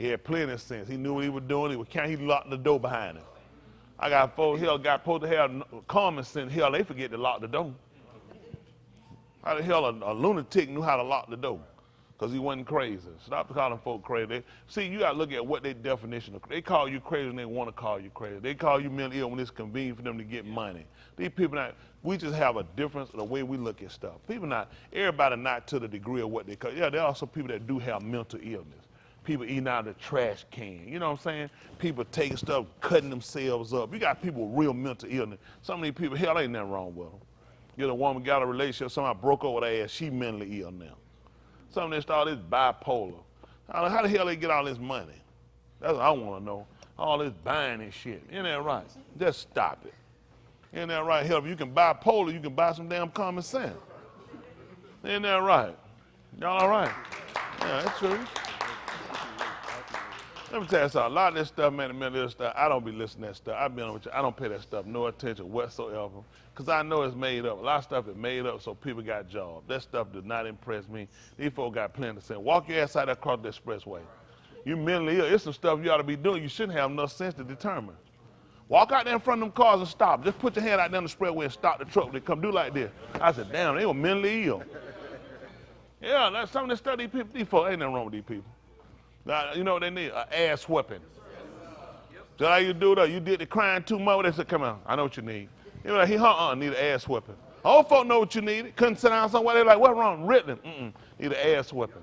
He had plenty of sense. He knew what he was doing. He locked the door behind him. I got folks here got supposed to have common sense. Hell, they forget to lock the door. How the hell a lunatic knew how to lock the door? Because he wasn't crazy. Stop calling folk crazy. See, you got to look at what their definition of. They call you crazy when they want to call you crazy. They call you mentally ill when it's convenient for them to get money. These people, we just have a difference in the way we look at stuff. Everybody not to the degree of what they call. Yeah, there are also people that do have mental illness. People eating out of the trash can. You know what I'm saying? People taking stuff, cutting themselves up. You got people with real mental illness. Some of these people, hell, ain't nothing wrong with them. You know, a woman got a relationship, somebody broke up with her ass, she mentally ill now. Some of them start this bipolar. How the hell they get all this money? That's what I want to know. All this buying and shit. Isn't that right? Just stop it. Isn't that right? Hell, if you can buy polar, you can buy some damn common sense. Isn't that right? Y'all all right? Yeah, that's true. Let me tell you something. A lot of this stuff, man, the mental stuff, I don't be listening to that stuff. I've been on with you. I don't pay that stuff no attention whatsoever because I know it's made up. A lot of stuff is made up so people got jobs. That stuff does not impress me. These folks got plenty to say. Walk your ass out there across the expressway. You mentally ill. It's some stuff you ought to be doing. You shouldn't have enough sense to determine. Walk out there in front of them cars and stop. Just put your hand out there on the expressway and stop the truck. They come do like this. I said, damn, they were mentally ill. Yeah, that's some of the stuff these folks, ain't nothing wrong with these people. Now, you know what they need? An ass whipping. That's how you do that. You did the crying too much. They said, come on, I know what you need. You're like, need an ass whipping. Old folk know what you need. Couldn't sit down somewhere. They're like, what's wrong? Written. Need an ass whipping.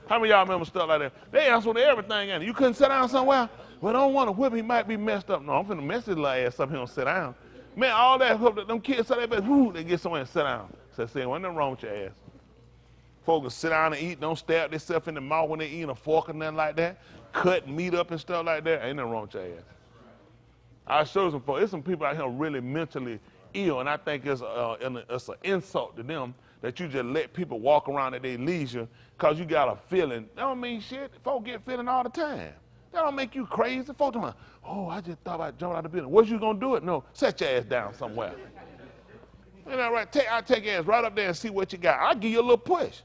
How many of y'all remember stuff like that? They asked for everything in it. You couldn't sit down somewhere? Well, I don't want to whip him. He might be messed up. No, I'm finna mess his little ass up. He don't sit down. Man, all that, them kids say they get somewhere and sit down. So say, well, nothing wrong with your ass. Folks sit down and eat, don't stab themselves in the mouth when they eat a fork or nothing like that. Cut meat up and stuff like that. Ain't nothing wrong with your ass. I show some folks, there's some people out here really mentally ill, and I think it's an insult to them that you just let people walk around at their leisure because you got a feeling. That don't mean shit. Folks get feeling all the time. That don't make you crazy. Folks talking, oh, I just thought about jumping out of the building. What you gonna do it? No, set your ass down somewhere. Ain't that right? I'll take your ass right up there and see what you got. I'll give you a little push.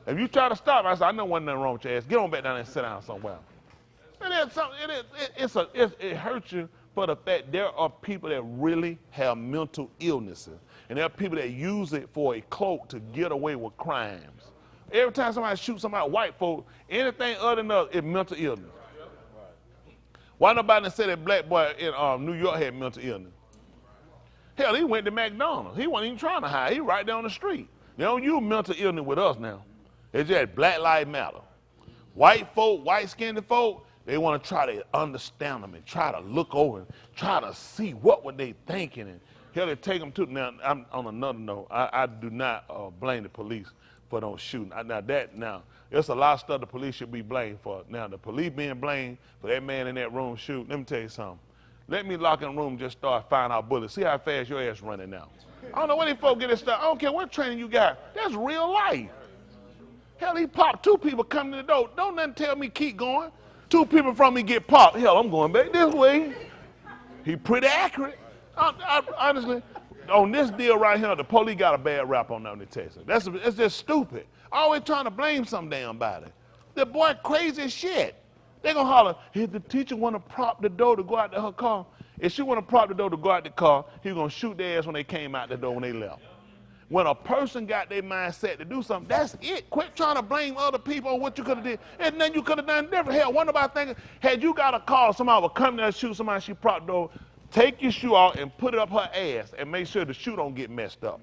If you try to stop, I said, I know wasn't nothing wrong with your ass. Get on back down there and sit down somewhere. It hurts you for the fact there are people that really have mental illnesses. And there are people that use it for a cloak to get away with crimes. Every time somebody shoots somebody, white folk, anything other than us is mental illness. Why nobody said that black boy in New York had mental illness? Hell, he went to McDonald's. He wasn't even trying to hide. He right down the street. They don't use mental illness with us now. It's just Black Lives Matter. White folk, white-skinned folk, they want to try to understand them and try to look over and try to see what were they thinking. And hell, they take them to. Now, I'm on another note, I do not blame the police for those shooting. There's a lot of stuff the police should be blamed for. Now, the police being blamed for that man in that room shooting, let me tell you something. Let me lock in the room and just start firing out bullets. See how fast your ass running now. I don't know where these folks get this stuff. I don't care what training you got. That's real life. Hell, he popped 2 people coming to the door. Don't nothing tell me keep going. 2 people from me get popped. Hell, I'm going back this way. He pretty accurate. Honestly, on this deal right here, the police got a bad rap on them in Texas. It's just stupid. Always trying to blame some damn body. The boy crazy as shit. They gonna holler, if the teacher wanna prop the door to go out to her car, if she wanna prop the door to go out the car, he gonna shoot their ass when they came out the door when they left. When a person got their mind set to do something, that's it. Quit trying to blame other people on what you could have did. And then you could have done different. Hell, one about thinking, had you got a call, somebody would come there and shoot somebody, she propped the door, take your shoe off and put it up her ass and make sure the shoe don't get messed up.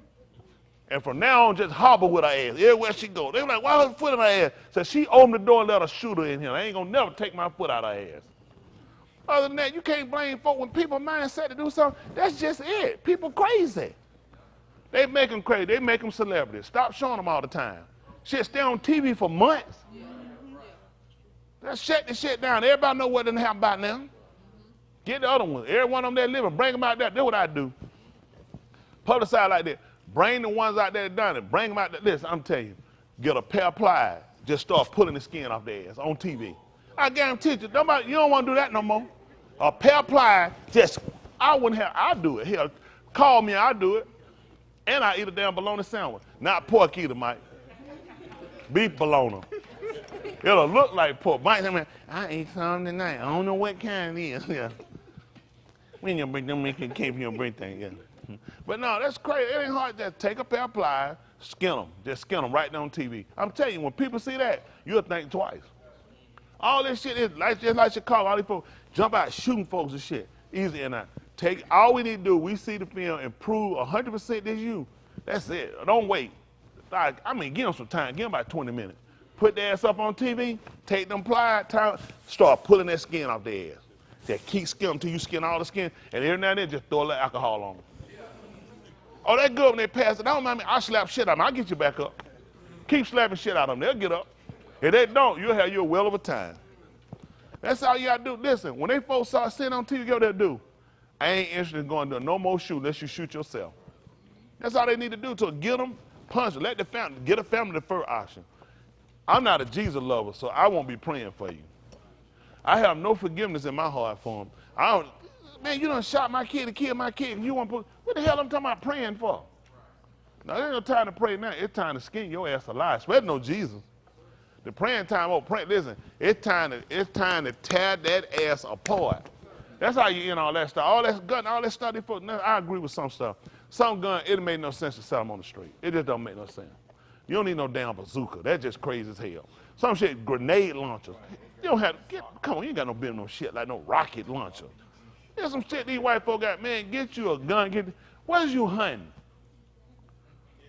And from now on, just hobble with her ass everywhere she go. They were like, why her foot in her ass? So she opened the door and let her shooter in here. I ain't gonna never take my foot out of her ass. Other than that, you can't blame folks when people mind set to do something. That's just it. People crazy. They make them crazy. They make them celebrities. Stop showing them all the time. Shit stay on TV for months. Let's shut this shit down. Everybody know what done happen by now. Get the other ones. Every one of them that living, bring them out there. That's what I do. Publicize like that. Bring the ones out there that done it. Bring them out there. Listen, I'm telling you, get a pair of pliers. Just start pulling the skin off their ass on TV. I guarantee you, nobody, you don't want to do that no more. A pair of pliers, I'll do it. Hell, call me, I'll do it. And I eat a damn bologna sandwich. Not pork either, Mike. Beef bologna. It'll look like pork. Mike, I ate some tonight. I don't know what kind it is. Yeah. When your birthday, don't make it cake for your birthday. Yeah. But no, that's crazy. It ain't hard. Just take a pair of pliers, skin them. Just skin them right there on TV. I'm telling you, when people see that, you'll think twice. All this shit is just like Chicago. All these folks jump out shooting folks and shit. Easy and I take. All we need to do, we see the film and prove 100% this you. That's it. Don't wait. Like, I mean, give them some time. Give them about 20 minutes. Put their ass up on TV. Take them pliers. Start pulling that skin off their ass. Just keep skinning until you skin all the skin, and every now and then just throw a little alcohol on them. Oh, that good when they pass it. Don't mind me. I'll slap shit out of them. I'll get you back up. Keep slapping shit out of them. They'll get up. If they don't, you'll have your well over time. That's all you got to do. Listen, when they folks start sitting on TV, what they'll do. I ain't interested in going to no more shoot unless you shoot yourself. That's all they need to do to get them, punch them. Let the family, get a family the first option. I'm not a Jesus lover, so I won't be praying for you. I have no forgiveness in my heart for him. Man, you done shot my kid and killed my kid, and you want to put, what the hell I'm talking about praying for? Now, there ain't no time to pray now. It's time to skin your ass alive, especially no Jesus. The praying time, listen, it's time to tear that ass apart. That's how you end all that stuff. All that gun, all that stuff, I agree with some stuff. Some gun, it made no sense to sell them on the street. It just don't make no sense. You don't need no damn bazooka. That's just crazy as hell. Some shit, grenade launchers. You don't have to, come on, you ain't got no business no shit like no rocket launcher. There's some shit these white folk got, man, get you a gun. What is you hunting?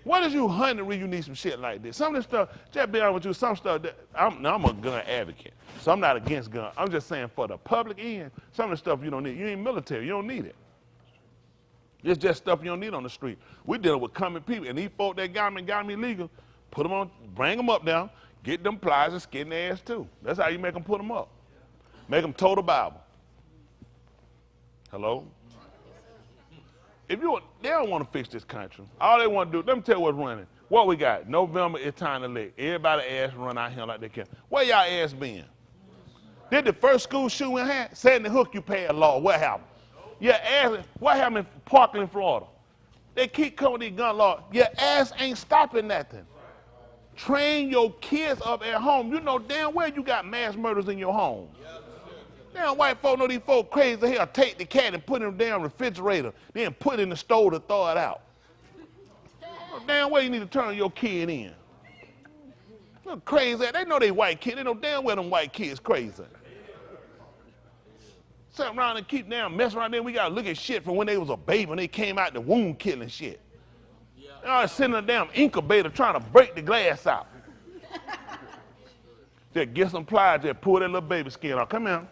What is you hunting when you need some shit like this? Some of this stuff, just be honest with you, some stuff, I'm a gun advocate, so I'm not against gun. I'm just saying for the public end, some of the stuff you don't need. You ain't military, you don't need it. It's just stuff you don't need on the street. We're dealing with coming people, and these folk that got me illegal, put them on, bring them up down, get them pliers and skin their ass too. That's how you make them put them up. Make them toe the Bible. Hello? If they don't want to fix this country. All they want to do, let me tell you what's running. What we got? November, it's time to let everybody ass run out here like they can. Where y'all ass been? Did the first school shooting had? Sandy Hook, you pay a law. What happened? Your ass, what happened in Parkland, Florida? They keep coming with these gun laws. Your ass ain't stopping nothing. Train your kids up at home. You know damn well you got mass murders in your home. Damn white folk know these folk crazy as hell. Take the cat and put it in the damn refrigerator, then put it in the stove to thaw it out. Damn well you need to turn your kid in. Look crazy. They know they white kids. They know damn well them white kids crazy. Sit around and keep damn messing around there. We got to look at shit from when they was a baby and they came out the womb killing shit. They always sitting in a damn incubator trying to break the glass out. Just get some pliers, just pull that little baby skin off. Come here.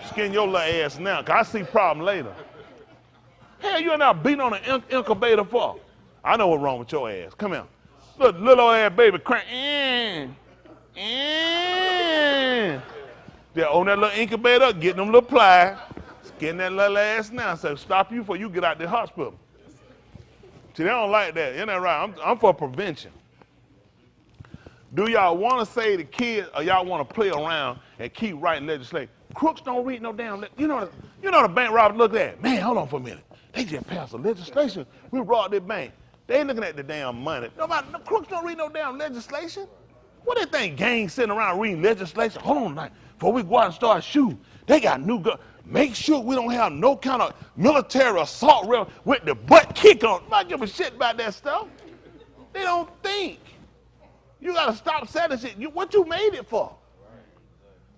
Skin your little ass now, because I see problem later. Hell, you ain't not beating on an incubator for? I know what's wrong with your ass. Come here. Little old ass baby crying. They're on that little incubator, getting them little pliers, skin that little ass now, so stop you before you get out the hospital. See, they don't like that. Isn't that right? I'm for prevention. Do y'all want to say the kids, or y'all want to play around and keep writing legislation? Crooks don't read no damn. You know the bank robbers look at. Man, hold on for a minute. They just passed a legislation. We robbed their bank. They ain't looking at the damn money. No crooks don't read no damn legislation. What they think gangs sitting around reading legislation? Hold on, now, before we go out and start shooting, they got new guns. Make sure we don't have no kind of military assault with the butt kick on. I don't give a shit about that stuff. They don't think. You got to stop selling shit. What you made it for?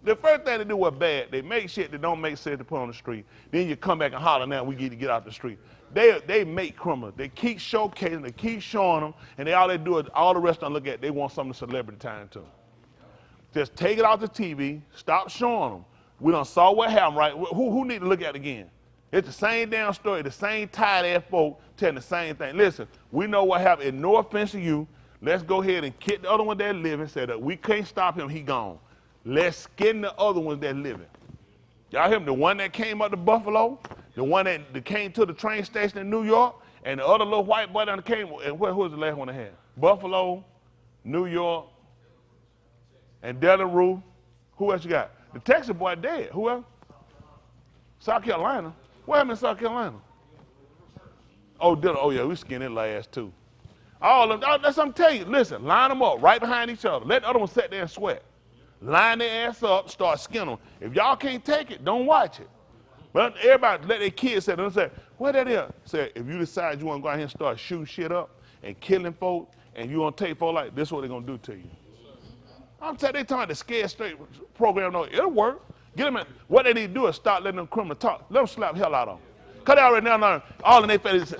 The first thing they do was bad. They make shit that don't make sense to put on the street. Then you come back and holler, now we get to get out the street. They make criminals. They keep showcasing, they keep showing them, and all they do is all the rest of them look at, they want something celebrity time too. Just take it off the TV, stop showing them. We done saw what happened, right? Who need to look at it again? It's the same damn story, the same tired ass folk telling the same thing. Listen, we know what happened. And no offense to you, let's go ahead and kick the other one that living, say that we can't stop him, he gone. Let's skin the other ones that living. Y'all hear me? The one that came up to Buffalo, the one that came to the train station in New York, and the other little white boy that came, and who was the last one that had? Buffalo, New York, and Delaware. Who else you got? The Texas boy dead. Who else? South Carolina. What happened in South Carolina? Oh yeah, we skinned it last too. All of them, that's what I'm telling you. Listen, line them up right behind each other. Let the other one sit there and sweat. line their ass up, start skinning them. If y'all can't take it, don't watch it. But everybody let their kids say, what that is? Say, if you decide you want to go out here and start shooting shit up and killing folk, and you want to take folk like this, is what they're going to do to you. I'm telling you, they talking about the Scared Straight program. No, it'll work. Get them in. What they need to do is start letting them criminals talk. Let them slap the hell out of them. Because they already now all in their face, say,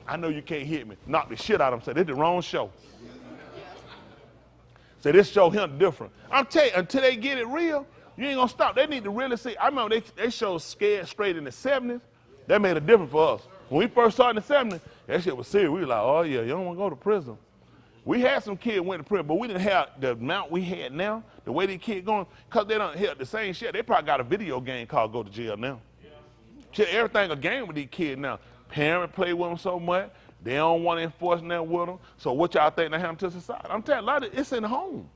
I know you can't hit me. Knock the shit out of them. Say, this is the wrong show. Say, this show him different. I'm telling you, until they get it real, you ain't going to stop. They need to really see. I remember they showed Scared Straight in the 70s. That made a difference for us. When we first started in the 70s, that shit was serious. We were like, oh, yeah, you don't want to go to prison. We had some kids went to prison, but we didn't have the amount we had now, the way these kids going, because they don't have the same shit. They probably got a video game called Go to Jail now. Shit, everything a game with these kids now. Parents play with them so much, they don't want to enforce that with them. So what y'all think they happen to society? I'm telling you, a lot of it's in the home.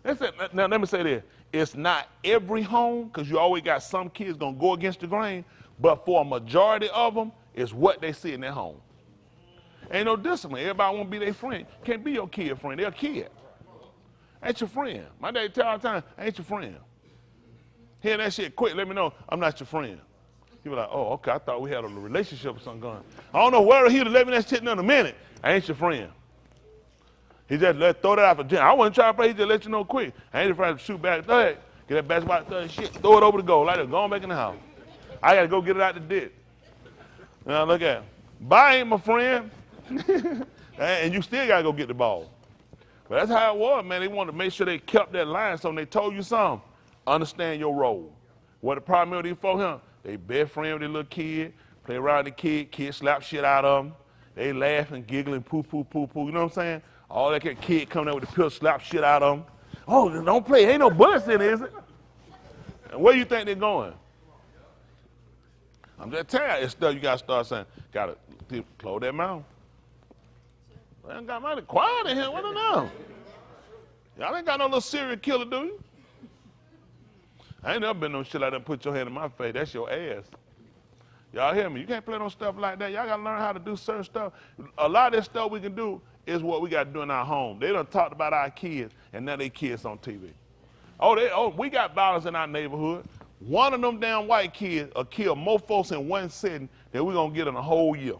Now, let me say this. It's not every home, because you always got some kids going to go against the grain, but for a majority of them, it's what they see in their home. Ain't no discipline. Everybody want to be their friend. Can't be your kid friend. They're a kid. Ain't your friend. My daddy tell all the time, ain't your friend. Hear that shit quick, let me know I'm not your friend. He was like, oh, okay, I thought we had a relationship or something going. I don't know where he would have let me that shit in a minute. I ain't your friend. He just throw that out for gym. I wasn't trying to play, he just let you know quick. I ain't afraid to shoot back, throw it, get that basketball, throw that shit, throw it over the goal, like that, going back in the house. I got to go get it out the dick. Now look at him. Bye ain't my friend. And you still got to go get the ball. But that's how it was, man. They wanted to make sure they kept that line. So when they told you something, understand your role. What the problem with these folks, they best friend with their little kid, play around the kid slap shit out of them. They laughing, giggling, poo, poo, poo, poo. You know what I'm saying? All that kid coming out with the pill, slap shit out of them. Oh, don't play. Ain't no bullets in it, is it? And where you think they're going? I'm just telling you, it's stuff you got to start saying. Got to close that mouth. I ain't got mighty quiet in here. What the hell? Y'all ain't got no little serial killer, do you? I ain't never been no shit like that. Put your hand in my face. That's your ass. Y'all hear me? You can't play no stuff like that. Y'all got to learn how to do certain stuff. A lot of this stuff we can do is what we got to do in our home. They done talked about our kids, and now they kids on TV. We got violence in our neighborhood. One of them damn white kids will kill more folks in one sitting than we're going to get in a whole year.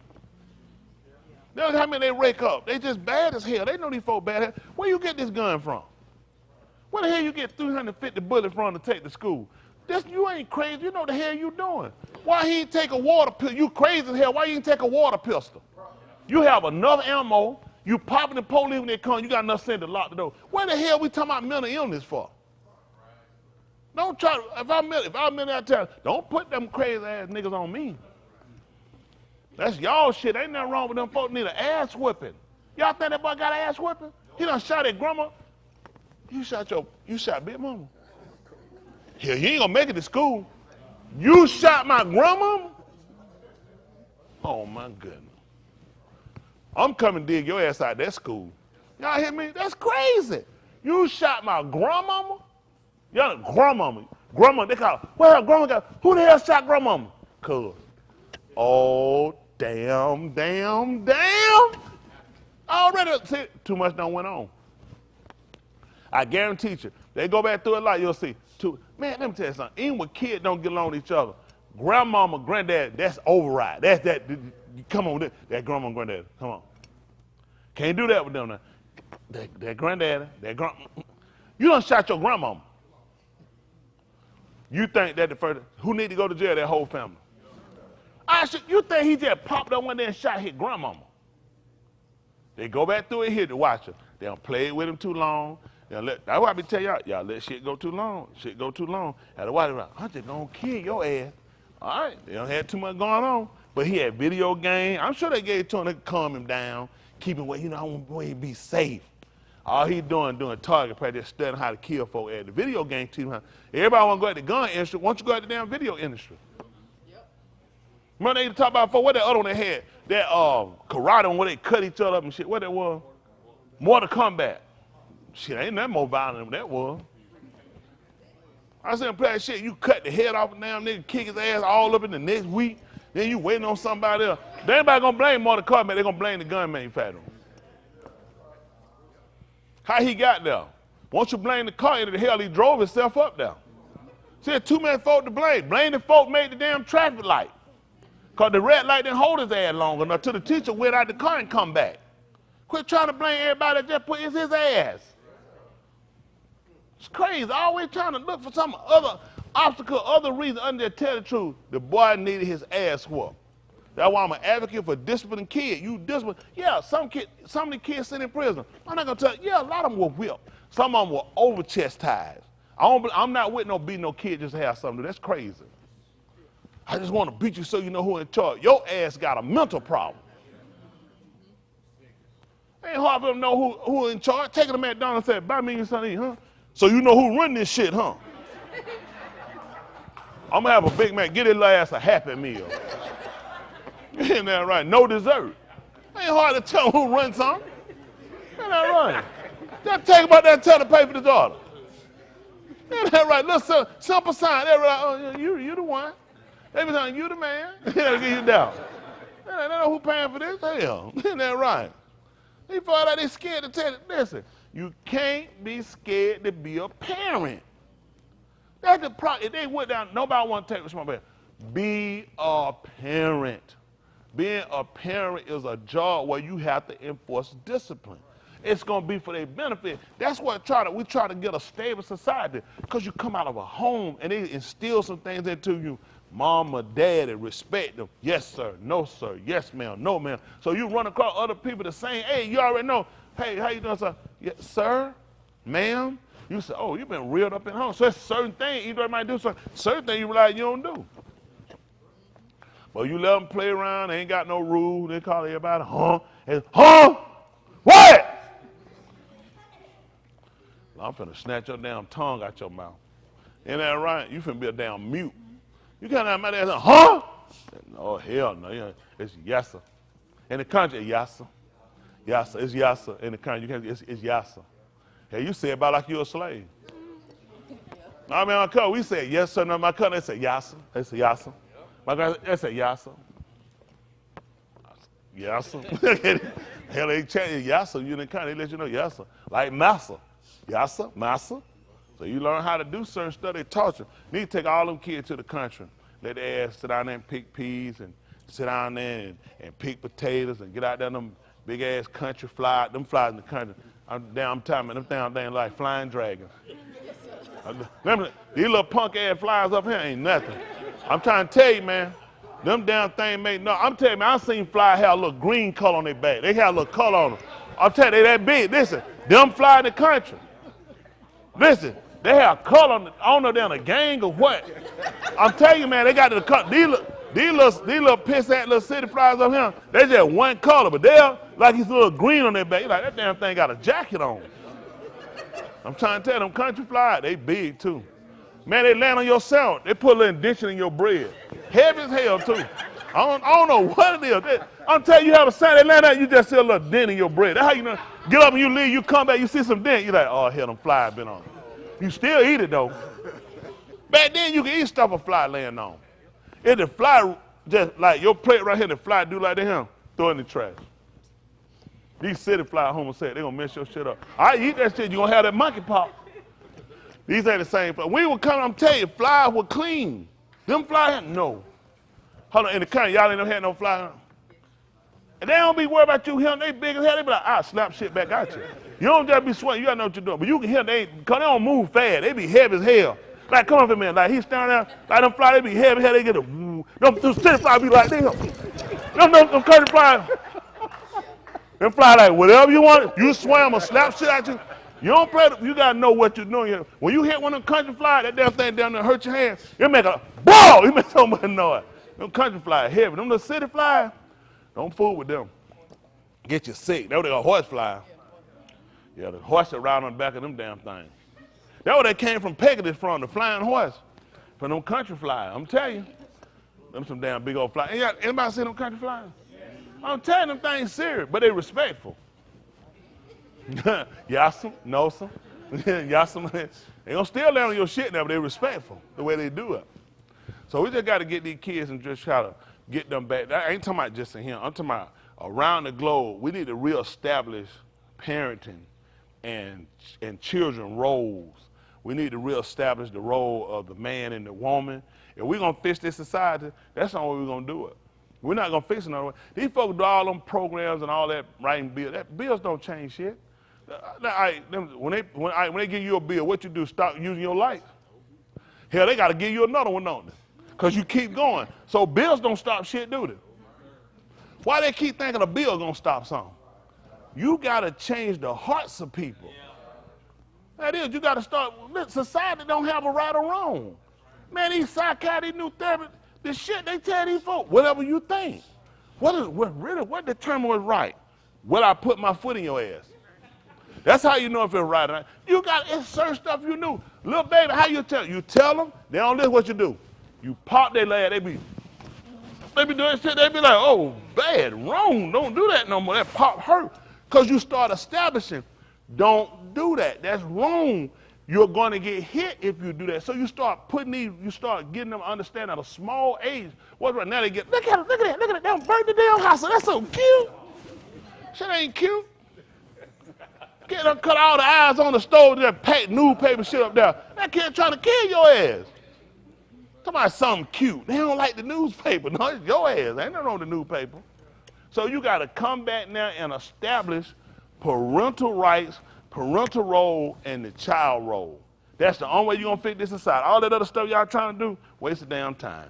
That's how many they rake up. They just bad as hell. They know these folks bad as hell. Where you get this gun from? Where the hell you get 350 bullets from to take to school? You ain't crazy. You know the hell you doing. Why he ain't take a water pistol? You crazy as hell. Why you ain't take a water pistol? You have enough ammo. You popping the police when they come. You got enough sense to lock the door. Where the hell we talking about mental illness for? Don't try to, if I'm mental, I tell you, don't put them crazy ass niggas on me. That's y'all shit. Ain't nothing wrong with them folks need an ass whipping. Y'all think that boy got an ass whipping? He done shot at grandma. You shot Big Mama. Hell, you ain't gonna make it to school. You shot my grandma? Oh my goodness. I'm coming to dig your ass out of that school. Y'all hear me? That's crazy. You shot my grandmama? Y'all grandmama. Grandma, they call her. Where her grandma got? Who the hell shot grandmama? Cuz. Oh, damn. Already, see, too much done went on. I guarantee you, they go back through it like you'll see. Man, let me tell you something. Even when kids don't get along with each other, grandmama, granddad, that's override. That's that. Come on, that grandma and granddad. Come on. Can't do that with them now. That granddad, you done shot your grandmama. You think that the first, who need to go to jail? That whole family. You think he just popped up one day and shot his grandmama? They go back through it here to watch her. They don't play it with him too long. That's why I be telling y'all let shit go too long. Shit go too long. Had to watch it. I'm just gonna kill your ass. All right, they don't have too much going on. But he had video game. I'm sure they gave it to him to calm him down, keep him where I want to be safe. All he doing target practice, studying how to kill folk at the video game team. Everybody want to go at the gun industry. Why don't you go at the damn video industry? Yep. Remember they talk about what that other one they had? That karate one where they cut each other up and shit. What that was? Mortal Kombat. Shit, ain't nothing more violent than that was. I seen him play that shit. You cut the head off a damn nigga, kick his ass all up in the next week. Then you waiting on somebody else. They ain't gonna blame Mortal Kombat. They're gonna blame the gun manufacturer. How he got there? Once you blame the car into the hell, he drove himself up there. See, too many folk to blame. Blame the folk made the damn traffic light. Because the red light didn't hold his ass long enough till the teacher went out the car and come back. Quit trying to blame everybody that just put it's his ass. It's crazy. Always trying to look for some other obstacle, other reason under there. Tell the truth. The boy needed his ass whooped. That's why I'm an advocate for disciplining kids. You discipline. Yeah, some of the kids sit in prison. I'm not going to tell you. Yeah, a lot of them were whipped. Some of them were over chastised. I'm not with no beating no kid just to have something to do. That's crazy. I just want to beat you so you know who in charge. Your ass got a mental problem. Ain't hard for them to know who in charge. Taking them at McDonald's and say, buy me something to eat, huh? So you know who run this shit, huh? I'm going to have a Big Mac. Get his ass a Happy Meal. Ain't that right? No dessert. Ain't hard to tell who runs something. Ain't that right? Just take about that and tell the pay for the daughter. Ain't that right? Look, simple sign. They're like, oh, you the one. They be telling you the man. They'll get you down. They don't know who paying for this. Hell, isn't that right? They feel like they scared to tell it. Listen, you can't be scared to be a parent. That's the problem. If they went down, nobody want to take responsibility. Be a parent. Being a parent is a job where you have to enforce discipline. It's going to be for their benefit. That's what we try to get a stable society, because you come out of a home and they instill some things into you. Mama, daddy, respect them. Yes, sir. No, sir. Yes, ma'am. No, ma'am. So you run across other people the same age. You already know, hey, how you doing, sir? Yes, sir, ma'am. You say, oh, you've been reared up in home. So it's certain things, either might do something. Certain things you realize you don't do. But you let them play around. They ain't got no rules. They call everybody, huh? And, huh? What? I'm finna snatch your damn tongue out your mouth. Ain't that right? You finna be a damn mute. You can't have my ass, huh? Oh, hell no. It's yes, sir. In the country, yes, sir. Yes, sir. It's yes, sir. In the country, it's yes, sir. Hey, you say it about like you're a slave. I mean, my cousin, we say yes, sir. No, my cousin, they say yes, sir. They say yes, sir. My cousin, they say yes, sir. Yes, sir. Hell, they change yes, sir. You in the country, they let you know yes, sir. Like massa. Yes, sir. Massa. So you learn how to do certain stuff. They taught you. You need to take all them kids to the country. Let their ass sit down there and pick peas, and sit down there and pick potatoes, and get out there them big ass country flies. Them flies in the country. I'm telling you, them damn things like flying dragons. These little punk ass flies up here ain't nothing. I'm trying to tell you, man. Them damn things make no. I'm telling you, man, I seen fly have a little green color on their back. They have a little color on them. I'm telling you, they that big. Listen, them fly in the country. Listen. They have color on I don't know they're in a gang or what. I'm telling you, man, they got the color. These little piss-ass little city flies up here, they just one color, but they're like he's a little green on their back. You're like, that damn thing got a jacket on. I'm trying to tell them country flies, they big too. Man, they land on your sandwich. They put a little indentation in your bread. Heavy as hell too. I don't know what it is. I'm telling you, have a sandwich, they land out, you just see a little dent in your bread. That's how you know. Get up and you leave, you come back, you see some dent, you're like, oh, hell, them flies been on it. You still eat it though. Back then you can eat stuff a fly laying on. If the fly just like your plate right here, the fly do like that, throw it in the trash. These city fly homo said they gonna mess your shit up. I eat that shit, you gonna have that monkey pop. These ain't the same fly. We were coming, I'm telling you, flies were clean. Them flies, no. Hold on, in the country, y'all ain't never had no fly. And they don't be worried about you hearing they big as hell. They be like, I'll slap shit back at you. You don't just be sweating, you gotta know what you're doing. But you can hear because they don't move fast. They be heavy as hell. Like, come on for a minute. Like, he's standing there, like them fly, they be heavy as hell. They get a woo. Them city fly be like, them country fly. Them fly like, whatever you want, you swam or slap shit at you. You don't play, you gotta know what you're doing. When you hit one of them country fly, that damn thing down there hurt your hand, you make a ball, you make so much noise. Them country fly heavy. Them little city fly, don't fool with them. Get you sick. That's what they got horse fly. Yeah, the horse around on the back of them damn things. That's where they came from Pegasus from, the flying horse. From them country flies. I'm telling you. Them some damn big old flies. Anybody see them country flies? I'm telling you, them things serious, but they respectful. Yassam, no some. Yassam. They gonna still land on your shit now, but they respectful the way they do it. So we just got to get these kids and just try to get them back. I ain't talking about just in here. I'm talking about around the globe. We need to reestablish parenting and children roles. We need to reestablish the role of the man and the woman. If we're going to fix this society, that's not what we're going to do it. We're not going to fix it another way. These folks do all them programs and all that writing bills. Bills don't change shit. When they give you a bill, what you do, stop using your lights? Hell, they got to give you another one on it because you keep going. So bills don't stop shit, do they? Why they keep thinking a bill going to stop something? You got to change the hearts of people. That is, you got to start. Society don't have a right or wrong. Man, these psychiatrists, new therapists, the shit they tell these folks, whatever you think. What determines what's right? Will I put my foot in your ass? That's how you know if it's right or not. You got to insert stuff you knew. Little baby, how you tell? You tell them, they don't listen what you do. You pop their leg, they be doing shit, they be like, oh, bad, wrong, don't do that no more. That pop hurt. Because you start establishing, don't do that. That's wrong. You're going to get hit if you do that. So you start getting them to understand at a small age. What's right now they get, look at that, they don't burn the damn house. That's so cute. Shit ain't cute. Get them cut all the eyes on the stove, that pack newspaper shit up there. That kid trying to kill your ass. Talking about something cute. They don't like the newspaper. No, it's your ass. Ain't nothing on the newspaper. So you got to come back now and establish parental rights, parental role, and the child role. That's the only way you're going to fit this aside. All that other stuff y'all trying to do, waste of damn time.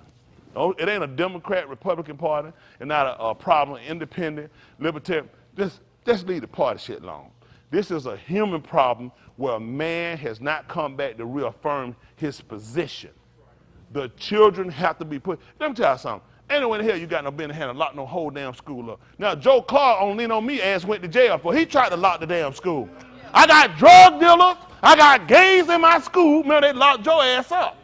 No, it ain't a Democrat, Republican party. It's not a problem, independent, libertarian. Just leave the party shit alone. This is a human problem where a man has not come back to reaffirm his position. The children have to be put. Let me tell you something. Ain't no way in hell you got no business having to lock no whole damn school up. Now, Joe Clark on Lean On Me ass went to jail for he tried to lock the damn school. I got drug dealers. I got gays in my school. Man, they locked Joe ass up.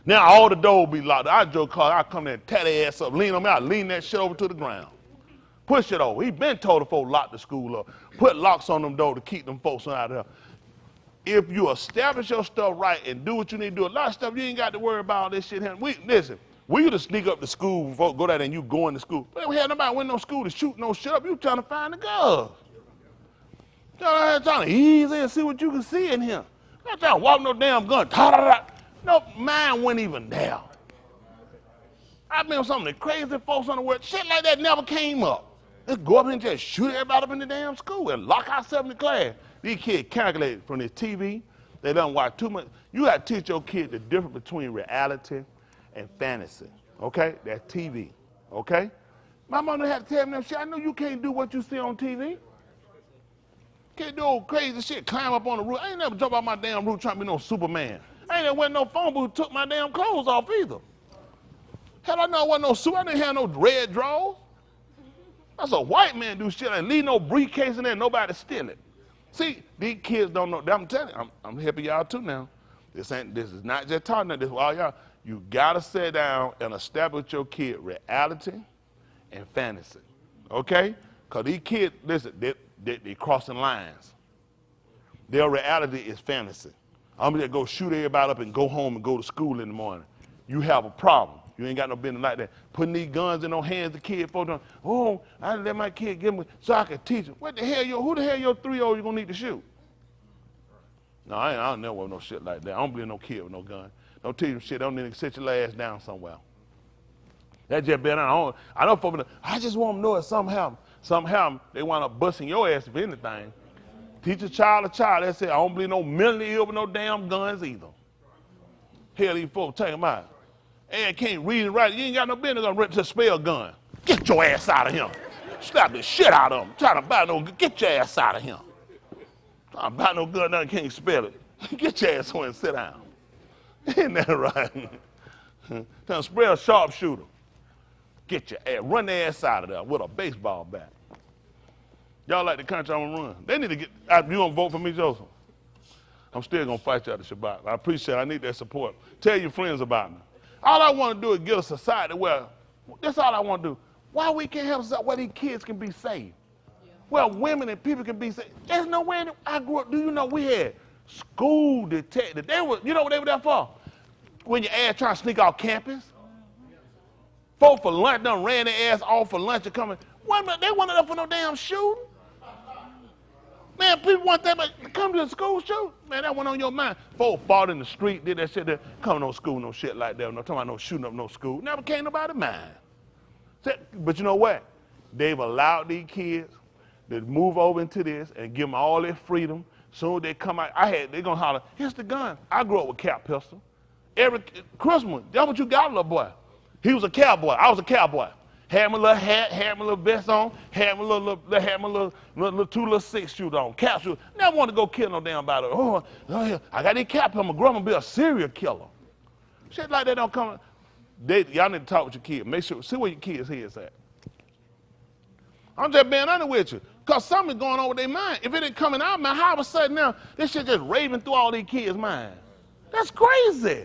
Now all the doors be locked. I Joe Clark, I come there and tear their ass up. Lean on me, I lean that shit over to the ground. Push it over. He been told the folks lock the school up. Put locks on them doors to keep them folks out of there. If you establish your stuff right and do what you need to do, a lot of stuff you ain't got to worry about all this shit. Listen, we used to sneak up to school before go down there and you going to school. But we had nobody went no school to shoot no shit up. You trying to find the guns. Trying to ease in and see what you can see in here. Not trying to walk no damn gun. No, mine wasn't even there. I've been with some of the crazy folks on the world. Shit like that never came up. Let's go up and just shoot everybody up in the damn school and lock ourselves in the class. These kids calculate from this TV. They don't watch too much. You got to teach your kid the difference between reality and fantasy. Okay? That's TV. Okay? My mother had to tell me that shit. I know you can't do what you see on TV. Can't do old crazy shit, climb up on the roof. I ain't never jump out my damn roof trying to be no Superman. I ain't never went no phone booth, took my damn clothes off either. Hell, I know I wasn't no suit. I didn't have no red drawers. That's a white man do shit and leave no briefcase in there, nobody steal it. See, these kids don't know. I'm telling you, I'm helping y'all too now. This is not just talking. This is all y'all. You gotta sit down and establish your kid reality and fantasy. Okay? Cause these kids, listen, they crossing lines. Their reality is fantasy. I'm gonna go shoot everybody up and go home and go to school in the morning. You have a problem. You ain't got no business like that. Putting these guns in no hands of kids, folks, oh, I let my kid get them so I can teach them. What the hell, who the hell your 3-year-old you gonna need to shoot? No, I don't never want no shit like that. I don't believe no kid with no gun. Don't teach them shit. Don't need to sit your ass down somewhere. That just been on. I know folks, I just want them to know if something happen, they wind up busting your ass if anything. Teach a child. They say, I don't believe no mentally ill with no damn guns either. Hell, these folks take them out. And can't read and write. You ain't got no business gonna rent to spell gun. Get your ass out of here. Slap the shit out of him. Trying to buy no gun. Get your ass out of here. Trying to buy no gun, now can't spell it. Get your ass home and sit down. Isn't that right? Trying to spell sharpshooter. Get your ass, run their ass out of there with a baseball bat. Y'all like the country I'm gonna run. They need to get, you gonna vote for me, Joseph? I'm still gonna fight you out the Shabbat. I appreciate it, I need that support. Tell your friends about me. All I want to do is get a society where, that's all I want to do. Why we can't have a society where these kids can be saved? Yeah. Where women and people can be saved. There's no way I grew up, do you know we had school detectives. You know what they were there for? When your ass trying to sneak off campus. Folks for lunch done ran their ass off for lunch and coming. Wait a minute, they weren't there for no damn shooting. Man, people want that, but come to the school shoot. Man, that went on your mind. Folk fought in the street, did that shit there. Come no school, no shit like that. No talking about no shooting up no school. Never came nobody mind. But you know what? They've allowed these kids to move over into this and give them all their freedom. Soon as they come out, they're gonna holler, here's the gun. I grew up with cap pistol. Every Christmas, that's what you got, little boy. He was a cowboy. I was a cowboy. Had my little hat, had my little vest on, had my little 2 6 shoes on, cap shoes. Never want to go kill no damn body. Oh, I got these cap on. My grandma be a serial killer. Shit like that don't come. Y'all need to talk with your kids. Make sure, see where your kids' heads at. I'm just being honest with you. Because something's going on with their mind. If it ain't coming out, man, how all of a sudden now, this shit just raving through all these kids' minds. That's crazy.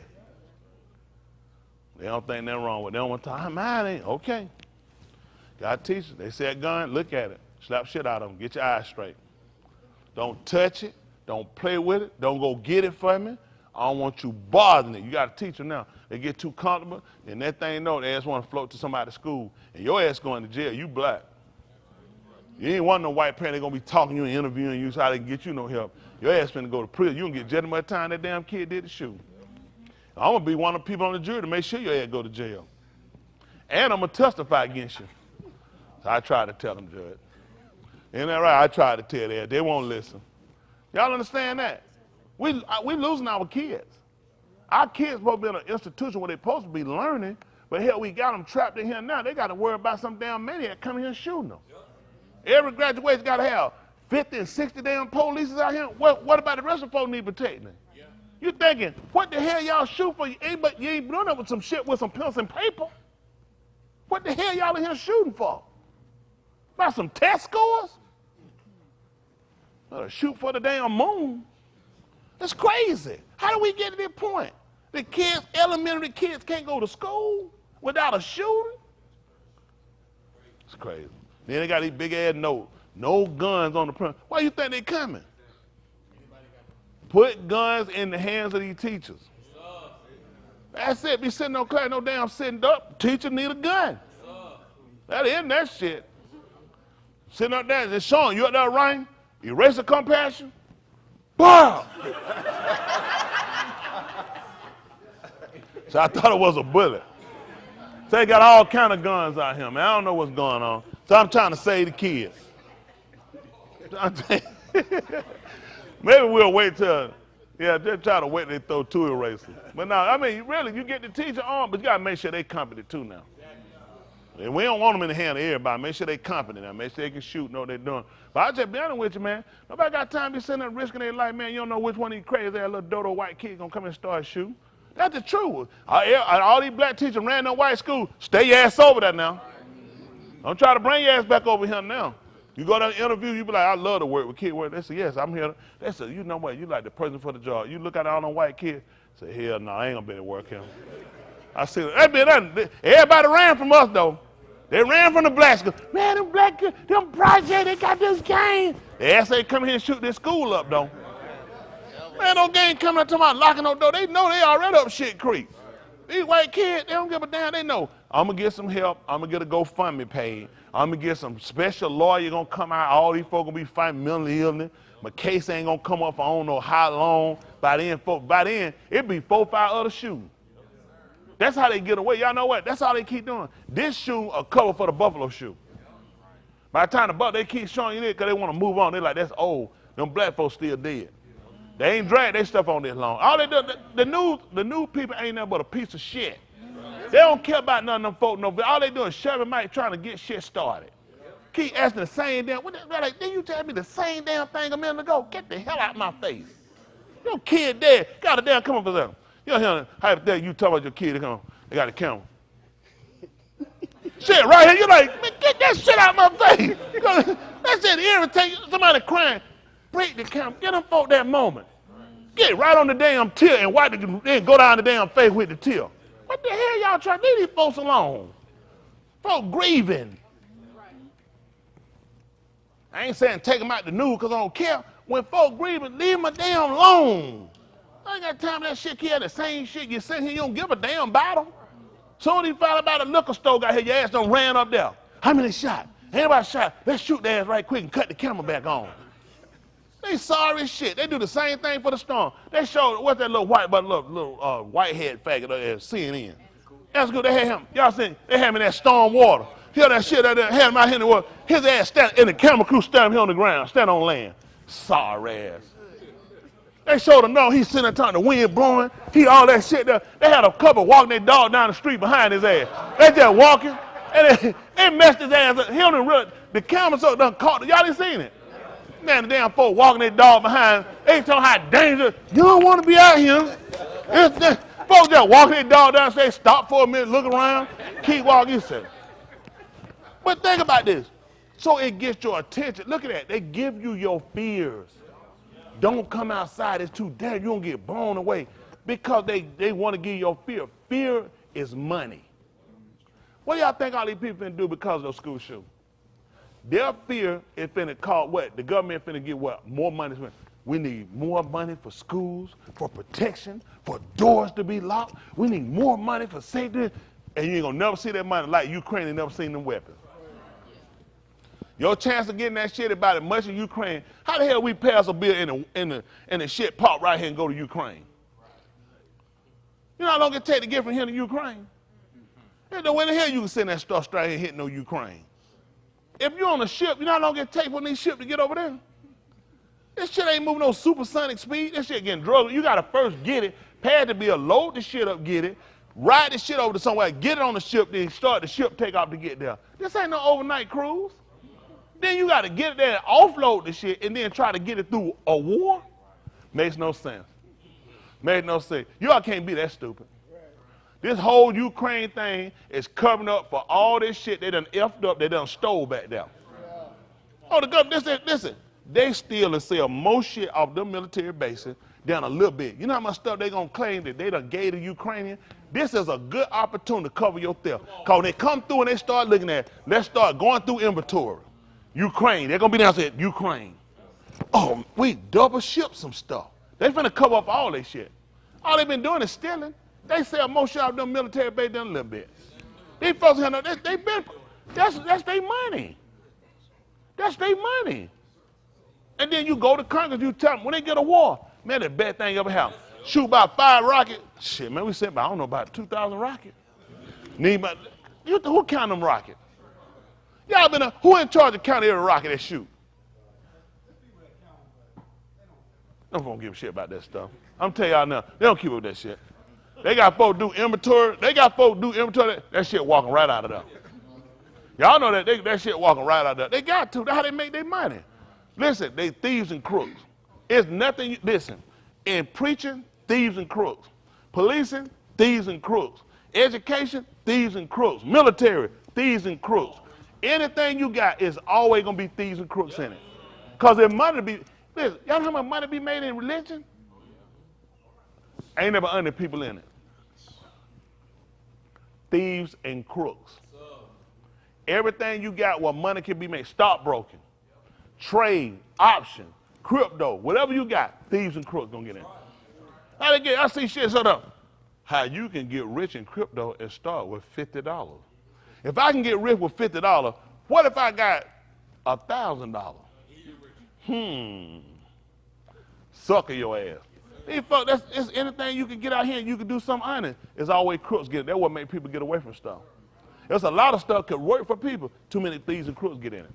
They don't think nothing wrong with it. They don't want to talk. Mine ain't. Okay. Got teachers. They said gun, look at it. Slap shit out of them. Get your eyes straight. Don't touch it. Don't play with it. Don't go get it for me. I don't want you bothering it. You got a teacher now. They get too comfortable, and that thing know they ass want to float to somebody's school, and your ass going to jail. You black. You ain't want no white parent. They going to be talking to you and interviewing you so how they can get you no help. Your ass finna go to prison. You going to get just as much time that damn kid did the shoot. I'm going to be one of the people on the jury to make sure your ass go to jail. And I'm going to testify against you. So I tried to tell them, Judge. Isn't that right? I tried to tell them. They won't listen. Y'all understand that? We losing our kids. Our kids supposed to be in an institution where they're supposed to be learning, but hell, we got them trapped in here now. They got to worry about some damn maniac coming here and shooting them. Every graduate's got to have 50 and 60 damn police out here. What about the rest of the folks need protecting? You thinking, what the hell y'all shoot for? You ain't doing that with some shit with some pencil and paper. What the hell y'all in here shooting for? About some test scores? Shoot for the damn moon. That's crazy. How do we get to this point? The kids, elementary kids can't go to school without a shooting? It's crazy. Then they got these big ass notes. No guns on the front. Why you think they coming? Put guns in the hands of these teachers. That's it. Be sitting on class, no damn sitting up. Teacher need a gun. That isn't that shit. Sitting up there, just showing you up there writing, erase the compassion. Wow. So I thought it was a bullet. So they got all kind of guns out here, man. I don't know what's going on. So I'm trying to save the kids. Maybe we'll wait till, just try to wait till they throw 2 erasers. But no, I mean, really, you get the teacher on, but you got to make sure they competent too now. And we don't want them in the hand of everybody. Make sure they competent now. Make sure they can shoot, know what they're doing. But I just be honest with you, man. Nobody got time to be sitting there risking their life, man. You don't know which one of these crazy little dodo white kids gonna come and start shooting. That's the truth. All these black teachers ran no white school. Stay your ass over there now. Don't try to bring your ass back over here now. You go to the interview, you be like, I love to work with kids. They say, yes, I'm here. They say, you know what? You like the person for the job. You look at all them white kids. Say, hell no, I ain't gonna be able to work here. I said, everybody ran from us though. They ran from the black school. Man, them black kids, them projects, they got this gang. They asked they come here and shoot this school up though. Man, no gang coming up to my locking no door. They know they already up shit creek. These white kids, they don't give a damn. They know, I'm going to get some help. I'm going to get a GoFundMe paid. I'm going to get some special lawyer going to come out. All these folks going to be fighting mental illness. My case ain't going to come up for I don't know how long. By then, it be 4 or 5 other shootings. That's how they get away. Y'all know what? That's how they keep doing. This shoe a cover for the Buffalo shoe. By the time the Buffalo, they keep showing you this because they want to move on. They're like, that's old. Them black folks still dead. They ain't drag their stuff on this long. All they do, the new people ain't nothing but a piece of shit. They don't care about none of them folks. No, all they do is shoving mic trying to get shit started. Keep asking the same damn. Like, didn't you tell me the same damn thing a minute ago? Get the hell out of my face. Your kid dead. Got a damn come up for them. You know, hypothetically, you talk about your kid, they got a camera. Shit, right here, you're like, man, get that shit out of my face. That shit irritate somebody crying. Break the camera, get them folk that moment. Get right on the damn till and wipe it, then go down the damn face with the till. What the hell y'all trying to leave these folks alone? Folk grieving. I ain't saying take them out the news because I don't care. When folk grieving, leave them damn alone. I ain't got time for that shit. He had the same shit. You sitting here, you don't give a damn about them. Soon as you find about a liquor store got here, your ass done ran up there. How many shot? Ain't nobody shot. Let's shoot the ass right quick and cut the camera back on. They sorry as shit. They do the same thing for the storm. They showed, what's that little white head faggot at CNN. That's good. They had him. Y'all seen? They had him in that storm water. Hear that shit out there? Had him out here in the water. His ass standing, and the camera crew standing here on the ground, standing on land. Sorry ass. They showed him, no, he's sitting there talking, the wind blowing. He all that shit there. They had a couple walking their dog down the street behind his ass. They just walking, and they messed his ass up. He don't really, the camera so done caught it. Y'all didn't seen it. Man, the damn folk walking their dog behind. They told how dangerous. You don't want to be out here. Folks just walking their dog downstairs, stop for a minute, look around, keep walking. But think about this. So it gets your attention. Look at that. They give you your fears. Don't come outside. It's too dangerous. You're going to get blown away. Because they want to give you your fear. Fear is money. What do y'all think all these people finna do because of those school shootings? Their fear is finna call what? The government finna get what? More money. We need more money for schools, for protection, for doors to be locked. We need more money for safety. And you ain't gonna never see that money like Ukraine ain't never seen them weapons. Your chance of getting that shit about as much as Ukraine. How the hell we pass a bill and the shit pop right here and go to Ukraine? You know how long it take to get from here to Ukraine? There's no way the hell you can send that stuff straight here hitting no Ukraine. If you're on a ship, you know how long it take for these ships to get over there? This shit ain't moving no supersonic speed. This shit getting drugged. You gotta first get it, pad the bill, load the shit up, get it, ride the shit over to somewhere, get it on the ship, then start the ship take off to get there. This ain't no overnight cruise. Then you gotta get it there and offload the shit and then try to get it through a war? Makes no sense. Makes no sense. Y'all can't be that stupid. This whole Ukraine thing is covering up for all this shit they done effed up, they done stole back there. Oh, the government, listen, they steal and sell most shit off them military bases down a little bit. You know how much stuff they gonna claim that they done gave to Ukrainian? This is a good opportunity to cover your theft. Because when they come through and they start looking at it, let's start going through inventory. Ukraine, they're gonna be down there, Ukraine. Oh, we double ship some stuff. They finna cover up all that shit. All they been doing is stealing. They sell more shit out them military base than a little bit. These folks, they been, that's their money. That's their money. And then you go to Congress, you tell them, when they get a war, man, the best thing ever happened. Shoot about 5 rockets. Shit, man, we sent about, I don't know, about 2,000 rockets. Who count them rockets? Y'all been, who in charge of counting every rocket they shoot? They don't give a shit about that stuff. I'm telling y'all now, they don't keep up with that shit. They got folks do inventory. That shit walking right out of there. Y'all know that shit walking right out of there. They got to. That's how they make their money. Listen, they thieves and crooks. It's nothing. Listen, in preaching, thieves and crooks. Policing, thieves and crooks. Education, thieves and crooks. Military, thieves and crooks. Anything you got is always gonna be thieves and crooks in it. Cause if money be, listen, y'all know how much money be made in religion? Ain't never under people in it. Thieves and crooks. Everything you got where money can be made, stockbroking, trade, option, crypto, whatever you got, thieves and crooks gonna get in. I see shit set up. How you can get rich in crypto and start with $50. If I can get rich with $50, what if I got $1,000? Sucker your ass. These folks, it's anything you can get out here and you can do something honest. It's always crooks get it. That's what make people get away from stuff. There's a lot of stuff could work for people. Too many thieves and crooks get in it.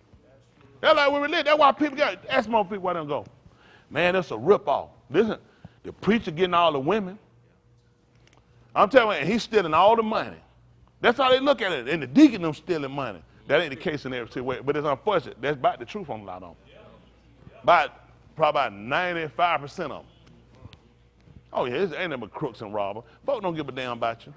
That's like with religion. That's why people ask more people why they don't go. Man, that's a ripoff. Listen, the preacher getting all the women. I'm telling you, and he's stealing all the money. That's how they look at it. And the deacon them stealing money. That ain't the case in every situation, but it's unfortunate. That's about the truth on a lot of them. Probably about 95% of them. Oh yeah, it ain't nothing but crooks and robbers. Folks don't give a damn about you.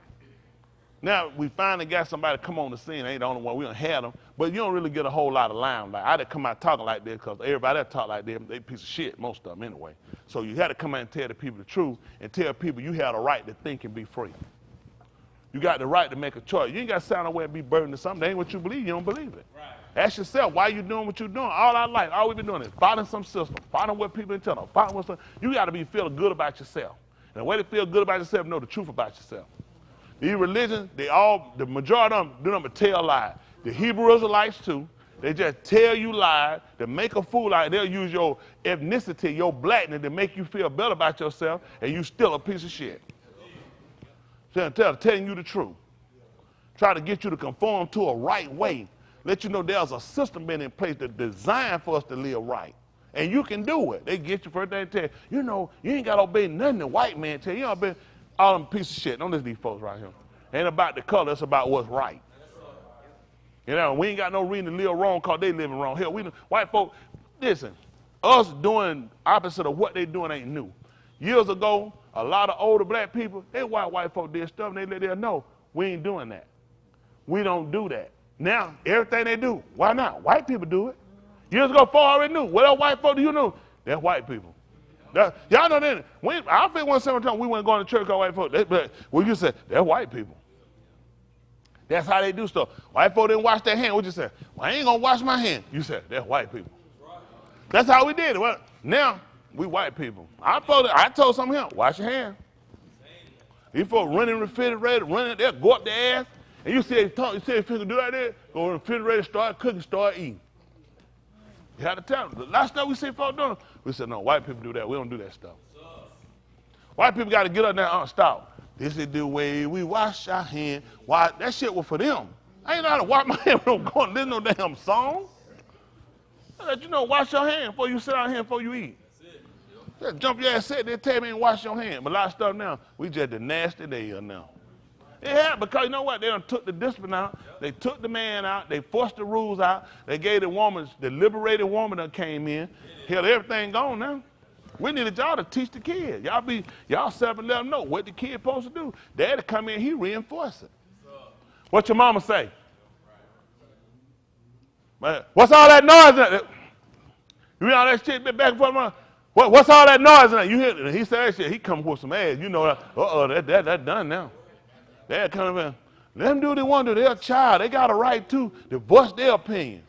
Now, we finally got somebody to come on the scene. Ain't the only one. We don't have them. But you don't really get a whole lot of limelight. I didn't come out talking like this because everybody that talk like this, they piece of shit, most of them anyway. So you had to come out and tell the people the truth and tell people you have a right to think and be free. You got the right to make a choice. You ain't got to sound away and be burdened to something. That ain't what you believe. You don't believe it. Right. Ask yourself why you doing what you're doing. All our life, all we've been doing is fighting some system, fighting what people tell them, fighting what something. You got to be feeling good about yourself. And the way to feel good about yourself, know the truth about yourself. These religions, the majority of them do them a tell lie. The Hebrew Israelites too, They just tell you lies to make a fool out. They'll use your ethnicity, your blackness, to make you feel better about yourself, and you still a piece of shit. Telling you the truth. Try to get you to conform to a right way. Let you know there's a system been in place that's designed for us to live right. And you can do it. They get you first thing tell you, you ain't got to obey nothing the white man tell you. You don't obey all them piece of shit. Don't listen to these folks right here. It ain't about the color, it's about what's right. We ain't got no reason to live wrong because they living wrong. Hell, white folk, listen, us doing opposite of what they doing ain't new. Years ago, a lot of older black people, white folk did stuff and they let them know, we ain't doing that. We don't do that. Now, everything they do, why not? White people do it. Years ago, folk already knew. What else white folk do you know? That's white people. Y'all know that. I think one time we went going to church called white folk. You said, that's white people. That's how they do stuff. White folk didn't wash their hands. What you say? Well, I ain't going to wash my hand. You said, that's white people. That's how we did it. Well, now, we white people. I told some of him, wash your hands. These folks running the refrigerator, they'll go up their ass. And you see if you do like that, go in the refrigerator, start cooking, start eating. You had to tell them. The last stuff we see folks doing, we said, no, white people do that. We don't do that stuff. White people got to get up there and stop. This is the way we wash our hands. Why? That shit was for them. I ain't know how to wash my hands when I'm going to listen to no damn song. I let you know, wash your hands before you sit out here, before you eat. Just jump your ass, sit there, tell me and wash your hands. But a lot of stuff now, we just the nasty they are now. Yeah, because you know what? They done took the discipline out. They took the man out. They forced the rules out. They gave the liberated woman that came in. Hell, everything gone now. We needed y'all to teach the kids. Y'all self and let them know what the kid supposed to do. Daddy come in, he reinforce it. What your mama say? What's all that noise? You hear all that shit back and forth? What's all that noise in there? You hear? He said that shit. He come with some ass. You know, that done now. They're coming in. Let them do what they want to do. They're a child. They got a right to voice their opinion.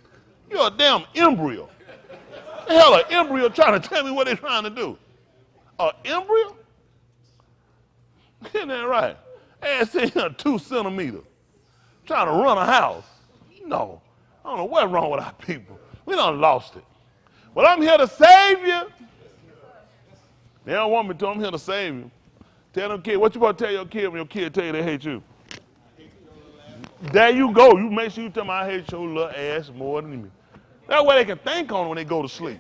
You're a damn embryo. The hell, an embryo trying to tell me what they're trying to do? An embryo? Isn't that right? Ass sitting here 2 centimeters, trying to run a house. No, I don't know what's wrong with our people. We done lost it. Well, I'm here to save you. They don't want me to. I'm here to save you. Tell them kids, what you about to tell your kid when your kid tell you they hate you? There you go. You make sure you tell them I hate your little ass more than me. That way they can think on it when they go to sleep.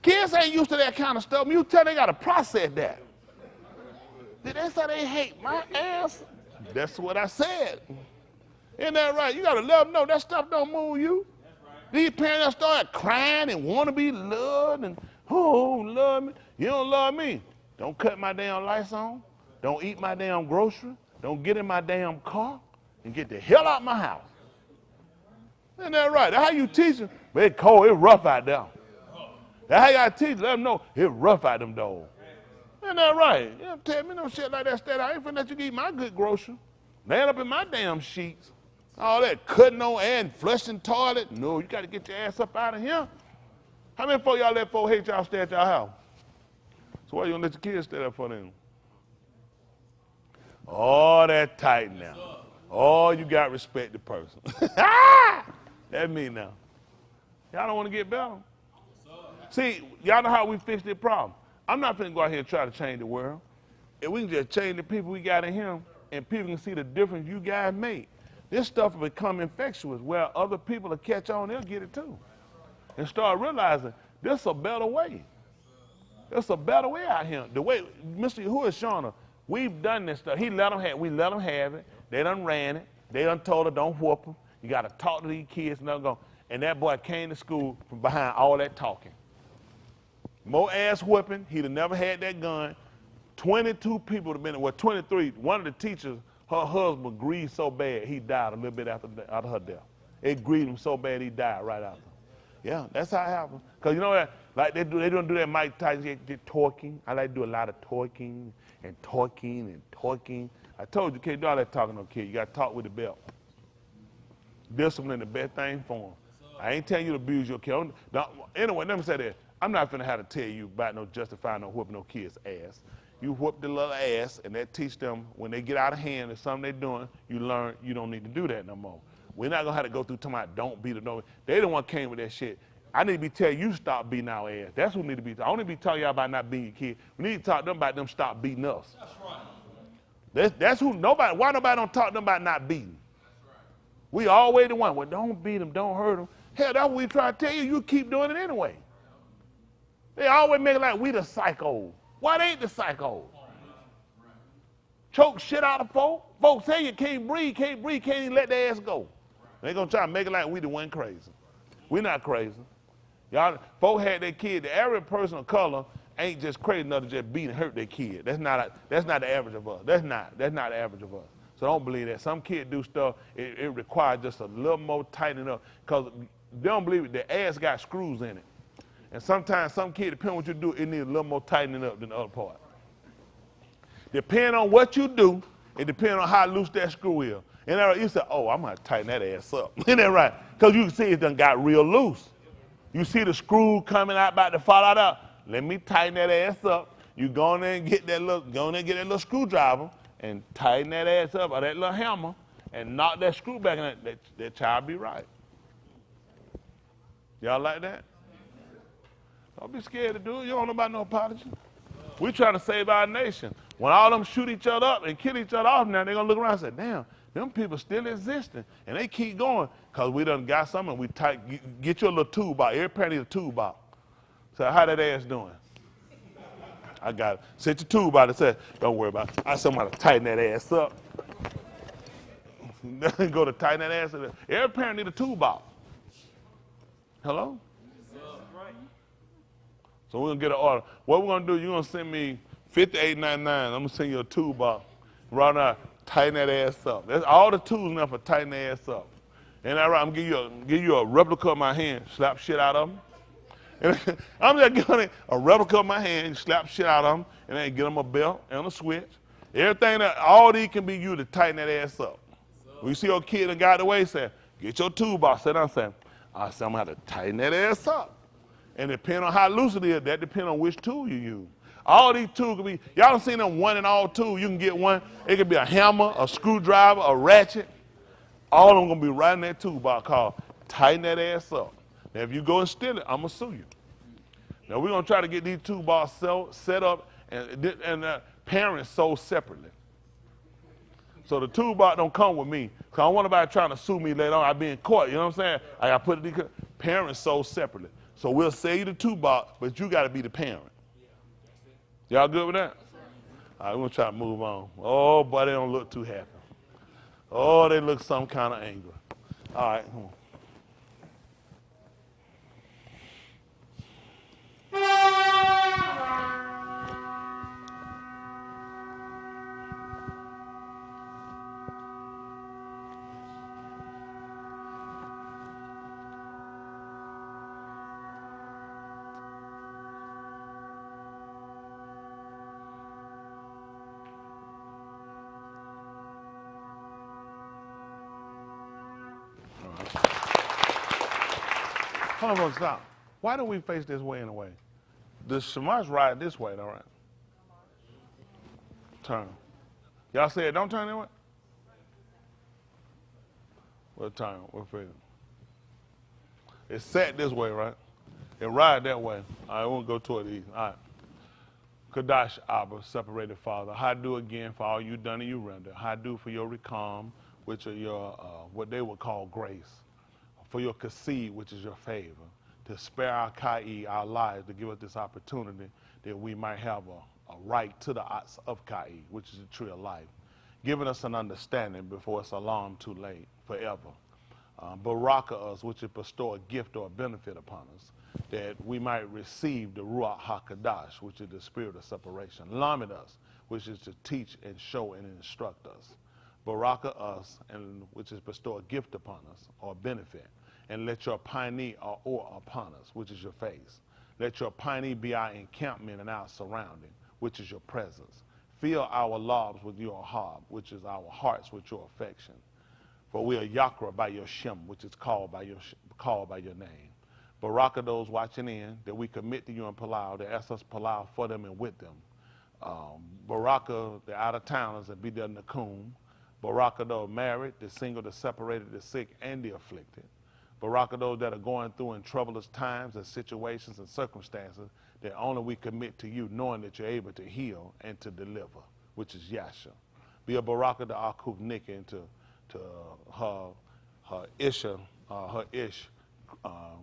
Kids ain't used to that kind of stuff. You tell them they got to process that. Did they say they hate my ass? That's what I said. Isn't that right? You got to let them know that stuff don't move you. These parents start crying and want to be loved and, love me. You don't love me. Don't cut my damn lights on. Don't eat my damn grocery. Don't get in my damn car and get the hell out of my house. Isn't that right? That's how you teach them. But it's cold, it's rough out there. That's how you got to teach them. Let them know it's rough out them dogs. Isn't that right? You don't tell me no shit like that. I ain't finna let you eat my good grocery. Laying up in my damn sheets. All that cutting on and flushing toilet. No, you got to get your ass up out of here. How many folks y'all let folks hate y'all stay at y'all house? So why you don't let your kids stay there for them? Oh, that tight now. Oh, you got respect the person. That's me now. Y'all don't want to get better. See, y'all know how we fix this problem. I'm not finna go out here and try to change the world. If we can just change the people we got in here, and people can see the difference you guys make, this stuff will become infectious where other people will catch on, they'll get it too. And start realizing this is a better way. There's a better way out here. The way, Mr. Who is Shauna? We've done this stuff. We let them have it. They done ran it. They done told her don't whoop them. You got to talk to these kids and they'll go. And that boy came to school from behind all that talking. More ass whooping. He'd have never had that gun. 22 people have been, 23. One of the teachers, her husband grieved so bad, he died a little bit after her death. It grieved him so bad, he died right after. Yeah, that's how it happens. Because you know that, like they don't do that Mike Tyson get talking. I like to do a lot of talking and talking and talking. I told you can't do all that talking no kid. You got to talk with the belt. Discipline the best thing for them. I ain't telling you to abuse your kid. Anyway, let me say that. I'm not finna have to tell you about no justifying no whooping no kid's ass. You whoop the little ass, and that teach them when they get out of hand or something they're doing, you learn you don't need to do that no more. We're not going to have to go through talking about don't beat them. They the one came with that shit. I need to be telling you stop beating our ass. That's what we need to be. I don't need to be telling y'all about not beating your kid. We need to talk to them about them stop beating us. That's right. That's who nobody. Why nobody don't talk to them about not beating? That's right. We always the one. Well, don't beat them, don't hurt them. Hell, that's what we try to tell you. You keep doing it anyway. They always make it like we the psycho. Why they ain't the psycho? Choke shit out of folks. Folks say you can't breathe, can't even let their ass go. They gonna try to make it like we the one crazy. We not crazy. Y'all, folks had their kid. The average person of color ain't just crazy enough to just beat and hurt their kid. That's not the average of us. That's not the average of us. So don't believe that. Some kids do stuff, it requires just a little more tightening up. Because they don't believe it, the ass got screws in it. And sometimes some kids, depending on what you do, it needs a little more tightening up than the other part. Depending on what you do, it depends on how loose that screw is. And you say, oh, I'm going to tighten that ass up. Isn't that right? Because you can see it done got real loose. You see the screw coming out, about to fall out. Let me tighten that ass up. You go in there and get that little screwdriver and tighten that ass up, or that little hammer, and knock that screw back in. That child be right. Y'all like that? Don't be scared to do it. You don't know about no apology. We trying to save our nation. When all of them shoot each other up and kill each other off now, they're going to look around and say, damn, them people still existing. And they keep going because we done got something. We get you a little toolbox. Every parent needs a toolbox. So how that ass doing? I got it. Set your toolbox and say, don't worry about it. I somebody tighten that ass up. Go to tighten that ass up. Every parent needs a toolbox. Hello? So we're going to get an order. What we're going to do, you're going to send me $58.99. I'm going to send you a toolbox. Right now, tighten that ass up. That's all the tools now for tighten the ass up. And I'm going to give you a replica of my hand, slap shit out of them. And I'm just giving a replica of my hand, slap shit out of them, and then get them a belt and a switch. Everything, all these can be used to tighten that ass up. When you see your kid and got away, say, get your toolbox. Sit down and say, I'm going to have to tighten that ass up. And depending on how loose it is, that depends on which tool you use. All these tools can be, y'all done seen them one and all tools. You can get one. It could be a hammer, a screwdriver, a ratchet. All of them going to be right in that toolbox called tighten that ass up. Now, if you go and steal it, I'm going to sue you. Now, we're going to try to get these toolboxes set up, and parents sold separately. So the toolbox don't come with me. Because I don't want nobody trying to sue me later on. I be in court, you know what I'm saying? I got to put it, parents sold separately. So we'll sell you the toolbox, but you got to be the parent. Y'all good with that? All right, we're going to try to move on. Oh, boy, they don't look too happy. Oh, they look some kind of angry. All right, come on. Hold on, hold on, stop. Why do we face this way in a way? The Shemash ride this way, all right? Turn. Y'all said don't turn that way? We'll turn. We'll figure. It's set this way, right? It ride that way. All right, we'll go toward the east. All right. Kadash Abba, separated Father. Hadu again for all you done and you render. Hadu for your Rekam, which are your, what they would call grace. For your Kasid, which is your favor. To spare our Kai, our lives, to give us this opportunity that we might have a right to the Ats of Kai, which is the tree of life. Giving us an understanding before it's alarm too late, forever. Baraka us, which is bestow a gift or a benefit upon us, that we might receive the Ruach HaKadosh, which is the spirit of separation. Lamed us, which is to teach and show and instruct us. Baraka us, and which is bestow a gift upon us or a benefit. And let your piney or upon us, which is your face. Let your piney be our encampment and our surrounding, which is your presence. Fill our lobs with your hob, which is our hearts with your affection. For we are Yakra by your Shem, which is called by your name. Baraka those watching in, that we commit to you in Palau, that ask us Palau for them and with them. Baraka, the out-of-towners that be there in Nakum. Barak those married, the single, the separated, the sick, and the afflicted. Barak those that are going through in troublous times and situations and circumstances that only we commit to you, knowing that you're able to heal and to deliver, which is Yasha. Be a Barak the Akuk Nikki into her Ish,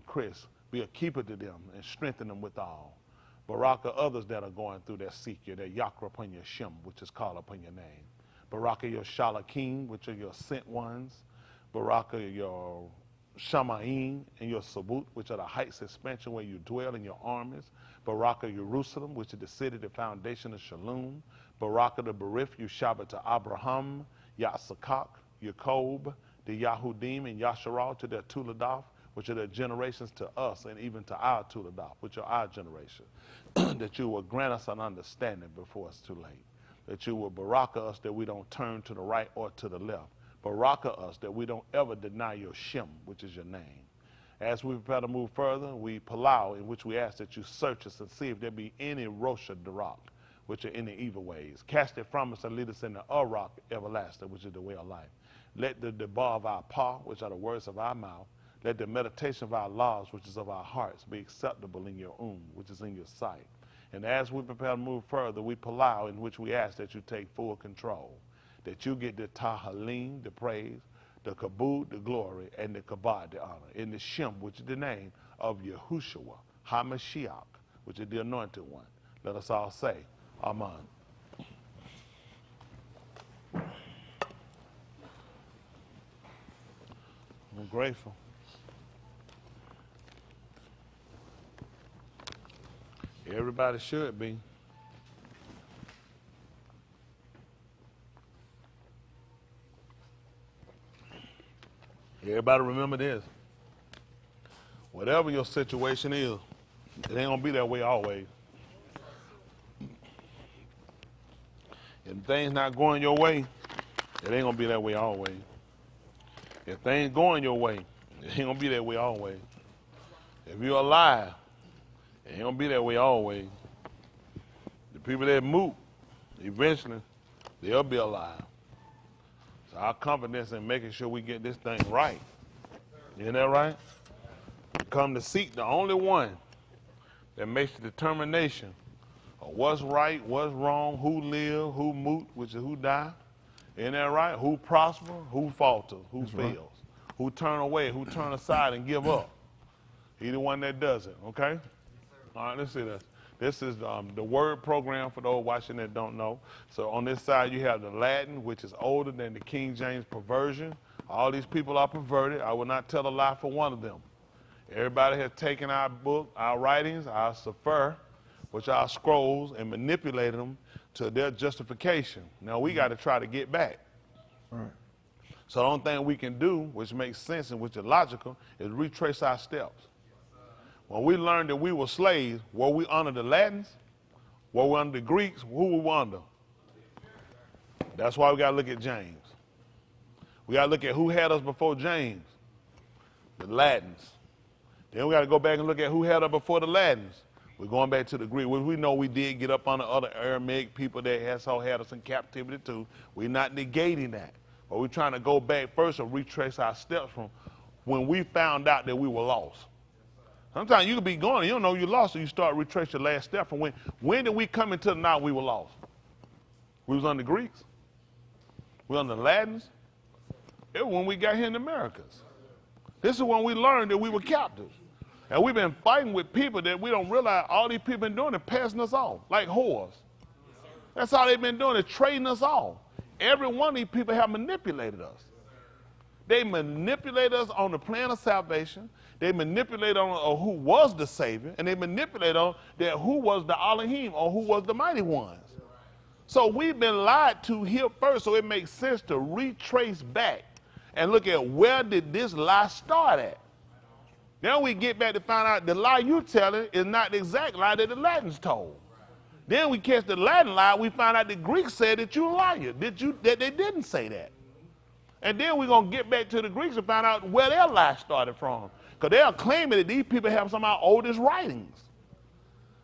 Chris. Be a keeper to them and strengthen them with all. Baraka others that are going through that seek you, that Yakra upon your Shem, which is called upon your name. Baraka your Shalakim, which are your sent ones. Baraka your Shamaim and your Sabut, which are the heights expansion where you dwell in your armies. Baraka Jerusalem, which is the city, the foundation of Shalom. Baraka the Berith, you Shabbat to Abraham, Yatsakak, Yacob, the Yahudim, and Yasharal to their Tuladaf, which are their generations to us and even to our Tuladaf, which are our generation. That you will grant us an understanding before it's too late. That you will baraka us that we don't turn to the right or to the left. Baraka us that we don't ever deny your Shem, which is your name. As we prepare to move further, we palau, in which we ask that you search us and see if there be any Rosha Darak, which are any evil ways. Cast it from us and lead us in the Arak everlasting, which is the way of life. Let the debar of our paw, which are the words of our mouth, let the meditation of our laws, which is of our hearts, be acceptable in your which is in your sight. And as we prepare to move further, we palau, in which we ask that you take full control, that you get the tahalim, the praise, the kabod, the glory, and the kabod, the honor, in the Shem, which is the name of Yahushua, HaMashiach, which is the anointed one. Let us all say, Amen. I'm grateful. Everybody should be. Everybody remember this. Whatever your situation is, it ain't gonna be that way always. If things not going your way, it ain't gonna be that way always. If things going your way, it ain't gonna be that way always. If you're alive, it ain't gonna be that way always. The people that move, eventually, they'll be alive. So our confidence in making sure we get this thing right. Isn't that right? We come to seek the only one that makes the determination of what's right, what's wrong, who live, who moot, which is who die. Isn't that right? Who prosper, who falter, who fails, right. Who turn away, who turn aside and give up. He the one that does it, okay? All right, let's see this. This is the word program for those watching that don't know. So on this side, you have the Latin, which is older than the King James perversion. All these people are perverted. I will not tell a lie for one of them. Everybody has taken our book, our writings, our sefer, which are our scrolls, and manipulated them to their justification. Now we got to try to get back. All right. So the only thing we can do, which makes sense and which is logical, is retrace our steps. When we learned that we were slaves, were we under the Latins? Were we under the Greeks? Who were we under? That's why we got to look at James. We got to look at who had us before James, the Latins. Then we got to go back and look at who had us before the Latins. We're going back to the Greek. We know we did get up on the other Aramaic people that had us in captivity too. We're not negating that. But we're trying to go back first and retrace our steps from when we found out that we were lost. Sometimes you could be going and you don't know you lost, so you start retrace your last step from when did we come into the night we were lost? We was under the Greeks? We were under the Latins? It was when we got here in the Americas. This is when we learned that we were captives. And we've been fighting with people that we don't realize all these people been doing is passing us off, like whores. That's all they've been doing is trading us off. Every one of these people have manipulated us. They manipulate us on the plan of salvation. They manipulate on who was the Savior, and they manipulate on that who was the Elohim or who was the mighty ones. So we've been lied to here first, so it makes sense to retrace back and look at where did this lie start at. Then we get back to find out the lie you're telling is not the exact lie that the Latins told. Then we catch the Latin lie, we find out the Greeks said that you're a liar, that they didn't say that. And then we're going to get back to the Greeks and find out where their lie started from. Because they are claiming that these people have some of our oldest writings.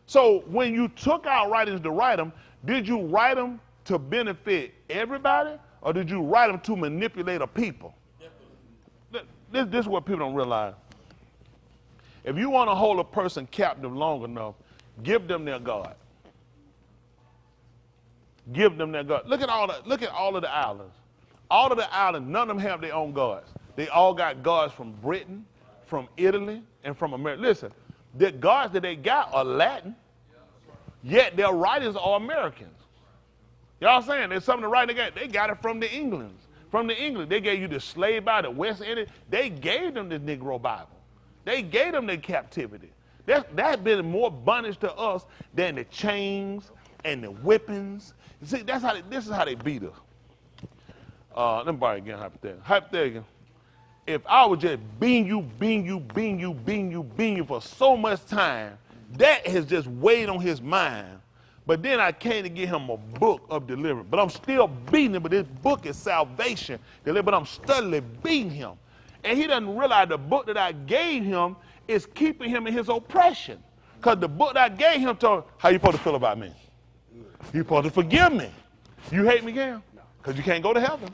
So when you took our writings to write them, did you write them to benefit everybody? or did you write them to manipulate a people? This is what people don't realize. If you want to hold a person captive long enough, give them their God. Give them their God. Look at all of the islands. All of the islands, none of them have their own gods. They all got gods from Britain, from Italy, and from America. Listen, the gods that they got are Latin, yet their writers are Americans. Y'all saying there's something to write they got it from the Englands. From the England, they gave you the slave Bible, the West Indies. They gave them the Negro Bible. They gave them the captivity. That's been more bondage to us than the chains and the whippings. You see, this is how they beat us. Let me borrow again, hypothetical. If I would just being you for so much time, that has just weighed on his mind. But then I came to give him a book of deliverance. But I'm still beating him, but this book is salvation. But I'm steadily beating him. And he doesn't realize the book that I gave him is keeping him in his oppression. Because the book that I gave him told him, how you supposed to feel about me? You supposed to forgive me. You hate me again? Because you can't go to heaven.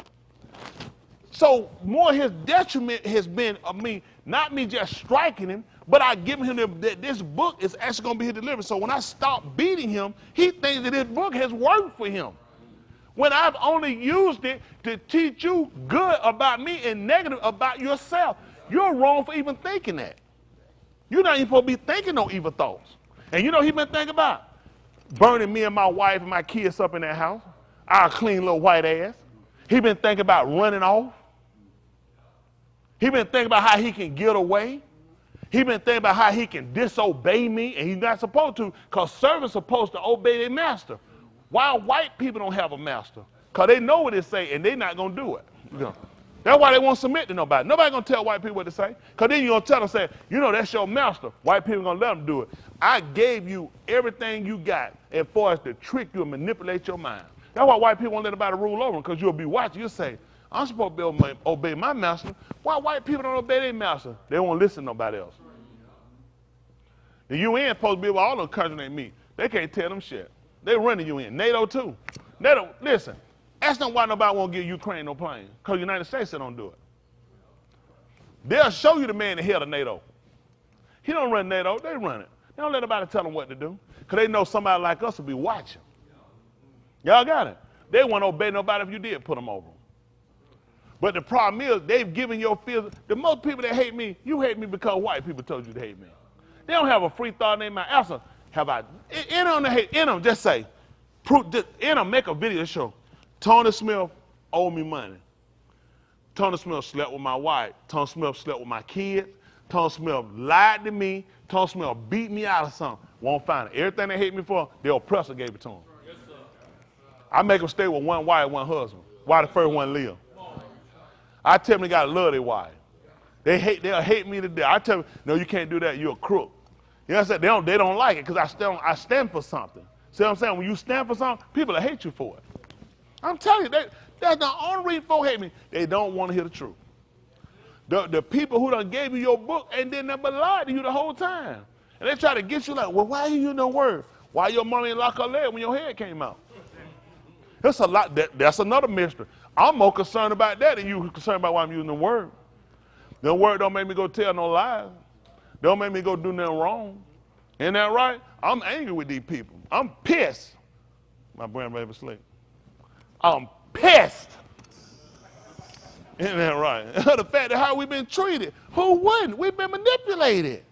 So more his detriment has been of me, not me just striking him, but I give him that this book is actually going to be his deliverance. So when I stop beating him, he thinks that this book has worked for him. When I've only used it to teach you good about me and negative about yourself. You're wrong for even thinking that. You're not even supposed to be thinking no evil thoughts. And you know he been thinking about? Burning me and my wife and my kids up in that house. Our clean little white ass. He been thinking about running off. He been thinking about how he can get away. He been thinking about how he can disobey me, and he's not supposed to, because servants supposed to obey their master. Why white people don't have a master? Because they know what it say, and they're not going to do it. You know? That's why they won't submit to nobody. Nobody going to tell white people what to say, because then you're going to tell them, say, you know, that's your master. White people going to let them do it. I gave you everything you got as far as to trick you and manipulate your mind. That's why white people won't let nobody rule over them, because you'll be watching. You'll say, I'm supposed to be obey my master. Why white people don't obey their master? They won't listen to nobody else. The UN supposed to be with all the countries they meet. They can't tell them shit. They run the UN. NATO too. NATO, listen, that's not why nobody won't give Ukraine no plane, because the United States don't do it. They'll show you the man that head of NATO. He don't run NATO, they run it. They don't let nobody tell them what to do, because they know somebody like us will be watching. Y'all got it? They won't obey nobody if you did put them over. But the problem is, they've given your feelings. The most people that hate me, you hate me because white people told you to hate me. They don't have a free thought in their mind. Answer, have I? In them, just say, in them, make a video show. Tony Smith owed me money. Tony Smith slept with my wife. Tony Smith slept with my kids. Tony Smith lied to me. Tony Smith beat me out of something. Won't find it. Everything they hate me for, the oppressor gave it to them. Yes, sir. I make them stay with one wife, one husband. Why the first one live? I tell them they got to love their wife. They'll hate me to death. I tell them, no, you can't do that. You're a crook. You know what I'm saying? They don't like it because I stand for something. See what I'm saying? When you stand for something, people will hate you for it. I'm telling you, that's the only reason folks hate me. They don't want to hear the truth. The people who done gave you your book ain't did nothing but lie to you the whole time. And they try to get you like, well, why you use no word? Why your mama ain't lock her leg when your head came out? That's a lot. That's another mystery. I'm more concerned about that than you concerned about why I'm using the word. The word don't make me go tell no lies. Don't make me go do nothing wrong. Ain't that right? I'm angry with these people. I'm pissed. My grandbaby asleep. I'm pissed. Isn't that right? The fact that how we've been treated. Who wouldn't? We've been manipulated.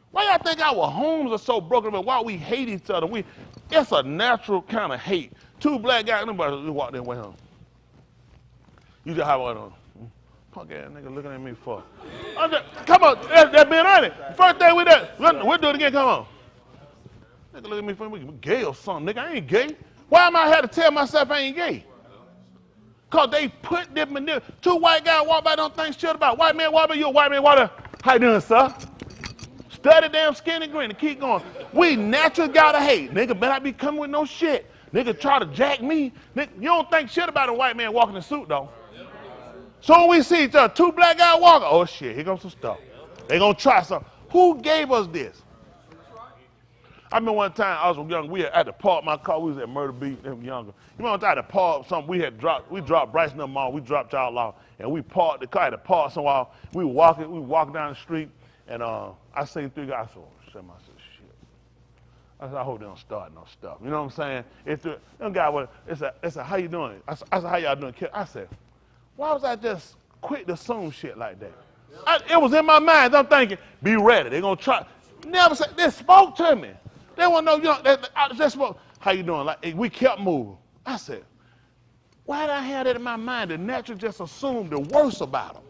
Why y'all think our homes are so broken up? Why we hate each other? It's a natural kind of hate. Two black guys, nobody walk their way home. You just have one punk ass nigga looking at me for. Come on, that's being honest. First thing we did, we'll do it again, come on. Nigga look at me for we gay or something. Nigga, I ain't gay. Why am I here to tell myself I ain't gay? Because they put them in there. Two white guys walk by, don't think shit about. White man walk by, you a white man walk by. How you doing, sir? Study damn skin and grin and keep going. We naturally gotta hate. Nigga better not be coming with no shit. Nigga try to jack me. Nigga, you don't think shit about a white man walking in a suit, though. So when we see each other, two black guys walking, oh shit, here comes some stuff. They gonna try something. Who gave us this? I remember one time I was young, we had to park my car. We was at Murder Beach, they were younger. You remember I had to park something, we dropped Bryce and them off, we dropped y'all off, and we parked the car, had to park somewhere. We were walking down the street, and I seen 3 guys, I said, shit. I said, I hope they don't start no stuff. You know what I'm saying? Them guy, it's a, how you doing? I said, how y'all doing? I said, why was I just quick to assume shit like that? It was in my mind. I'm thinking, be ready. They're going to try. Never said, they spoke to me. They want to know, I just spoke. How you doing? Like, we kept moving. I said, why did I have that in my mind? The natural just assumed the worst about them.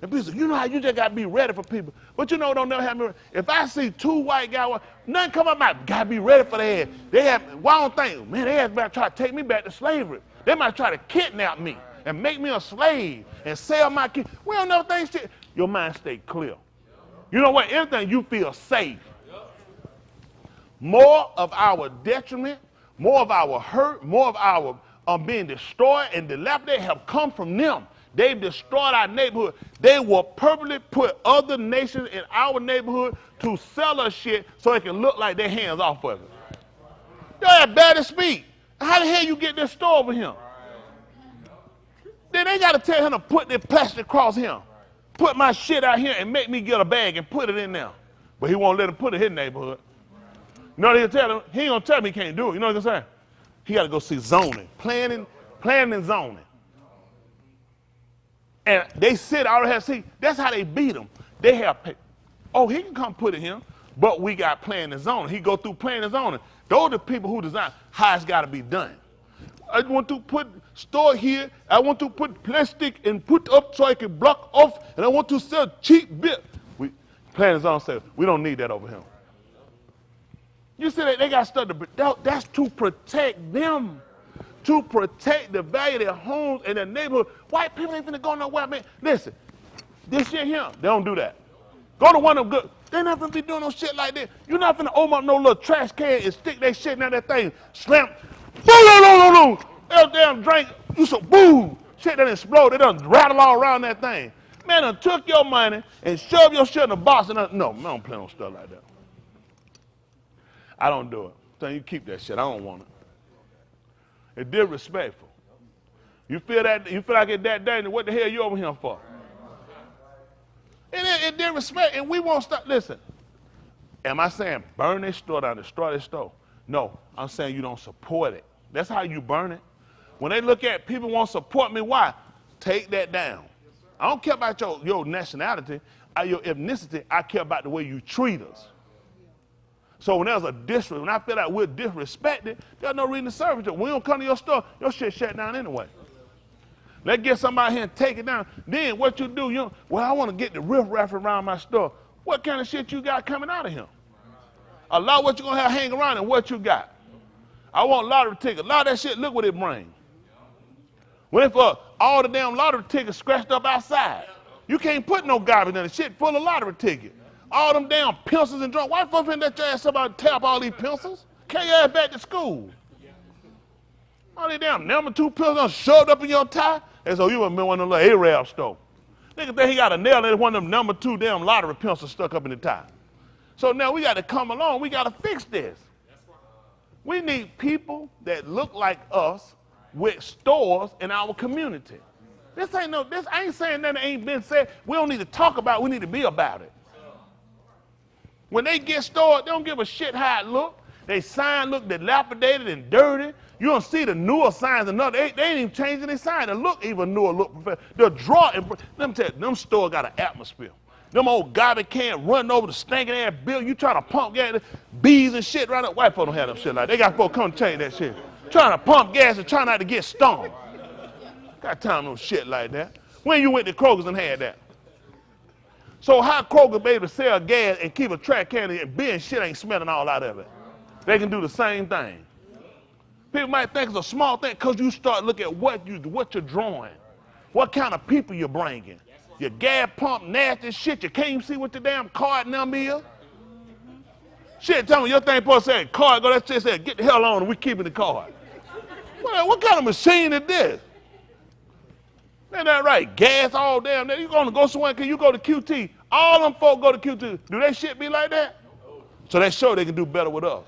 And people say, you know how you just got to be ready for people. But you know, don't never have me ready. If I see 2 white guys, nothing come up my, got to be ready for their head. They have, why don't think, man, they have to try to take me back to slavery. They might try to kidnap me and make me a slave and sell my kids. We don't know things. Your mind stay clear. You know what? Anything you feel safe. More of our detriment, more of our hurt, more of our being destroyed and dilapidated have come from them. They've destroyed our neighborhood. They will purposely put other nations in our neighborhood to sell us shit so it can look like their hands off of it. They're bad to speak. How the hell you get this store over here? Then they got to tell him to put their plastic across him. Put my shit out here and make me get a bag and put it in there. But he won't let him put it in his neighborhood. You know what he'll tell him? He ain't going to tell me he can't do it. You know what I'm saying? He got to go see zoning, planning and zoning. And they sit out there, see, that's how they beat him. They have, oh, he can come put it here, but we got planning and zoning. He go through planning and zoning. Those are the people who design how it's got to be done. I want to put store here. I want to put plastic and put up so I can block off, and I want to sell cheap bit. Planning and zoning says, we don't need that over here. You see, they got stuff that's to protect them, to protect the value of their homes and their neighborhood. White people ain't finna go nowhere, man. Listen, this shit here, they don't do that. Go to one of them good. They're not finna be doing no shit like this. You're not finna open up no little trash can and stick that shit in that thing, slam, boom, that damn drink, you so boom, shit done explode. They done rattle all around that thing. Man, done took your money and shoved your shit in the box. And no, I don't play on stuff like that. I don't do it. So you keep that shit. I don't want it. It's disrespectful. You feel like it's that dangerous. What the hell you over here for? It disrespect, and we won't stop. Listen, am I saying burn this store down, destroy this store? No, I'm saying you don't support it. That's how you burn it. When they look at people won't support me, why? Take that down. I don't care about your nationality, your ethnicity. I care about the way you treat us. So when there's a disrespect, when I feel like we're disrespected, there's no reason to serve it. When we don't come to your store, your shit shut down anyway. Let's get somebody here and take it down. Then what you do, well, I want to get the riff-raff around my store. What kind of shit you got coming out of here? A lot of what you're going to have hang around and what you got. I want lottery tickets. A lot of that shit, look what it brings. What if all the damn lottery tickets scratched up outside? You can't put no garbage in the shit full of lottery tickets. All them damn pencils and drawings. Why the fuck finna let your ass somebody tear up all these pencils? Carry your ass back to school. All these damn number 2 pencils done shoved up in your tie. And so you remember one of the little Arab store. Nigga think he got a nail in one of them number 2 damn lottery pencils stuck up in the tie. So now we got to come along. We got to fix this. We need people that look like us with stores in our community. I ain't saying nothing that ain't been said. We don't need to talk about it. We need to be about it. When they get started, they don't give a shit how it look. They sign look dilapidated and dirty. You don't see the newer signs. They ain't even changing their sign. The look even newer look professional. The draw, let me tell you, them stores got an atmosphere. Them old garbage can running over the stinking ass building. You trying to pump gas, bees and shit right up. White folks don't have them shit like that. They got folks come change that shit. Trying to pump gas and trying not to get stoned. Got time no shit like that. When you went to Kroger's and had that? So how Kroger be able to sell gas and keep a track can and beer and shit ain't smelling all out of it? They can do the same thing. People might think it's a small thing because you start looking at what you're drawing, what kind of people you're bringing. Your gas pump nasty shit, you can't even see what the damn card number is. Shit, tell me your thing supposed to say card, go that shit say get the hell on and we keeping the card. What kind of machine is this? Ain't that right? Gas all damn day. You gonna go somewhere because you go to QT. All them folk go to QT. Do they shit be like that? So they show they can do better with us.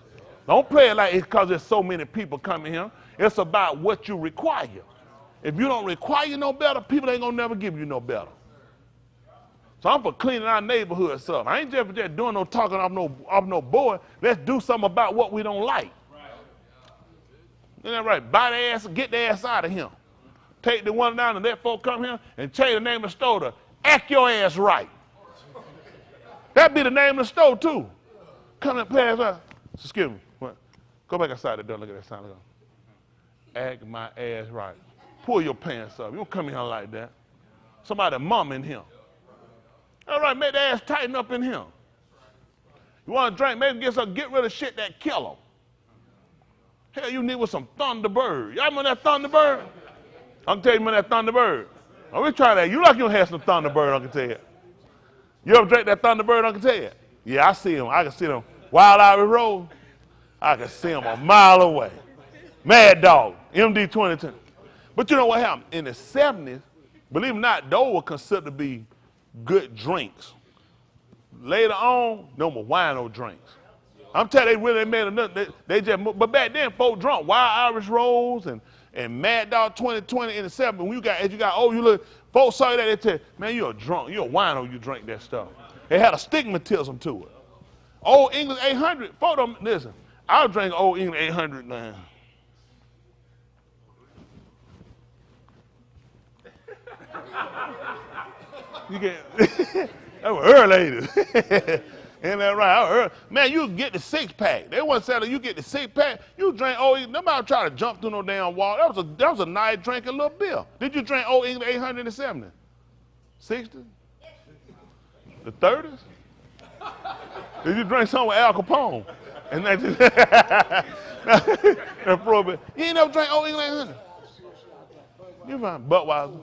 Don't play it like it's because there's so many people coming here. It's about what you require. If you don't require no better, people ain't gonna never give you no better. So I'm for cleaning our neighborhoods up. I ain't just doing no talking off no board. Let's do something about what we don't like. Isn't that right? Buy the ass, get the ass out of here. Take the one down and let folk come here and change the name of the store to Act Your Ass Right. That'd be the name of the store too. Come and play us. Excuse me. What? Go back outside the door. Look at that sign. Act my ass right. Pull your pants up. You don't come in here like that. Somebody mom in here. All right, make the ass tighten up in here. You want to drink? Maybe get rid of shit that kill them. Hell, you need with some Thunderbird. Y'all remember that Thunderbird? I can tell you remember that Thunderbird. Oh, we try that. You like you have some Thunderbird, I can tell you. You ever drink that Thunderbird, I can tell you? Yeah, I see them. I can see them. Wild Irish Road, I can see them a mile away. Mad Dog, MD 2010. But you know what happened? In the 70s, believe it or not, those were considered to be good drinks. Later on, no more wino drinks. I'm telling you, they really made enough. But back then, folk drunk Wild Irish Rose and Mad Dog 2020 in the 70s. When you got old, you look, folks saw you that, they tell you, man, you're a drunk, you're a wino, you drink that stuff. It had a stigmatism to it. Old English 800, folk don't, listen, I'll drink Old English 800 now. You get, that was early. Ain't that right? Man, you get the 6-pack. They wasn't selling you get the 6-pack. You drink Old English. Nobody try to jump through no damn wall. That was a nice drinking little beer. Did you drink Old English 800 in the 70s? 60s? The 30s? Did you drink something with Al Capone? And that you ain't never drank Old English 800? You find Budweiser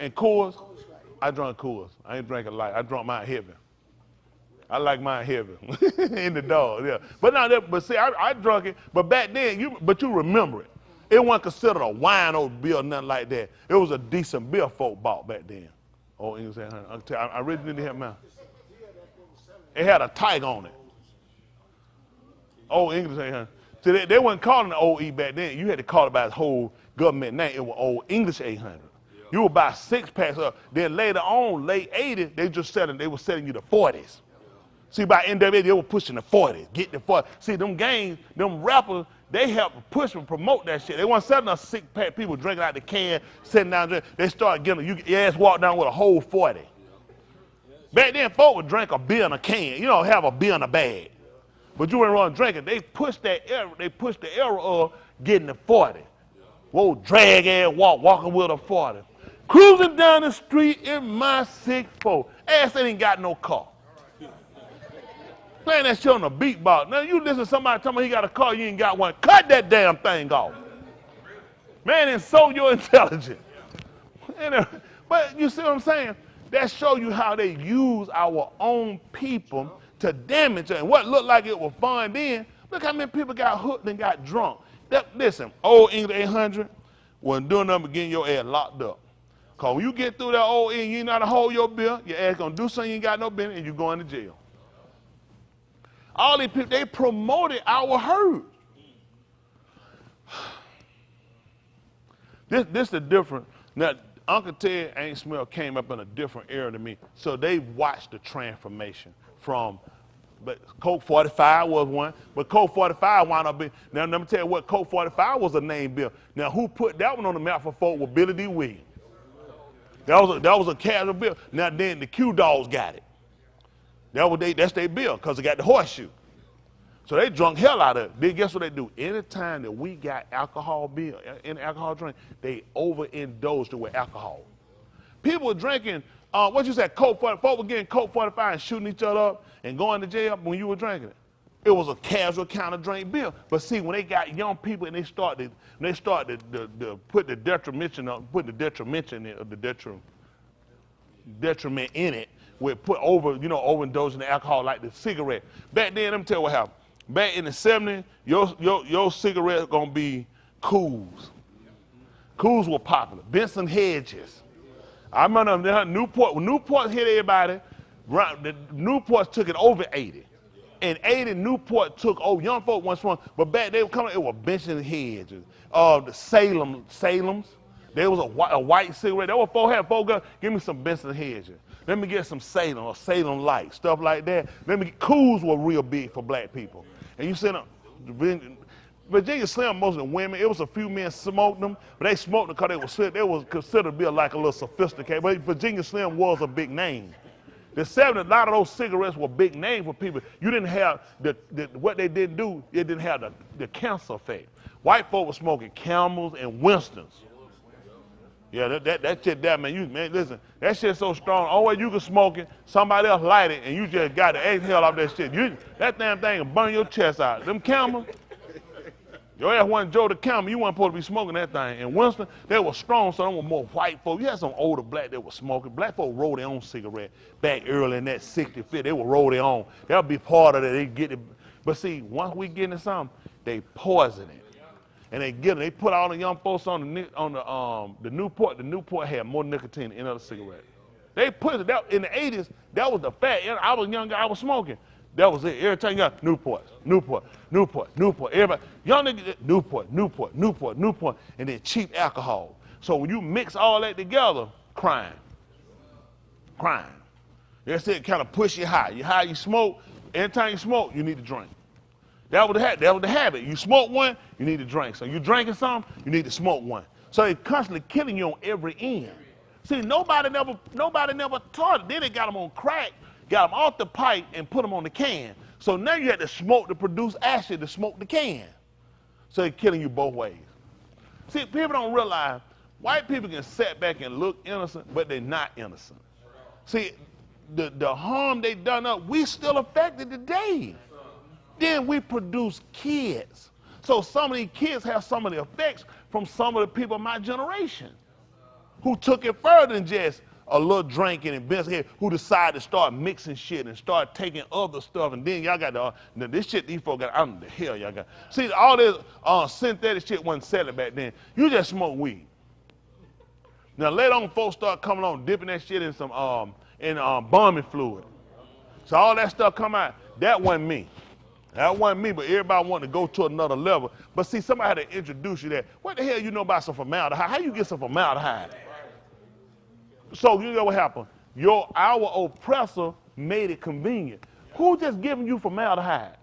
and Coors. I drank Coors. I ain't drinking light. I drank mine heavy. I like mine heavy in the dog, yeah. But now, but see, I drunk it. But back then, you remember it. It wasn't considered a wine or beer or nothing like that. It was a decent beer folk bought back then. Oh, English 800. I really need to help out. It had a tag on it. Old English 800. See, they wasn't calling it OE back then. You had to call it by its whole government name. It was Old English 800. You would buy 6-packs up. Then later on, late 80s, they were selling you the 40s. See, by NWA, they were pushing the 40s, get the 40s. See, them gangs, them rappers, they help push and promote that shit. They weren't selling us 6-pack people drinking out the can, sitting down drinking. They started getting, your ass walk down with a whole 40. Back then, folk would drink a beer in a can. You don't have a beer in a bag. But you wouldn't run drinking. They pushed the era of getting the 40. Whoa, drag ass walking with a 40. Cruising down the street in my 6'4". Ass ain't got no car. Playing that shit on a beatbox. Now you listen to somebody tell me he got a car, you ain't got one. Cut that damn thing off. Man, insult your intelligence. But you see what I'm saying? That show you how they use our own people to damage it. And what looked like it was fun then, look how many people got hooked and got drunk. Listen, Old English 800 wasn't doing nothing but getting your ass locked up. Because when you get through that Old English, you ain't know how to hold your bill, your ass going to do something you ain't got no business, and you going to jail. All these people, they promoted our herd. This is different. Now, Uncle Ted Ain't Smell came up in a different era to me. So they watched the transformation from, but Coke 45 was one, but Coke 45 wound up being, now let me tell you what, Coke 45 was a name bill. Now who put that one on the map for folk was Billy D. Williams. That was a casual bill. Now then the Q Dogs got it. That's their bill, because they got the horseshoe. So they drunk hell out of it. Then guess what they do? Anytime that we got alcohol beer, any alcohol drink, they overindulged it with alcohol. People were drinking, what you said, Coke 45, folks were getting Coke 45 and shooting each other up and going to jail when you were drinking it. It was a casual kind of drink beer. But see, when they got young people and they started to put the detriment in it, with put overindulging the alcohol like the cigarette. Back then, let me tell you what happened. Back in the 70s, your cigarette gonna be Cools. Cools were popular. Benson Hedges. I remember Newport. When Newport hit everybody, the Newports took it over 80. in 80, Newport took, young folk once from, but back they were coming, it was benching heads. The Salem's. There was a white cigarette. There were four guns. Give me some Benson Hedges. Let me get some Salem or Salem Light, stuff like that. Cools were real big for black people. And you said, Virginia Slim, most of the women, it was a few men smoked them, but they smoked them because they was considered to be like a little sophisticated. But Virginia Slim was a big name. The 70s, a lot of those cigarettes were big names for people. You didn't have what they didn't do. It didn't have the cancer effect. White folk were smoking Camels and Winstons. Yeah, that shit there, man, listen, that shit's so strong. Only way you can smoke it, somebody else light it, and you just got to exhale off that shit. That damn thing will burn your chest out. Them Camels, your ass wasn't Joe the Camel, you weren't supposed to be smoking that thing. And Winston, they were strong, so they were more white folk. You had some older black that were smoking. Black folk rolled their own cigarette back early in that 60s, 50s. They would roll their own. That would be part of it. They get it. But see, once we get into something, they poison it. And they put all the young folks on the Newport. The Newport had more nicotine than any other cigarette. They put it out in the 80s. That was the fact. I was young, I was smoking. That was it. Every time you got Newport. Everybody, young niggas, Newport, and then cheap alcohol. So when you mix all that together, crime. That's it. Kind of push you high. You smoke. Every time you smoke, you need to drink. That was the habit. You smoke one, you need to drink. So you drinking something, you need to smoke one. So they're constantly killing you on every end. See, nobody never taught it. Then they got them on crack, got them off the pipe, and put them on the can. So now you have to smoke to produce acid to smoke the can. So they're killing you both ways. See, people don't realize white people can sit back and look innocent, but they're not innocent. See, the harm they done up, we still affected today. Then we produce kids. So some of these kids have some of the effects from some of the people of my generation who took it further than just a little drinking and business, who decided to start mixing shit and start taking other stuff. And then y'all got this shit these folks got, I don't know the hell y'all got. See, all this synthetic shit wasn't selling back then. You just smoke weed. Now later on, folks start coming on, dipping that shit in some bombing fluid. So all that stuff come out. That wasn't me. That wasn't me, but everybody wanted to go to another level. But see, somebody had to introduce you that. What the hell you know about some formaldehyde? How you get some formaldehyde? So you know what happened? Our oppressor made it convenient. Who just giving you formaldehyde?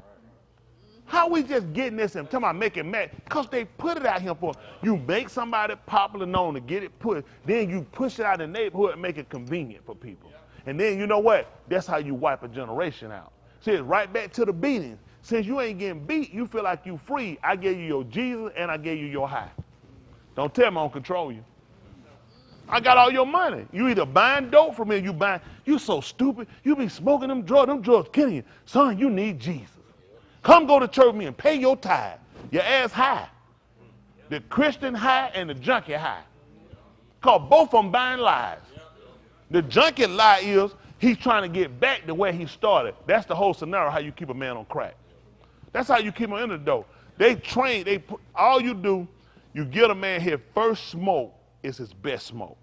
How we just getting this and talking about making mad? Because they put it out here for you. Make somebody popular known to get it put. Then you push it out in the neighborhood and make it convenient for people. And then you know what? That's how you wipe a generation out. See, it's right back to the beatings. Since you ain't getting beat, you feel like you free. I gave you your Jesus and I gave you your high. Don't tell me I don't control you. I got all your money. You either buying dope from me or you so stupid. You be smoking them drugs killing you. Son, you need Jesus. Come go to church with me and pay your tithe. Your ass high. The Christian high and the junkie high. Because both of them buying lies. The junkie lie is he's trying to get back to where he started. That's the whole scenario, how you keep a man on crack. That's how you keep him in the dough. All you do, you get a man here, first smoke is his best smoke.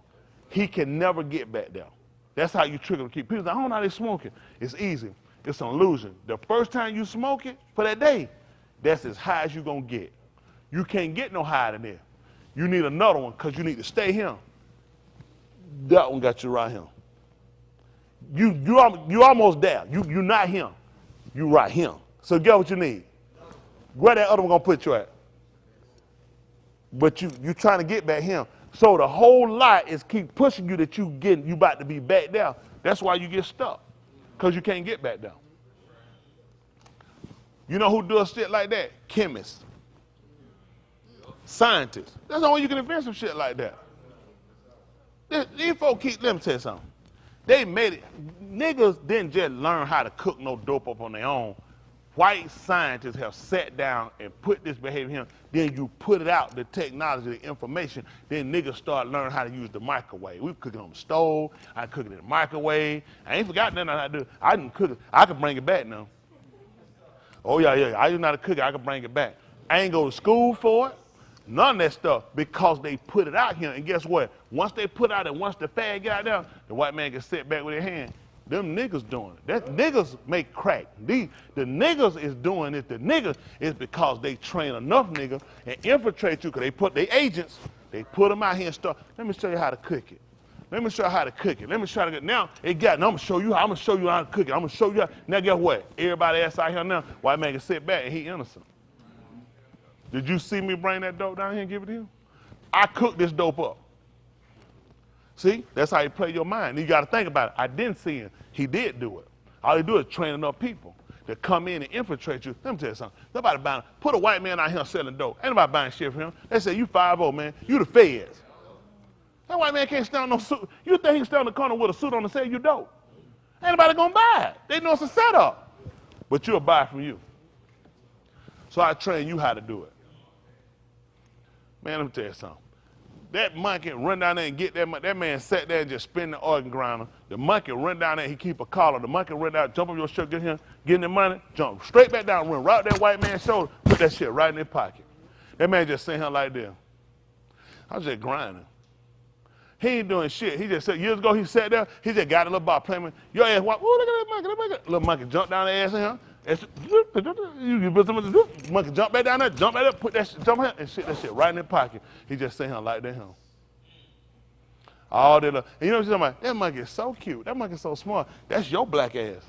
He can never get back there. That's how you trigger him to keep. People say, I don't know how they smoking. It's easy. It's an illusion. The first time you smoke it for that day, that's as high as you're going to get. You can't get no higher than that. You need another one because you need to stay here. That one got you right here. You almost there. You're not him. You right here. So get what you need. Where that other one gonna put you at? But you trying to get back him. So the whole lot is keep pushing you that you about to be back there. That's why you get stuck. Because you can't get back there. You know who does shit like that? Chemists. Scientists. That's the only way you can invent some shit like that. These folks let me tell you something. They made it. Niggas didn't just learn how to cook no dope up on their own. White scientists have sat down and put this behavior here. Then you put it out, the technology, the information. Then niggas start learning how to use the microwave. We cook it on the stove. I cook it in the microwave. I ain't forgotten nothing how to do. I didn't cook it. I can bring it back now. Oh, yeah. I didn't know how to cook it. I can bring it back. I ain't go to school for it. None of that stuff because they put it out here. And guess what? Once they put it out and once the fad get out there, the white man can sit back with their hand. Them niggas doing it. That niggas make crack. The niggas is doing it. The niggas is because they train enough niggas and infiltrate you because they put their agents, they put them out here and stuff. Let me show you how to cook it. Let me show you how to cook it. Let me show you. Now, it got, now I'm going to show you how to cook it. I'm going to show you how. Now, guess what? Everybody else out here now, white man can sit back and he innocent. Did you see me bring that dope down here and give it to you? I cooked this dope up. See, that's how you play your mind. You got to think about it. I didn't see him. He did do it. All he do is train enough people to come in and infiltrate you. Let me tell you something. Nobody buying. Put a white man out here selling dope. Ain't nobody buying shit from him. They say, you 5-0, man. You the feds. That white man can't stand on no suit. You think he can stand on the corner with a suit on and say you dope. Ain't nobody going to buy it. They know it's a setup. But you'll buy it from you. So I train you how to do it. Man, let me tell you something. That monkey run down there and get that monkey. That man sat there and just spin the organ grinder. The monkey run down there, he keep a collar. The monkey run down, jump on your shirt, get him, get him the money, jump straight back down, run right that white man's shoulder, put that shit right in his pocket. That man just sitting here like this. I was just grinding. He ain't doing shit. He just said, years ago, he sat there, he just got a little ball playing with, your ass, ooh, look at that monkey, that monkey. Little monkey jump down the ass in him. Monkey jump back down there, jump back up, put that shit, jump here, and shit that shit right in his pocket. He just sitting here like that. All that, and you know what you're talking about? That monkey is so cute. That monkey is so smart. That's your black ass.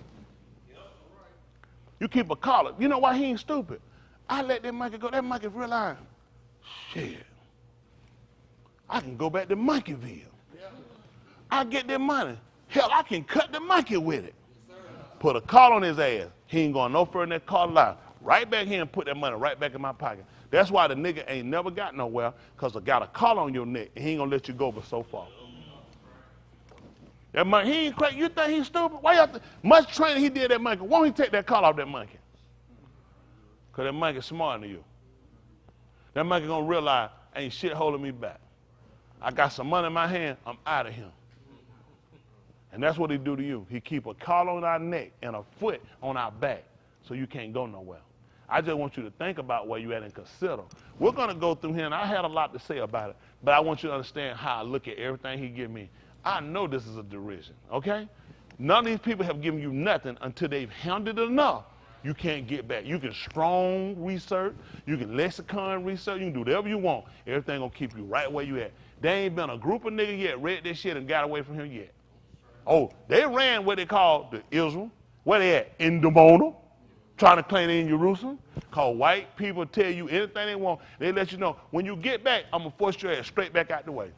You keep a collar. You know why he ain't stupid? I let that monkey go. That monkey realize, shit, I can go back to Monkeyville. I get that money. Hell, I can cut the monkey with it. Put a collar on his ass. He ain't going no further than that collar line. Right back here and put that money right back in my pocket. That's why the nigga ain't never got nowhere, because I got a collar on your neck and he ain't gonna let you go but so far. That monkey, he ain't crazy. You think he's stupid? Why y'all much training he did that monkey? Why don't he take that collar off that monkey? Because that monkey's smarter than you. That monkey gonna realize ain't shit holding me back. I got some money in my hand, I'm out of here. And that's what he do to you. He keep a collar on our neck and a foot on our back so you can't go nowhere. I just want you to think about where you at and consider. We're going to go through here, and I had a lot to say about it, but I want you to understand how I look at everything he give me. I know this is a derision, okay? None of these people have given you nothing until they've handled it enough. You can't get back. You can strong research. You can lexicon research. You can do whatever you want. Everything going to keep you right where you at. There ain't been a group of niggas yet read this shit and got away from him yet. Oh, they ran what they call the Israel. Where they at? In Dimona, trying to claim they in Jerusalem. Cause white people tell you anything they want. They let you know, when you get back, I'm going to force your ass straight back out the way.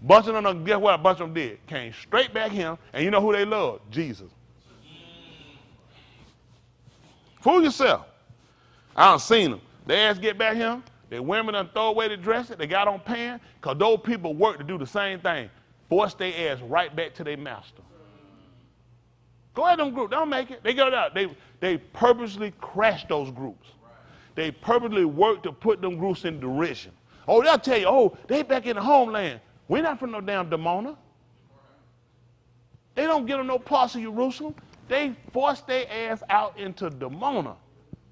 Bunch of them, guess what a bunch of them did? Came straight back here, and you know who they loved? Jesus. Fool yourself. I done seen them. They ass get back here, their women done throw away the dresses, they got on pants, because those people work to do the same thing. Force their ass right back to their master. Go ahead, them groups. Don't make it. They go out. They purposely crash those groups. They purposely work to put them groups in derision. Oh, they'll tell you, oh, they back in the homeland. We're not from no damn Dimona. They don't get them no parts of Jerusalem. They force their ass out into Dimona.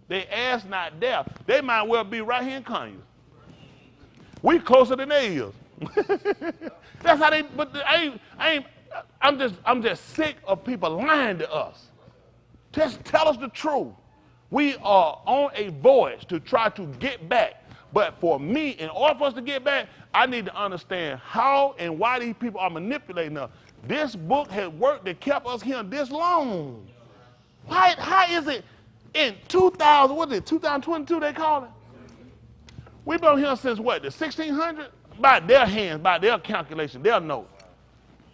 Their ass not there. They might well be right here in Kanye. We closer than they is. That's how they. But I'm just sick of people lying to us. Just tell us the truth. We are on a voyage to try to get back. But for me, in order for us to get back, I need to understand how and why these people are manipulating us. This book has worked that kept us here this long. Why? How is it in 2022 they call it? We've been here since what, the 1600s? By their hands, by their calculation, their notes.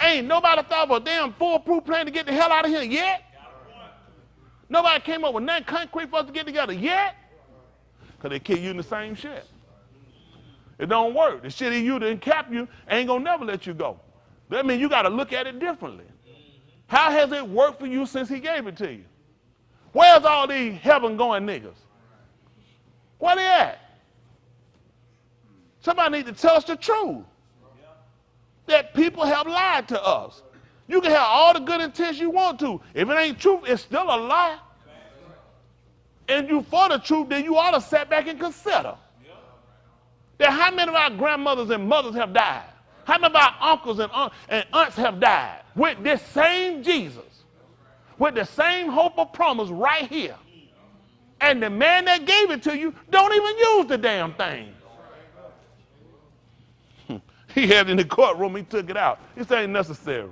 Ain't nobody thought of a damn foolproof plan to get the hell out of here yet. Nobody came up with nothing concrete for us to get together yet. Because they keep using the same shit. It don't work. The shit he used to encap you ain't going to never let you go. That means you got to look at it differently. How has it worked for you since he gave it to you? Where's all these heaven-going niggas? Where they at? Somebody need to tell us the truth. That people have lied to us. You can have all the good intentions you want to. If it ain't truth, it's still a lie. And you for the truth, then you ought to sit back and consider that how many of our grandmothers and mothers have died How many of our uncles and aunts have died with this same Jesus, with the same hope of promise right here? And the man that gave it to you don't even use the damn thing. He had it in the courtroom, he took it out. This ain't necessary.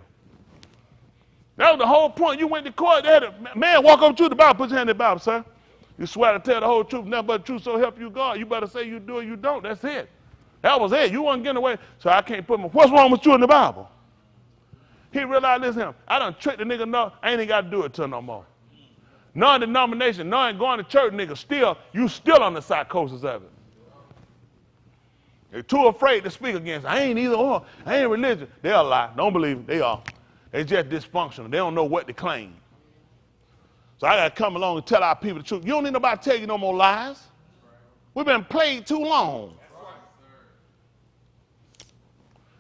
That was the whole point. You went to court, they had a man walk up to you, the Bible, put your hand in the Bible, sir. You swear to tell the whole truth, nothing but the truth, so help you God. You better say you do or you don't. That's it. That was it. You wasn't getting away, so I can't put my, what's wrong with you in the Bible? He realized this him. I done tricked the nigga, no, I ain't even got to do it to no more. Non-denomination, none going to church, nigga, still, you still on the psychosis of it. They're too afraid to speak against it. I ain't either or. I ain't religious. They'll lie. Don't believe it. They are. They just dysfunctional. They don't know what to claim. So I got to come along and tell our people the truth. You don't need nobody to tell you no more lies. We've been played too long.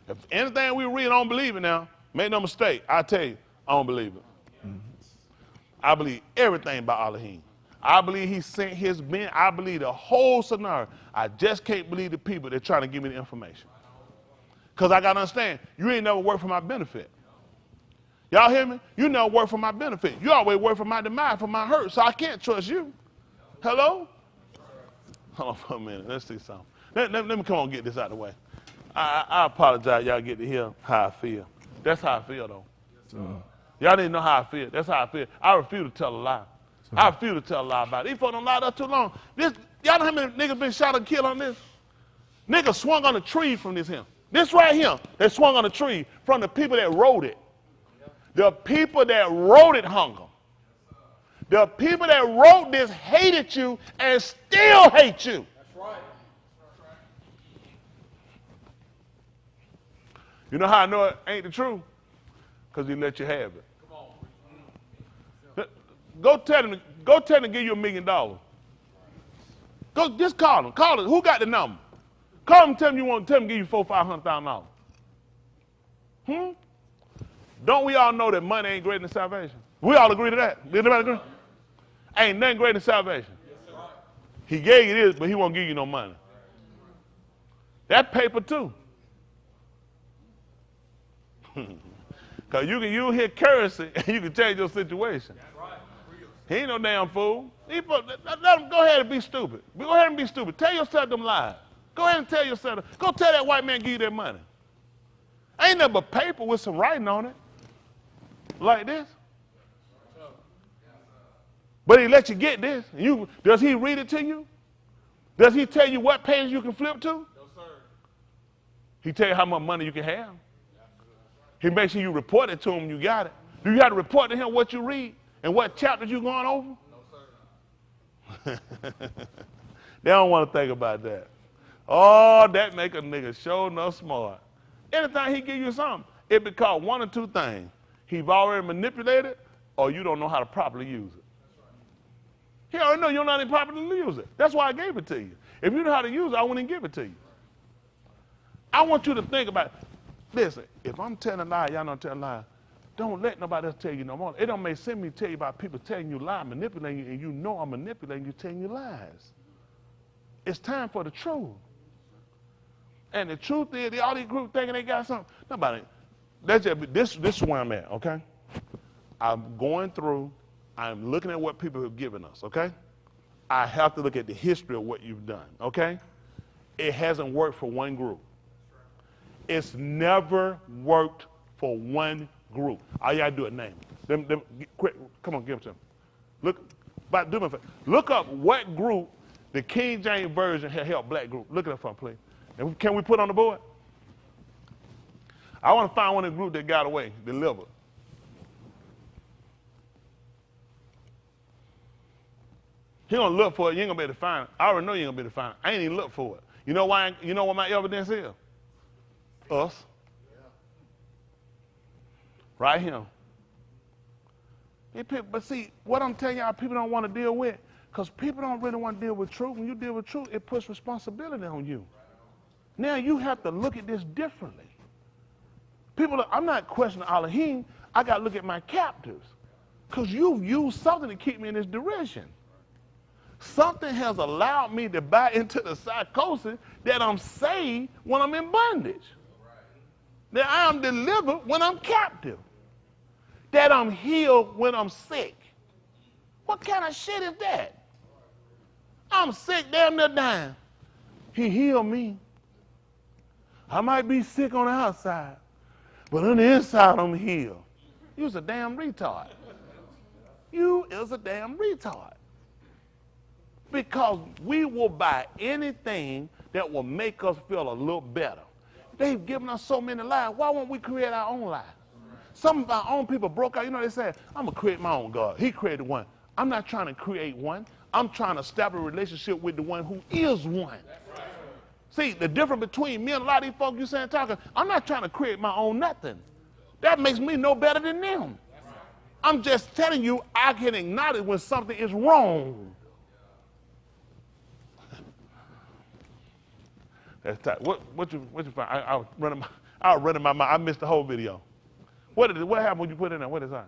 If anything we read, I don't believe it now. Make no mistake. I tell you, I don't believe it. I believe everything about Elohim. I believe he sent his men. I believe the whole scenario. I just can't believe the people that are trying to give me the information. Because I got to understand, you ain't never worked for my benefit. Y'all hear me? You never work for my benefit. You always work for my demise, for my hurt, so I can't trust you. Hello? Hold on for a minute. Let's see something. Let me come on and get this out of the way. I apologize. Y'all get to hear how I feel. That's how I feel, though. Y'all didn't know how I feel. That's how I feel. I refuse to tell a lie. I refuse to tell a lie about it. These folks don't lie up too long. Y'all know how many niggas been shot and killed on this? Niggas swung on a tree from this here. This right here, they swung on a tree from the people that wrote it. The people that wrote it hung them. The people that wrote this hated you and still hate you. That's right. You know how I know it ain't the truth? Because he let you have it. Go tell him to give you $1 million. Go just call him. Call him. Who got the number? Call him and tell him to give you $400,000, $500,000. Don't we all know that money ain't greater than salvation? We all agree to that. Did anybody agree? Ain't nothing greater than salvation. He gave you this, but he won't give you no money. That paper too. Because you can use his currency and you can change your situation. He ain't no damn fool. Let him go ahead and be stupid. Go ahead and be stupid. Tell yourself them lies. Go ahead and tell yourself. Go tell that white man give you that money. Ain't nothing but paper with some writing on it. Like this. But he let you get this. Does he read it to you? Does he tell you what page you can flip to? No, sir. He tell you how much money you can have. He makes sure you report it to him when you got it. Do you have to report to him what you read and what chapters you going over? No, sir. They don't want to think about that. Oh, that make a nigga sure enough smart. Anytime he give you something, it because one or two things. He's already manipulated or you don't know how to properly use it. He already know you don't know how to properly use it. That's why I gave it to you. If you know how to use it, I wouldn't give it to you. I want you to think about it. Listen, if I'm telling a lie, y'all don't tell a lie. Don't let nobody else tell you no more. It don't make sense me tell you about people telling you lies, manipulating you, and you know I'm manipulating you, telling you lies. It's time for the truth. And the truth is, all these groups thinking they got something. Nobody. That's just, this is where I'm at, okay? I'm going through, I'm looking at what people have given us, okay? I have to look at the history of what you've done, okay? It hasn't worked for one group. It's never worked for one group. All you gotta do is name them. Quick, come on, give it to them. Look up what group the King James Version has helped black group. Look it up for me, please. And can we put on the board? I want to find one of the group that got away, delivered. He gonna look for it. You ain't gonna be able to find it. I already know you ain't gonna be able to find it. I ain't even look for it. You know why? You know what my evidence is? Us. Right here. But see, what I'm telling y'all, people don't want to deal with, because people don't really want to deal with truth. When you deal with truth, it puts responsibility on you. Now you have to look at this differently. I'm not questioning Elohim. I got to look at my captives, because you've used something to keep me in this direction. Something has allowed me to buy into the psychosis that I'm saved when I'm in bondage. That I am delivered when I'm captive. That I'm healed when I'm sick. What kind of shit is that? I'm sick, damn near dying. He healed me. I might be sick on the outside, but on the inside I'm healed. You's a damn retard. You is a damn retard. Because we will buy anything that will make us feel a little better. They've given us so many lies. Why won't we create our own lives? Some of our own people broke out. You know, they said, I'm going to create my own God. He created one. I'm not trying to create one. I'm trying to establish a relationship with the one who is one. See, the difference between me and a lot of these folks you saying talking, I'm not trying to create my own nothing. That makes me no better than them. I'm just telling you I can acknowledge when something is wrong. That's tight. What you find? I was running my mind. I missed the whole video. What happened when you put it in there? What is that?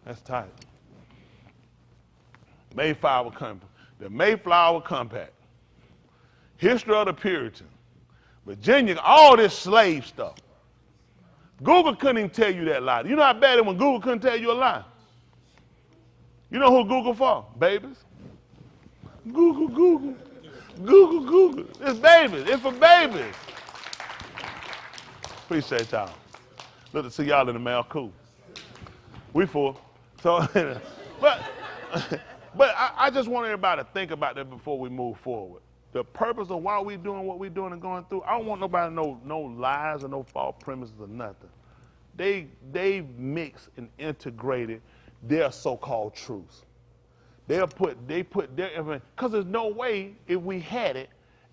That's tight. Mayflower Compact. The Mayflower Compact. History of the Puritans. Virginia, all this slave stuff. Google couldn't even tell you that lie. You know how bad it is when Google couldn't tell you a lie? You know who Google for? Babies. Google. It's babies. It's for babies. Appreciate y'all. Look to see y'all in the mail. Cool. We full. So, but I just want everybody to think about that before we move forward. The purpose of why we doing what we're doing and going through, I don't want nobody to know no lies or no false premises or nothing. They mix and integrated their so-called truths. They put their information, because there's no way if we had it,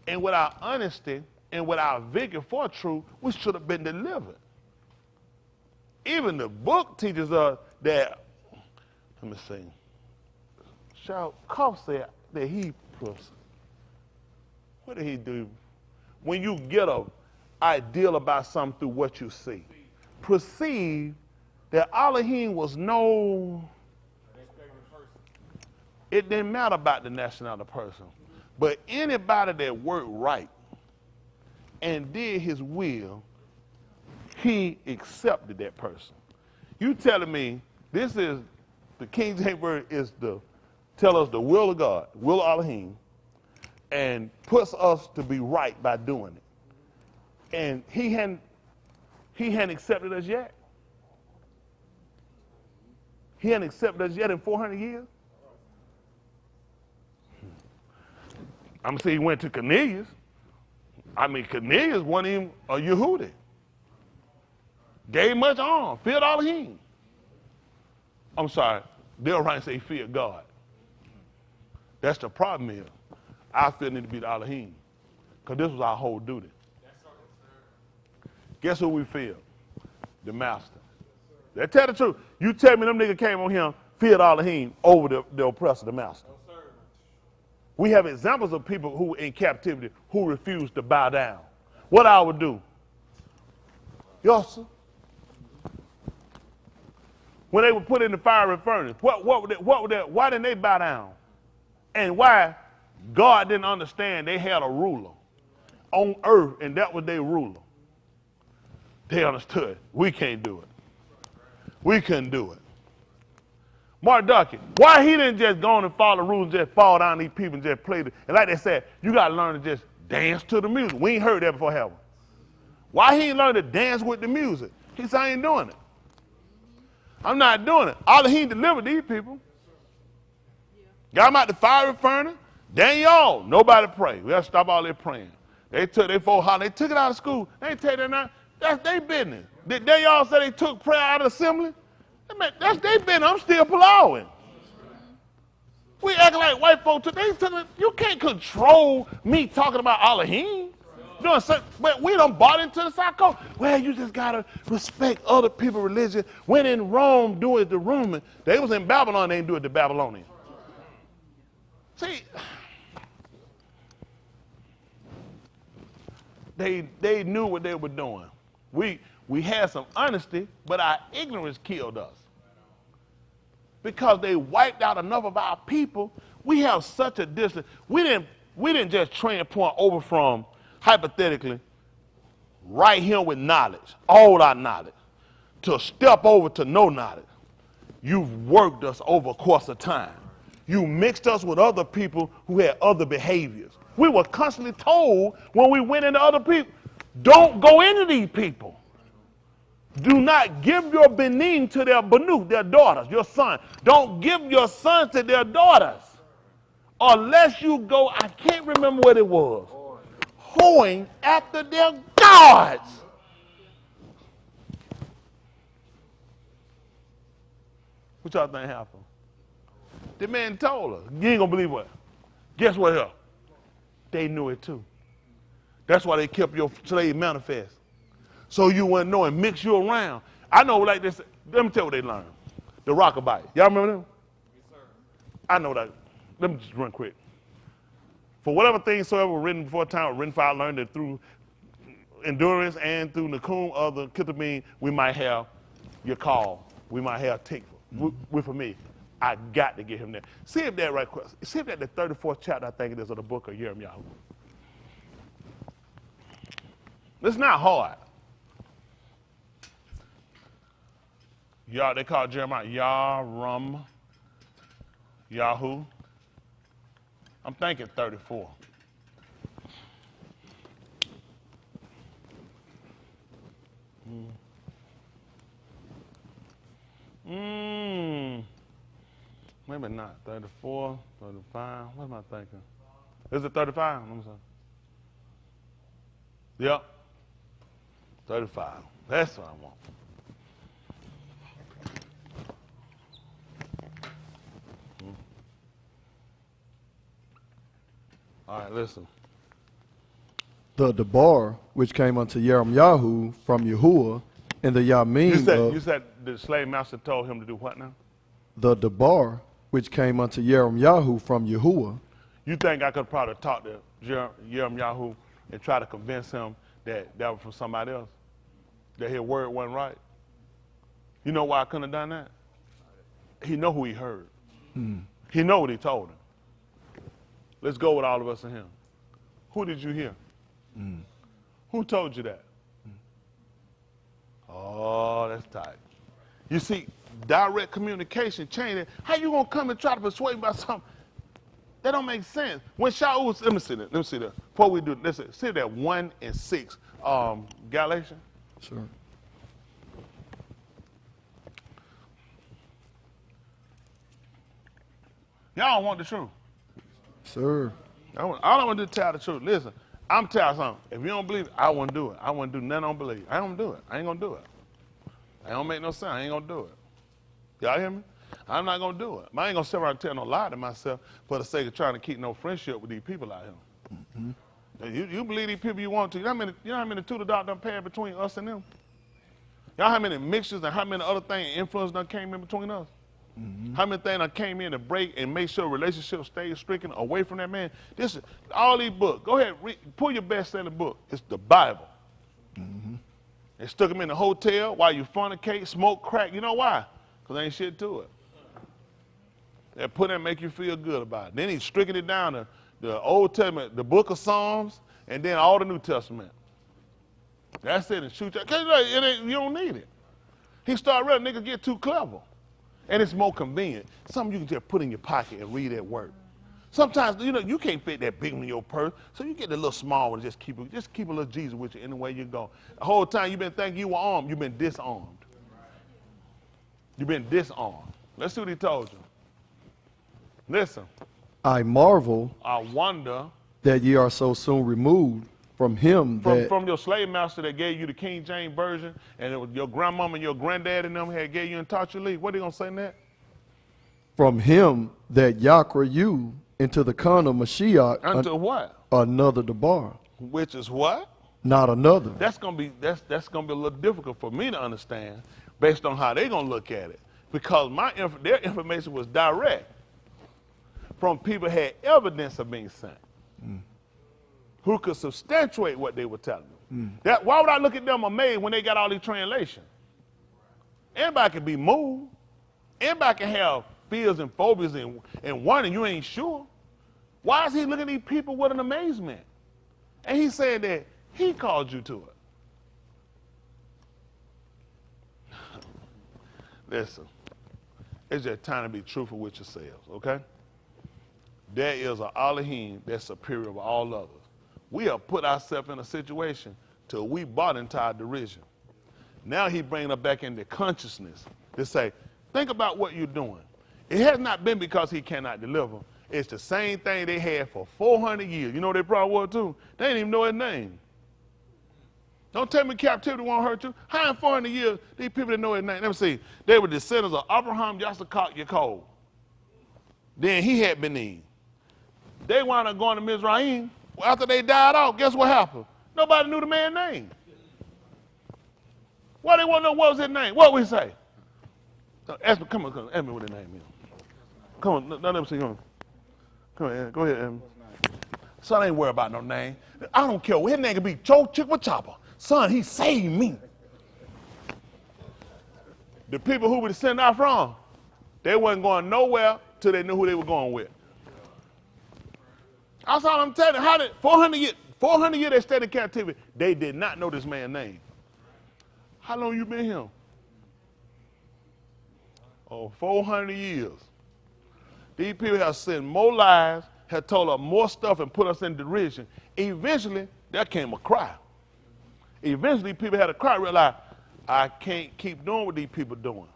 and with our honesty and with our vigor for truth, we should have been delivered. Even the book teaches us that, let me see, Koff said that he, what did he do? When you get an ideal about something through what you see, perceive that Elohim was no, it didn't matter about the nationality of the person, but anybody that worked right and did his will, he accepted that person. You telling me this is, the King James Version is tell us the will of God, will of Elohim, and puts us to be right by doing it. And he hadn't accepted us yet. He hadn't accepted us yet in 400 years. I'm going to say he went to Cornelius. I mean, Cornelius wasn't even a Yehudi. Gave much honor, feared Elohim. I'm sorry, they'll write and say feared God. That's the problem here. I feel need to be the Elohim, because this was our whole duty. Guess who we fear? The master. They tell the truth. You tell me them niggas came on him, feared Elohim over the oppressor, the master. We have examples of people who in captivity who refused to bow down. What I would do? Yes, sir. When they were put in the fiery furnace, why didn't they bow down? And why God didn't understand they had a ruler on earth, and that was their ruler. They understood. We can't do it. We couldn't do it. Mark Duckett, why he didn't just go on and follow the rules and just fall down these people and just play it? And like they said, you got to learn to just dance to the music. We ain't heard that before, have we? Why he ain't learn to dance with the music? He said, I ain't doing it. I'm not doing it. Elohim delivered these people. Got them out the fiery furnace. Daniel, nobody prayed. We have to stop all their praying. They took their folk house. They took it out of school. They ain't take that now. That's their business. Did Daniel say they took prayer out of the assembly? That's their business. I'm still plowing. We acting like white folks today. You can't control me talking about Elohim. But we done bought into the psycho. Well, you just got to respect other people's religion. When in Rome, do it the Roman. They was in Babylon, they didn't do it the Babylonian. See, they knew what they were doing. We had some honesty, but our ignorance killed us. Because they wiped out enough of our people, we have such a distance. We didn't just transport over from, hypothetically, right here with knowledge, all our knowledge, to step over to no knowledge. You've worked us over a course of time. You mixed us with other people who had other behaviors. We were constantly told when we went into other people, don't go into these people. Do not give your benin to their banu, their daughters, your son. Don't give your sons to their daughters. Unless you go, I can't remember what it was, hoeing after their gods. What y'all think happened? The man told her, you ain't gonna believe what? Guess what here? They knew it too. That's why they kept your slave manifest. So you wouldn't know and mix you around. I know like this, let me tell you what they learned. The rockabye. Y'all remember them? Yes, sir. I know that. Let me just run quick. For whatever things soever were written before time, written for I learned that through endurance and through Nakum of the Kitabim, we might have your call. We might have take. With for me, I got to get him there. See if that right quick. See if that the 34th chapter, I think it is, of the book of Jeremiah. It's not hard. Y'all, they call Jeremiah Yarum, Yahoo. I'm thinking 34. Maybe not. 34, 35. What am I thinking? Is it 35? Let me see. Yep. 35. That's what I want. All right, listen. The Debar, which came unto Jeremiah from Yahuwah, and the Yamin. You said the slave master told him to do what now? The Debar, which came unto Jeremiah from Yahuwah. You think I could probably talk to Jeremiah and try to convince him that that was from somebody else? That his word wasn't right? You know why I couldn't have done that? He know who he heard. He know what he told him. Let's go with all of us and him. Who did you hear? Who told you that? Oh, that's tight. You see, direct communication changing. How you gonna come and try to persuade me about something? That don't make sense. When Shaul, let me see that. Before we do, listen, see that 1 and 6, Galatians. Sure. Y'all don't want the truth. Sir. All I want to do is tell the truth. Listen, I'm telling you something. If you don't believe it, I wouldn't do it. I wouldn't do nothing I don't believe. I don't do it. I ain't gonna do it. I don't make no sense. I ain't gonna do it. Y'all hear me? I'm not gonna do it. I ain't gonna sit around and tell no lie to myself for the sake of trying to keep no friendship with these people out here. You believe these people you want to. You know how many two the dog done paid between us and them? Y'all how many mixtures and how many other things influence done came in between us? How many things done came in to break and make sure relationships stay stricken away from that man? This is all these books. Go ahead, pull your best-selling book. It's the Bible. They stuck him in the hotel while you fornicate, smoke crack. You know why? Because ain't shit to it. They put it and make you feel good about it. Then he's stricken it down to the Old Testament, the book of Psalms, and then all the New Testament. That's it, and shoot you. You don't need it. He started reading, niggas get too clever. And it's more convenient. Something you can just put in your pocket and read at work. Sometimes, you can't fit that big one in your purse, so you get the little small one and just keep a little Jesus with you anywhere you go. The whole time you've been thinking you were armed, you've been disarmed. You've been disarmed. Let's see what he told you. Listen. I marvel. I wonder. That ye are so soon removed from him from your slave master that gave you the King James Version, and it was your grandmama and your granddad and them had gave you and taught you to leave. What are they going to say next? From him that Yakra you into the Khan of Mashiach. Unto what? Another Debar. Which is what? Not another. That's gonna be a little difficult for me to understand based on how they're gonna look at it. Because their information was direct from people who had evidence of being sent. Who could substantiate what they were telling them. Why would I look at them amazed when they got all these translations? Anybody can be moved. Anybody can have fears and phobias and wonder you ain't sure. Why is he looking at these people with an amazement? And he said that he called you to it. Listen, it's just time to be truthful with yourselves, okay? There is an Elohim that's superior of all others. We have put ourselves in a situation till we bought into our derision. Now he bringing us back into consciousness to say, think about what you're doing. It has not been because he cannot deliver. It's the same thing they had for 400 years. You know what they probably were too? They didn't even know his name. Don't tell me captivity won't hurt you. How in 400 years, these people didn't know his name? Let me see. They were descendants of Abraham, Yassakak, Yaakov. Then he had Benin. They wound up going to Mizraim. After they died off, guess what happened? Nobody knew the man's name. Why they want to know what was his name? What would he say? Ask me, come on, ask me what his name is. Come on, let me see. Come on, go ahead, Evan. Son, I ain't worried about no name. I don't care. His name could be Joe Chicka Chopper. Son, he saved me. The people who were descended out from, they wasn't going nowhere till they knew who they were going with. That's all I'm telling you. How did 400 years they stayed in captivity, they did not know this man's name. How long you been here? Oh, 400 years. These people have sent more lies, have told us more stuff and put us in derision. Eventually, there came a cry. Eventually, people had a cry, realize, I can't keep doing what these people are doing.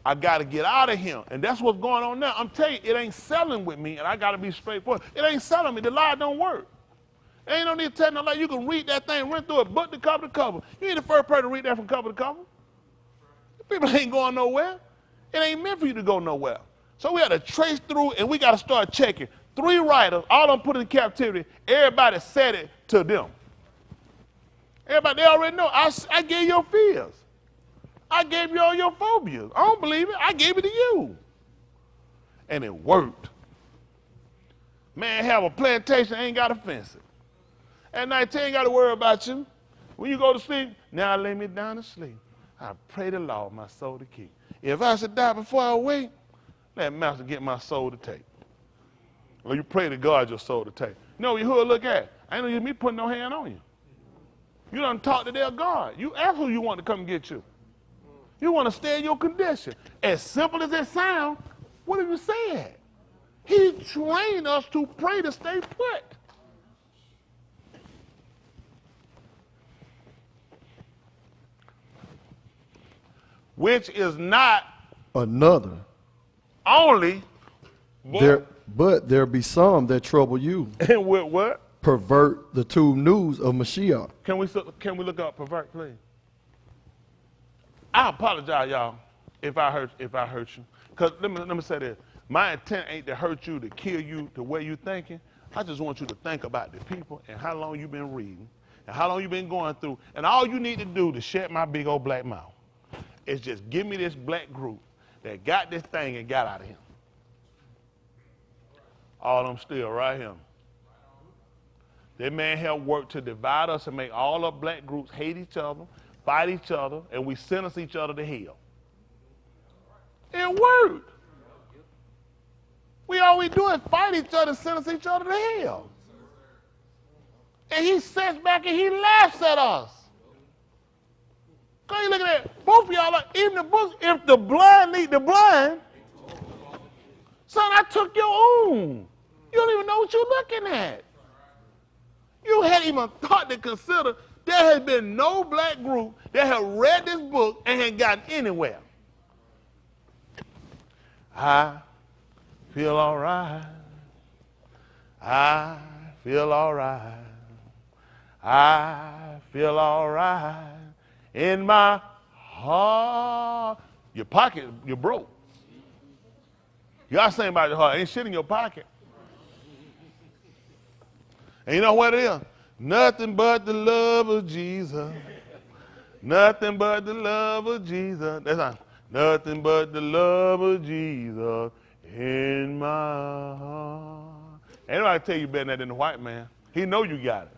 I got to get out of here. And that's what's going on now. I'm telling you, it ain't selling with me, and I got to be straightforward. It ain't selling me. The lie don't work. Ain't no need to tell no lie. You can read that thing, run through it, book to cover to cover. You ain't the first person to read that from cover to cover. People ain't going nowhere. It ain't meant for you to go nowhere. So we got to trace through, and we got to start checking. 3 writers, all of them put in captivity, everybody said it to them. Everybody, they already know. I gave your fears. I gave you all your phobias. I don't believe it. I gave it to you. And it worked. Man have a plantation, ain't got to fence it. At night, ain't got to worry about you. When you go to sleep, now I lay me down to sleep. I pray the Lord my soul to keep. If I should die before I wake, let master get my soul to take. Or you pray to God your soul to take. No, you who look at. I ain't no me putting no hand on you. You done talk to their God. You ask who you want to come get you. You want to stay in your condition. As simple as it sounds, what have you said? He trained us to pray to stay put. Which is not another. Only. But there be some that trouble you. And with what? Pervert the true news of Mashiach. Can we look up pervert, please? I apologize, y'all, if I hurt you. Because let me say this. My intent ain't to hurt you, to kill you, the way you thinking. I just want you to think about the people and how long you've been reading and how long you've been going through. And all you need to do to shut my big old black mouth is just give me this black group that got this thing and got out of here. All of them still right here. That man have worked to divide us and make all the black groups hate each other, fight each other, and we sentence each other to hell. It worked. All we do is fight each other and sentence each other to hell. And he sits back and he laughs at us. Because you look at that, both of y'all, even the books, if the blind lead the blind, son, I took your own. You don't even know what you're looking at. You hadn't even thought to consider there has been no black group that have read this book and had gotten anywhere. I feel all right. I feel all right. I feel all right in my heart. Your pocket, you're broke. You got to think about your heart. Ain't shit in your pocket. And you know what it is? Nothing but the love of Jesus. Nothing but the love of Jesus. That's not. Nothing but the love of Jesus in my heart. Ain't nobody tell you better than that than the white man. He know you got it.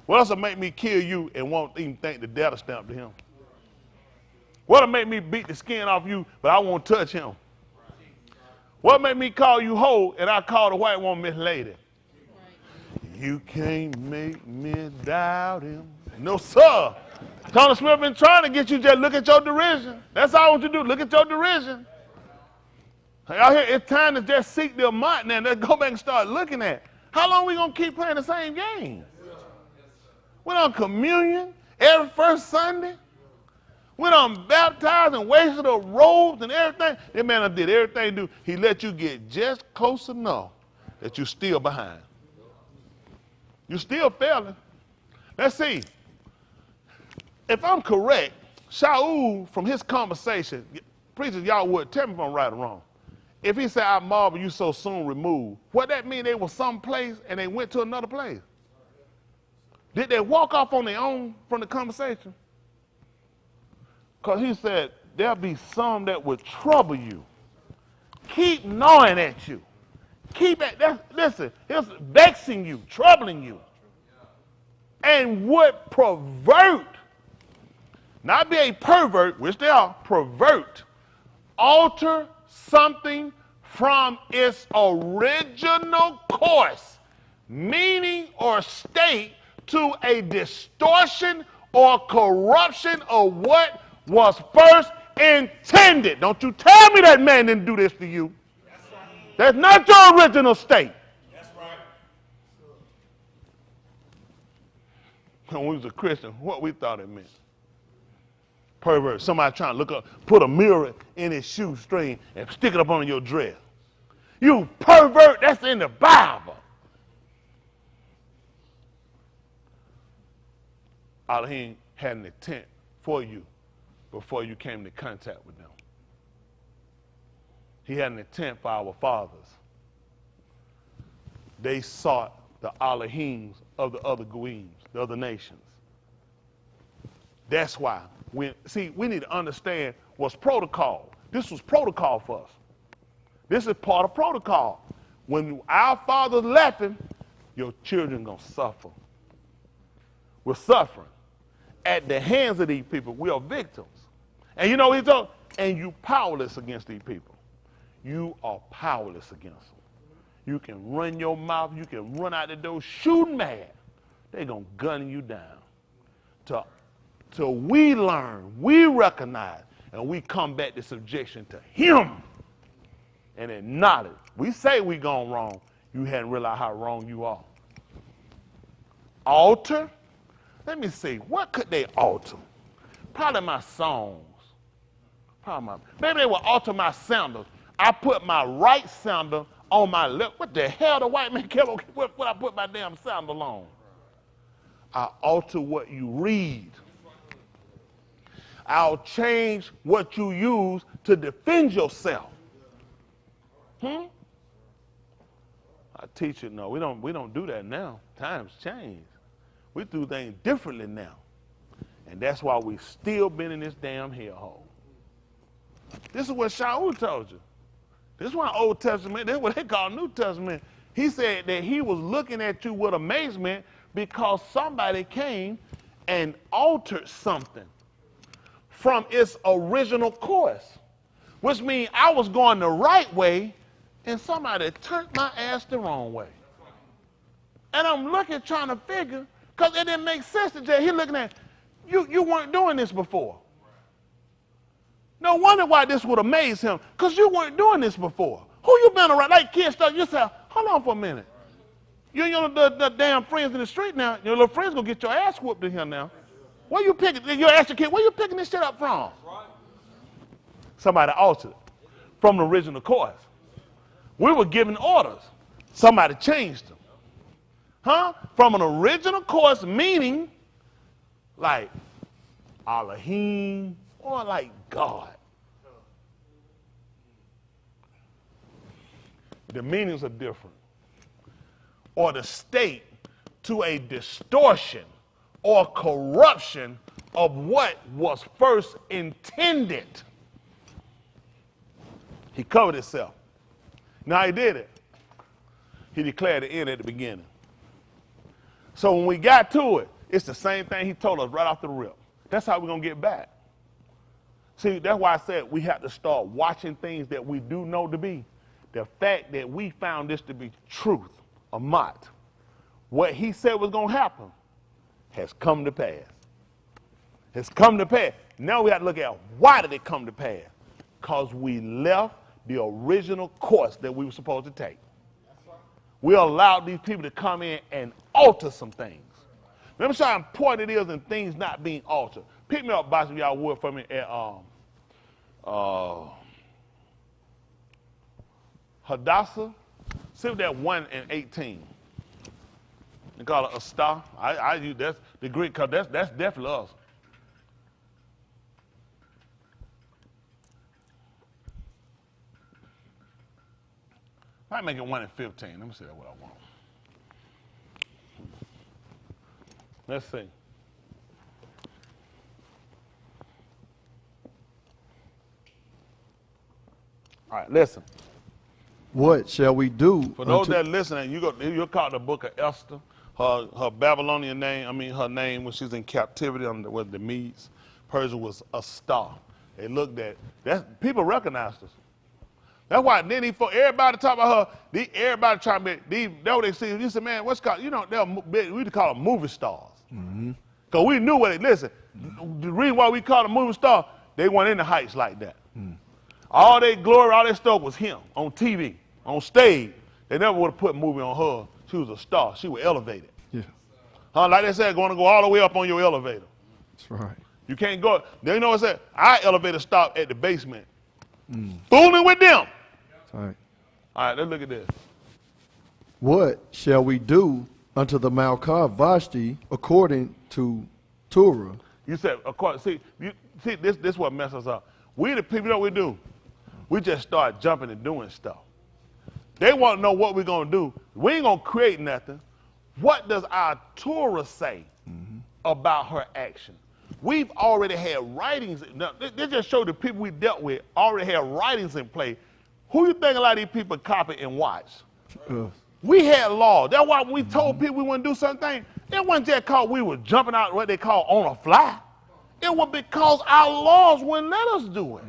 What else will make me kill you and won't even think the death stamp to him? What'll make me beat the skin off you, but I won't touch him? What make me call you hoe and I call the white woman Miss Lady? You can't make me doubt him. No, sir. Tony Smith been trying to get you just look at your derision. That's all I want you to do. Look at your derision. Y'all here, it's time to just seek the amount now. Let's go back and start looking at it. How long we going to keep playing the same game? We done communion every first Sunday. We done baptized and wasted the robes and everything. That man done did everything he do. He let you get just close enough that you're still behind. You're still failing. Let's see. If I'm correct, Shaul, from his conversation, preachers, y'all would tell me if I'm right or wrong. If he said, I marvel you so soon removed, what that mean? They were someplace and they went to another place? Did they walk off on their own from the conversation? Because he said, there'll be some that would trouble you. Keep gnawing at you. Listen, it's vexing you, troubling you. And would pervert, not be a pervert, which they are, pervert, alter something from its original course, meaning or state, to a distortion or corruption of what was first intended. Don't you tell me that man didn't do this to you. That's not your original state. That's right. When we was a Christian, what we thought it meant. Pervert. Somebody trying to look up, put a mirror in his shoestring and stick it up on your dress. You pervert, that's in the Bible. Elohim had an intent for you before you came into contact with them. He had an intent for our fathers. They sought the Elohims of the other Goims, the other nations. That's why. We need to understand what's protocol. This was protocol for us. This is part of protocol. When our fathers left him, your children going to suffer. We're suffering. At the hands of these people, we are victims. And you know what he told? And you powerless against these people. You are powerless against them. You can run your mouth, you can run out the door shooting mad. They're going to gun you down. Till we learn, we recognize, and we come back to subjection to him and acknowledge. We say we gone wrong. You hadn't realized how wrong you are. Alter? Let me see. What could they alter? Probably my songs. Maybe they will alter my sandals. I put my right sandal on my left. What the hell the white man kept on? What I put my damn sandal on? I alter what you read. I'll change what you use to defend yourself. I teach it. No, we don't do that now. Times change. We do things differently now. And that's why we still been in this damn hellhole. This is what Shaul told you. This is why Old Testament, this is what they call New Testament. He said that he was looking at you with amazement because somebody came and altered something from its original course, which means I was going the right way and somebody turned my ass the wrong way. And I'm looking, trying to figure, because it didn't make sense to Jay. He's looking at, you weren't doing this before. No wonder why this would amaze him, because you weren't doing this before. Who you been around? Like kids start, you say, hold on for a minute. You ain't the damn friends in the street now. Your little friends gonna get your ass whooped in here now. Where you picking, you ask your kid, where you picking this shit up from? Somebody altered it from the original course. We were given orders. Somebody changed them. From an original course, meaning like Elohim or like God. The meanings are different. Or the state to a distortion or corruption of what was first intended. He covered himself. Now he did it. He declared the end at the beginning. So when we got to it, it's the same thing he told us right off the rip. That's how we're going to get back. See, that's why I said we have to start watching things that we do know to be. The fact that we found this to be truth, amat, what he said was going to happen, has come to pass. It's come to pass. Now we have to look at why did it come to pass? Because we left the original course that we were supposed to take. We allowed these people to come in and alter some things. Let me show you how important it is in things not being altered. Pick me up, boss, if y'all would, for me at Hadassah. See with that 1 and 18. They call it a star. I use that's the Greek, because that's definitely us. I make it 1 and 15. Let me see what I want. Let's see. All right, listen. What shall we do? For those that are listening, you'll call the book of Esther. Her Babylonian name, her name when she was in captivity with the Medes, Persia, was a star. They looked at that. People recognized us. That's why then everybody talk about her. Everybody trying to be. That's what they see. You said, man, what's called? You know, we call them movie stars. Because we knew what it. Listen, the reason why we call them movie stars, they weren't in the heights like that. All their glory, all their stuff was him on TV, on stage. They never would have put a movie on her. She was a star. She was elevated. Yeah. Like they said, going to go all the way up on your elevator. That's right. You can't go. You know what I said? Our elevator stopped at the basement. Fooling with them. That's right. All right, let's look at this. What shall we do unto the Malchah Vashti according to Torah? You said, see, this is what messes us up. We the people, you know what we do? We just start jumping and doing stuff. They want to know what we're going to do. We ain't going to create nothing. What does our Torah say about her action? We've already had writings. Now, they just show the people we dealt with already had writings in play. Who you think a lot of these people copy and watch? We had law. That's why when we told people we want to do something, it wasn't just because we were jumping out what they call on a fly. It was because our laws wouldn't let us do it.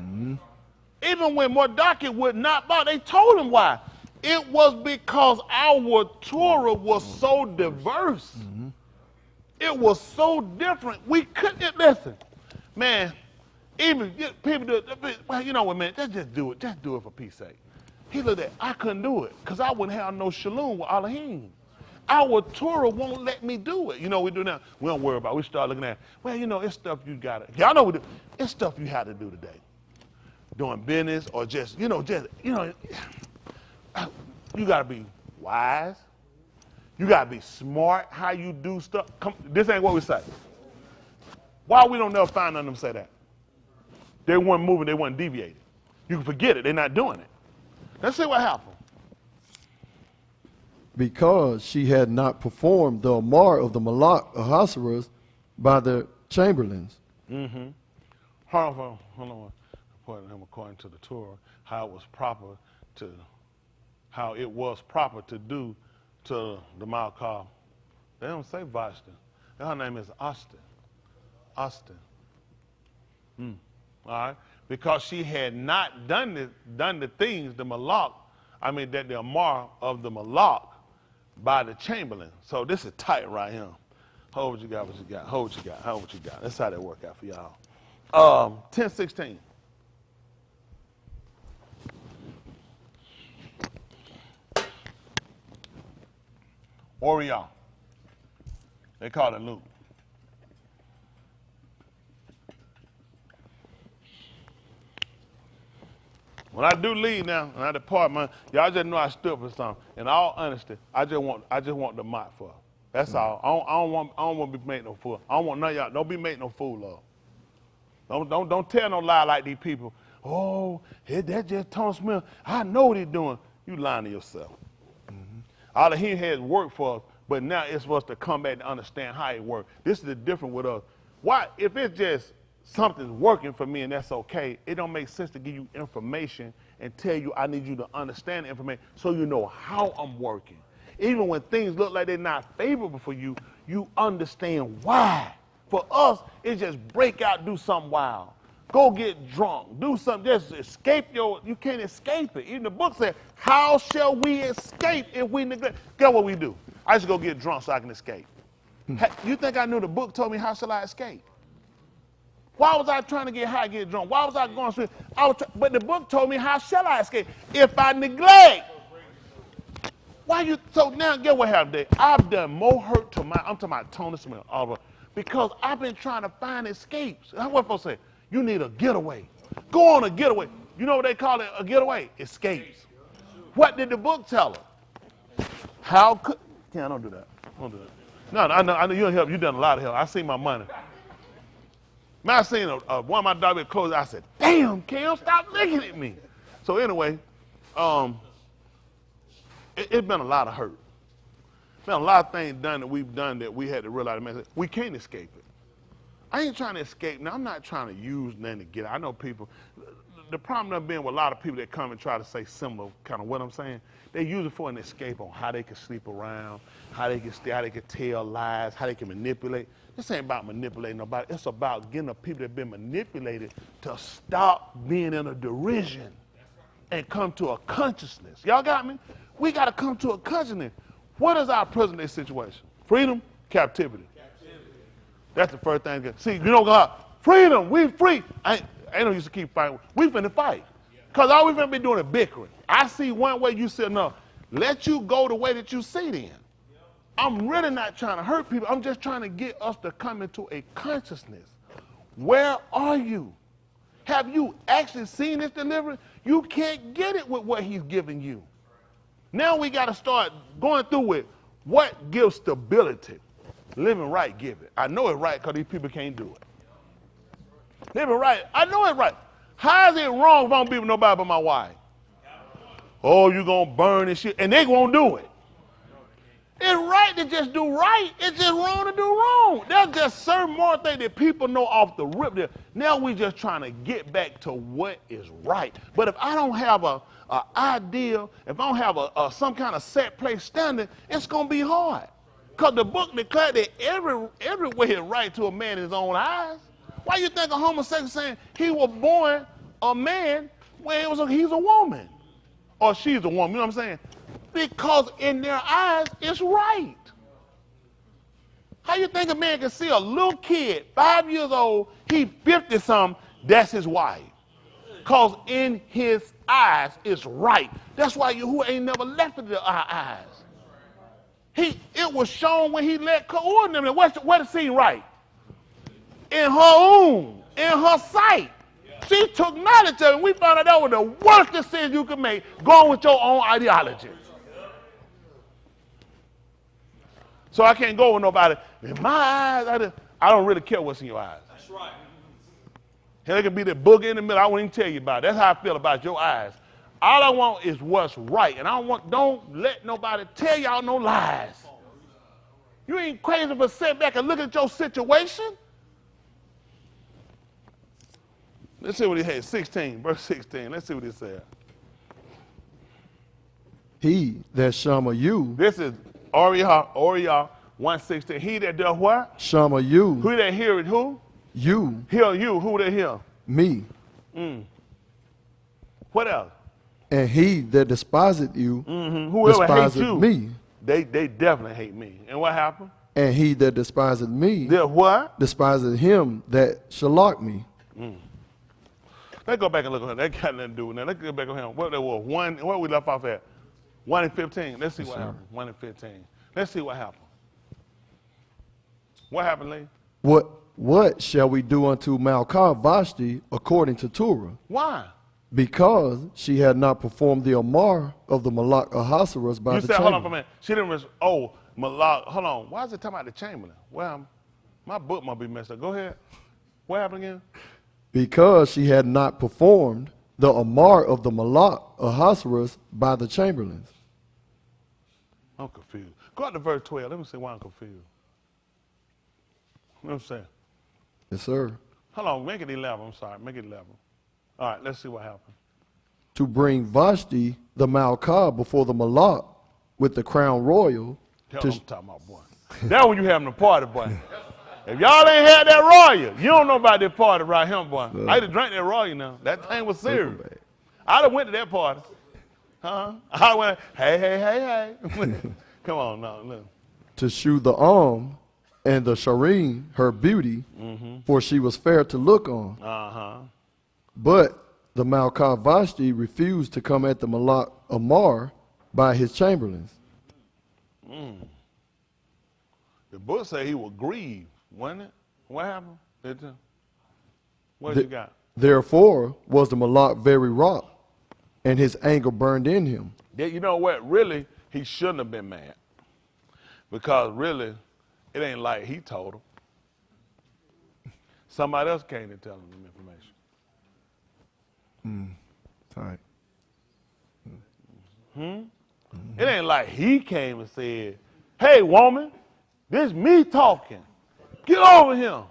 Even when Mordecai would not bow, they told him why. It was because our Torah was so diverse. It was so different. We couldn't listen. Man, even people do it. Well, you know what, man? Just do it. Just do it for peace sake. He looked at, I couldn't do it because I wouldn't have no shalom with Elohim. Our Torah won't let me do it. You know what we do now? We don't worry about it. We start looking at, well, you know, it's stuff you got to. Y'all know we do. It's stuff you had to do today. Doing business or just, you got to be wise. You got to be smart how you do stuff. This ain't what we say. Why we don't never find none of them say that? They weren't moving, they weren't deviating. You can forget it, they're not doing it. Let's see what happened. Because she had not performed the Amar of the Malach Ahasuerus by the chamberlains. Hold on. According to the Torah, how it was proper to do to the Malchah. They don't say Vashti. Her name is Austin. All right, because she had not done the things the Amar of the Malach by the chamberlain. So this is tight right here. Hold what you got, Hold what you got. That's how that work out for y'all. 10:16. Orion. They call it Luke. When I do leave now, and I depart, y'all just know I stood for something. In all honesty, I just want the mott for her. That's all. I don't want to be made no fool. I don't want none of y'all. Don't be made no fool of. Don't tell no lie like these people. Oh, that's just Tom Smith. I know what he's doing. You lying to yourself. All of him has worked for us, but now it's for us to come back and understand how it works. This is the difference with us. Why? If it's just something's working for me and that's okay, it don't make sense to give you information and tell you I need you to understand the information so you know how I'm working. Even when things look like they're not favorable for you, you understand why. For us, it's just break out, do something wild. Go get drunk, do something, just escape you can't escape it. Even the book said, how shall we escape if we neglect? Guess what we do? I just go get drunk so I can escape. You think I knew the book told me how shall I escape? Why was I trying to get high, get drunk? Why was I going through? But the book told me, how shall I escape? If I neglect. So now get what happened there. I've done more hurt to I'm talking about Tony Smith, Oliver, because I've been trying to find escapes. That's what folks say. You need a getaway. Go on a getaway. You know what they call it, a getaway? Escapes. What did the book tell her? How could, don't do that. Don't do that. No, I know you'll help. You've done a lot of help. I see my money. Man, I seen one of my dogs get closed. I said, damn, Cam, stop looking at me. So anyway, it's been a lot of hurt. Been a lot of things done that we've done that we had to realize, man, we can't escape it. I ain't trying to escape. Now, I'm not trying to use nothing to get it. I know people, the problem done been with a lot of people that come and try to say similar kind of what I'm saying. They use it for an escape on how they can sleep around, how they can stay, how they can tell lies, how they can manipulate. This ain't about manipulating nobody. It's about getting the people that have been manipulated to stop being in a derision and come to a consciousness. Y'all got me? We got to come to a consciousness. What is our present day situation? Freedom, captivity. That's the first thing. See, you know, God, freedom, we free. I don't used to keep fighting. We finna fight. Because all we finna be doing is bickering. I see one way, you say no. Let you go the way that you see then. I'm really not trying to hurt people. I'm just trying to get us to come into a consciousness. Where are you? Have you actually seen this deliverance? You can't get it with what he's giving you. Now we got to start going through with what gives stability. Living right give it. I know it's right because these people can't do it. Living right, I know it's right. How is it wrong if I don't be with nobody but my wife? Oh, you're going to burn and shit, and they won't do it. It's right to just do right. It's just wrong to do wrong. There's just certain more things that people know off the rip there. Now we just trying to get back to what is right. But if I don't have a idea, if I don't have some kind of set place standing, it's going to be hard. Because the book declared that every way is right to a man in his own eyes. Why you think a homosexual saying he was born a man when he's a woman? Or she's a woman, you know what I'm saying? Because in their eyes, it's right. How you think a man can see a little kid, 5 years old, he 50-something, that's his wife? Because in his eyes, it's right. That's why Yahuwah ain't never left it in our eyes. It was shown when he let coordinate. Where to see right? In her own, in her sight. She took knowledge of it, and we found out that was the worst decision you could make, going with your own ideology. So I can't go with nobody. In my eyes, I don't really care what's in your eyes. That's right. There can be that booger in the middle. I won't even tell you about it. That's how I feel about your eyes. All I want is what's right. And don't let nobody tell y'all no lies. You ain't crazy for sit back and look at your situation. Let's see what he had. 16, verse 16. Let's see what he said. He that shama you. This is Oriah 1:16. He that does what? Shama you. Who that hear it? Who? You. Hear you. Who that hear? Me. What else? And he that despiseth you. Whoever hates you. Me. They definitely hate me. And what happened? And he that despiseth me. Did what? Despiseth him that shalak me. Let's go back and look at him. That got nothing to do with that. Let's go back on him. What there was? Where we left off at? 1 and 15. Let's see what happened. 1 and 15. Let's see what happened. What happened, Lee? What shall we do unto Malchah Vashti according to Torah? Why? Because she had not performed the Amar of the Malach Ahasuerus by you the said, chamberlain. hold on for a minute. She didn't, Malach, hold on. Why is it talking about the chamberlain? Well, my book might be messed up. Go ahead. What happened again? Because she had not performed the Amar of the Malach Ahasuerus by the chamberlains. I'm confused. Go out to verse 12. Let me see why I'm confused. What I'm saying? Yes, sir. Hold on. Make it 11. I'm sorry. Make it 11. All right. Let's see what happened. To bring Vashti the Malchah before the Malach with the crown royal. Hell, I'm talking about, boy. That's when you having a party, boy. If y'all ain't had that royal, you don't know about that party right here, boy. I had to drink that royal now. That thing was serious. I'd have went to that party. I went, hey. Come on now, look. To shew the arm and the Shireen her beauty, for she was fair to look on. Uh-huh. But the Malkah Vashti refused to come at the Malak Amar by his chamberlains. The book say he was grieved, wasn't it? What happened? What The- you got? Therefore was the Malak very wroth, and his anger burned in him. You know what? Really, he shouldn't have been mad. Because really, it ain't like he told him. Somebody else came to tell him the information. Tight. It ain't like he came and said, hey, woman, this me talking. Get over here.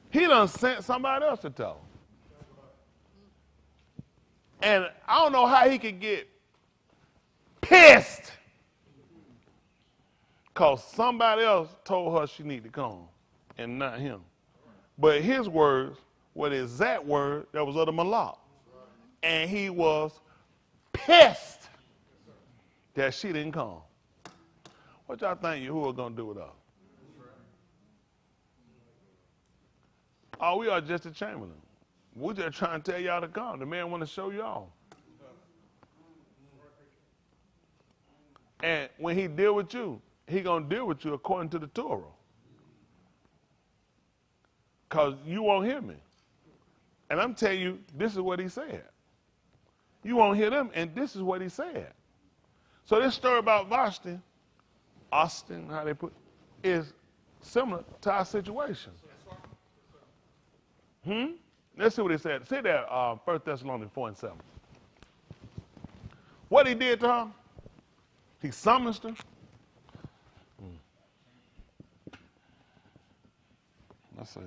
He done sent somebody else to tell him. And I don't know how he could get pissed because somebody else told her she need to come and not him. But his words were the exact word that was of the Malak. And he was pissed that she didn't come. What y'all think Yahuwah gonna do with us? Oh, we are just a chamberlain. We're just trying to tell y'all to come. The man want to show y'all. And when he deal with you, he gonna deal with you according to the Torah. Because you won't hear me. And I'm telling you, this is what he said. You won't hear them, and this is what he said. So this story about Vashti, Austin, how they put, is similar to our situation. Let's see what he said. Say that 1 Thessalonians 4:7. What he did to her, he summons her. Let's see.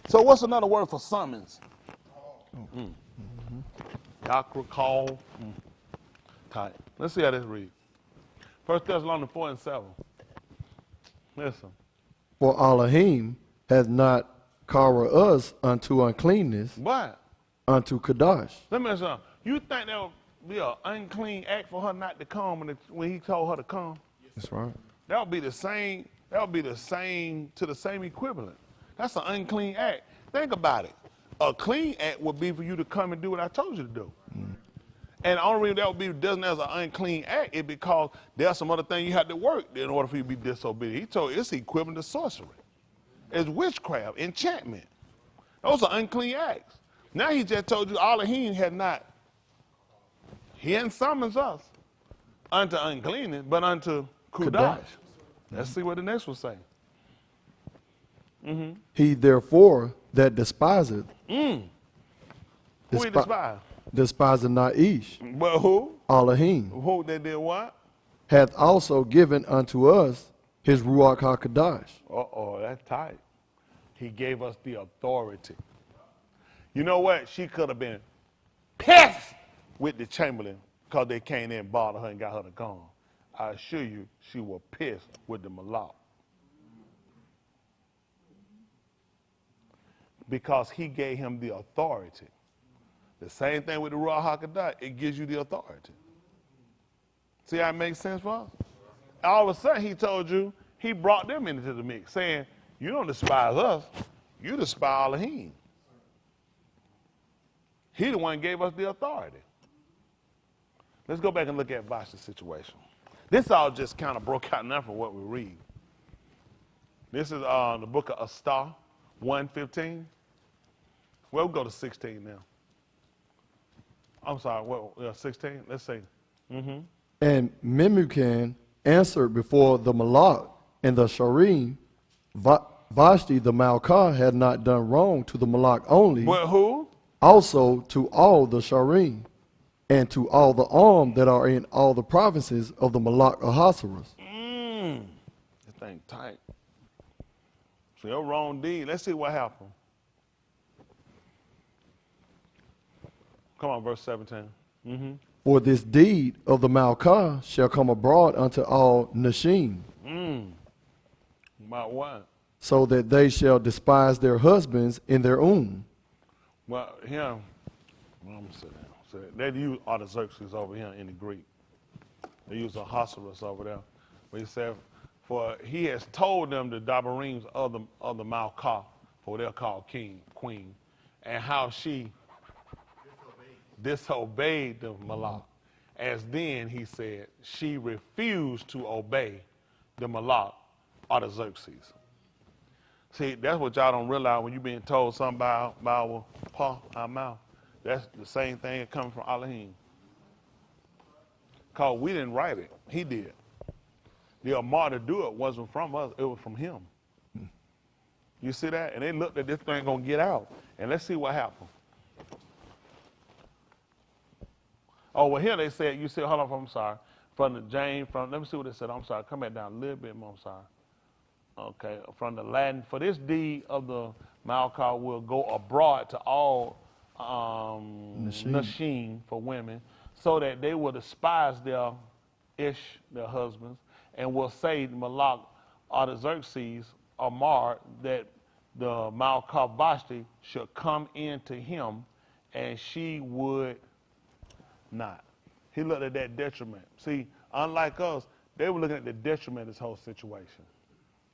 So what's another word for summons? Yakra, call. Tight. Let's see how this reads. 1 Thessalonians 4:7. Listen. For Elohim hath not called us unto uncleanness, But unto Kadash. let me ask you something. You think that would be an unclean act for her not to come when he told her to come? That's right. That would be the same. That would be the same to the same equivalent. That's an unclean act. Think about it. A clean act would be for you to come and do what I told you to do. And the only reason that would be doesn't as an unclean act is because there's some other thing you had to work in order for you to be disobedient. He told you it's equivalent to sorcery. It's witchcraft, enchantment. Those are unclean acts. Now he just told you Elohim had not. He hadn't summoned us unto uncleanness, but unto Kudash. Let's see what the next will say. He therefore that despiseth, Who he despise? despiseth not Ish, But who? Elohim, Who they did what? hath also given unto us his Ruach HaKadosh. Uh-oh, that's tight. He gave us the authority. You know what? She could have been pissed with the chamberlain because they came in and bothered her and got her to come. I assure you, she was pissed with the Malak. Because he gave him the authority. The same thing with the Ruach HaKadosh, it gives you the authority. See how it makes sense for us? All of a sudden, he told you, he brought them into the mix, saying, you don't despise us, you despise Elohim. He the one who gave us the authority. Let's go back and look at Vashti's situation. This all just kind of broke out enough from what we read. This is the book of Esther 1:15. Well, we'll go to 16 now. I'm sorry, 16? Let's see. And Memucan answered before the Malak and the Shireen, Vashti the Malkah had not done wrong to the Malak only, But who? also to all the Shireen, and to all the armed that are in all the provinces of the Malak Ahasuerus. This thing tight. So your wrong deed. Let's see what happened. Come on, verse 17. For this deed of the Malkah shall come abroad unto all Nashim, About what? so that they shall despise their husbands in their own. Well, here, I'm going to sit down. So they use Artaxerxes over here in the Greek. They use a hustlers over there. But he said, for he has told them the Dabarems of the Malkah, for they're called queen, and how she disobeyed the Malak. As then, he said, she refused to obey the Malak Artaxerxes. See, that's what y'all don't realize when you're being told something by our mouth. That's the same thing that comes from Elohim. Because we didn't write it. He did. The Amar to do it wasn't from us. It was from him. You see that? And they looked at this thing going to get out. And let's see what happened. Oh, well, here they said, you said, hold on, I'm sorry. From the James, let me see what they said. I'm sorry. Come back down a little bit more. I'm sorry. Okay. From the Latin, for this deed of the Malkah will go abroad to all Nashim for women, so that they will despise their husbands, and will say Malak Artaxerxes Amar that the Malkah Vashti should come in to him, and she would not. He looked at that detriment. See, unlike us, they were looking at the detriment of this whole situation.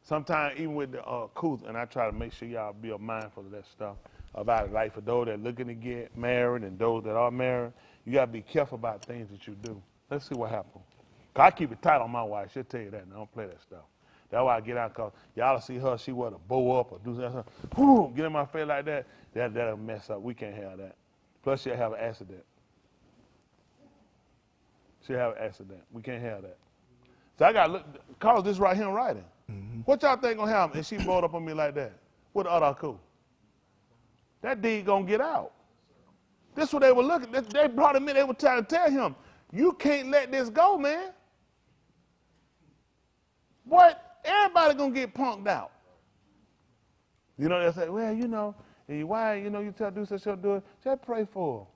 Sometimes even with the couth, and I try to make sure y'all be mindful of that stuff about it. Like for those that are looking to get married and those that are married, you got to be careful about things that you do. Let's see what happens. I keep it tight on my wife. She'll tell you that. And I don't play that stuff. That's why I get out, because y'all see her, she want to bow up or do something. Whoo, get in my face like that. That'll mess up. We can't have that. Plus, she'll have an accident. She'll have an accident. We can't have that. So I got to look, cause this right here in writing. Mm-hmm. What y'all think gonna happen if she bowed up on me like that? What the other cool? That deed gonna get out. This is what they were looking. They brought him in. They were trying to tell him, you can't let this go, man. What? Everybody gonna get punked out. You know, they say, well, you know, why, you know, you tell do such, do it. Just pray for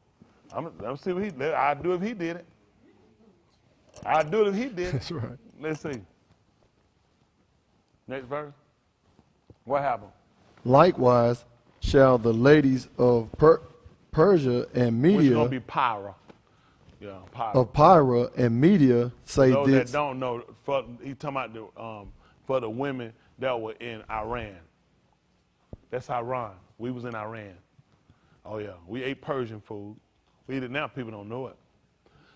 him. I'm see what he did. I'd do if he did it. I'd do it if he did it. That's right. Let's see. Next verse. What happened? Likewise shall the ladies of Persia and Media, which is going to be Pyra. Yeah, Pyra. Of Pyra and Media say those this. that don't know, he's talking about for the women that were in Iran. That's Iran. We was in Iran. Oh, yeah. We ate Persian food. We eat it now. People don't know it.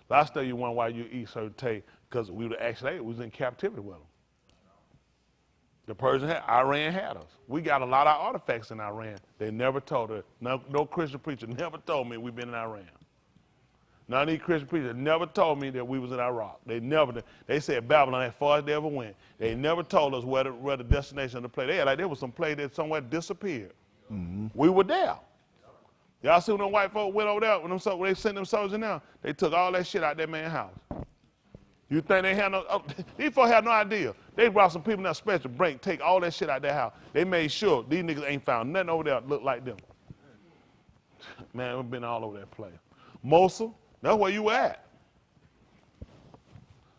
Last day you wonder why you eat certain take, because we were actually, we was in captivity with them. The Iran had us. We got a lot of artifacts in Iran. They never told us. No Christian preacher never told me we've been in Iran. None of these Christian preachers never told me that we was in Iraq. They never did. They said Babylon as far as they ever went. They never told us where the destination of the place. They had like there was some place that somewhere disappeared. Mm-hmm. We were there. Y'all see when them white folk went over there, when they sent them soldiers in there, they took all that shit out that man's house. You think they had these folks had no idea. They brought some people in that special break, take all that shit out their house. They made sure these niggas ain't found nothing over there that looked like them. Man, we've been all over that place. Mosul, that's where you were at.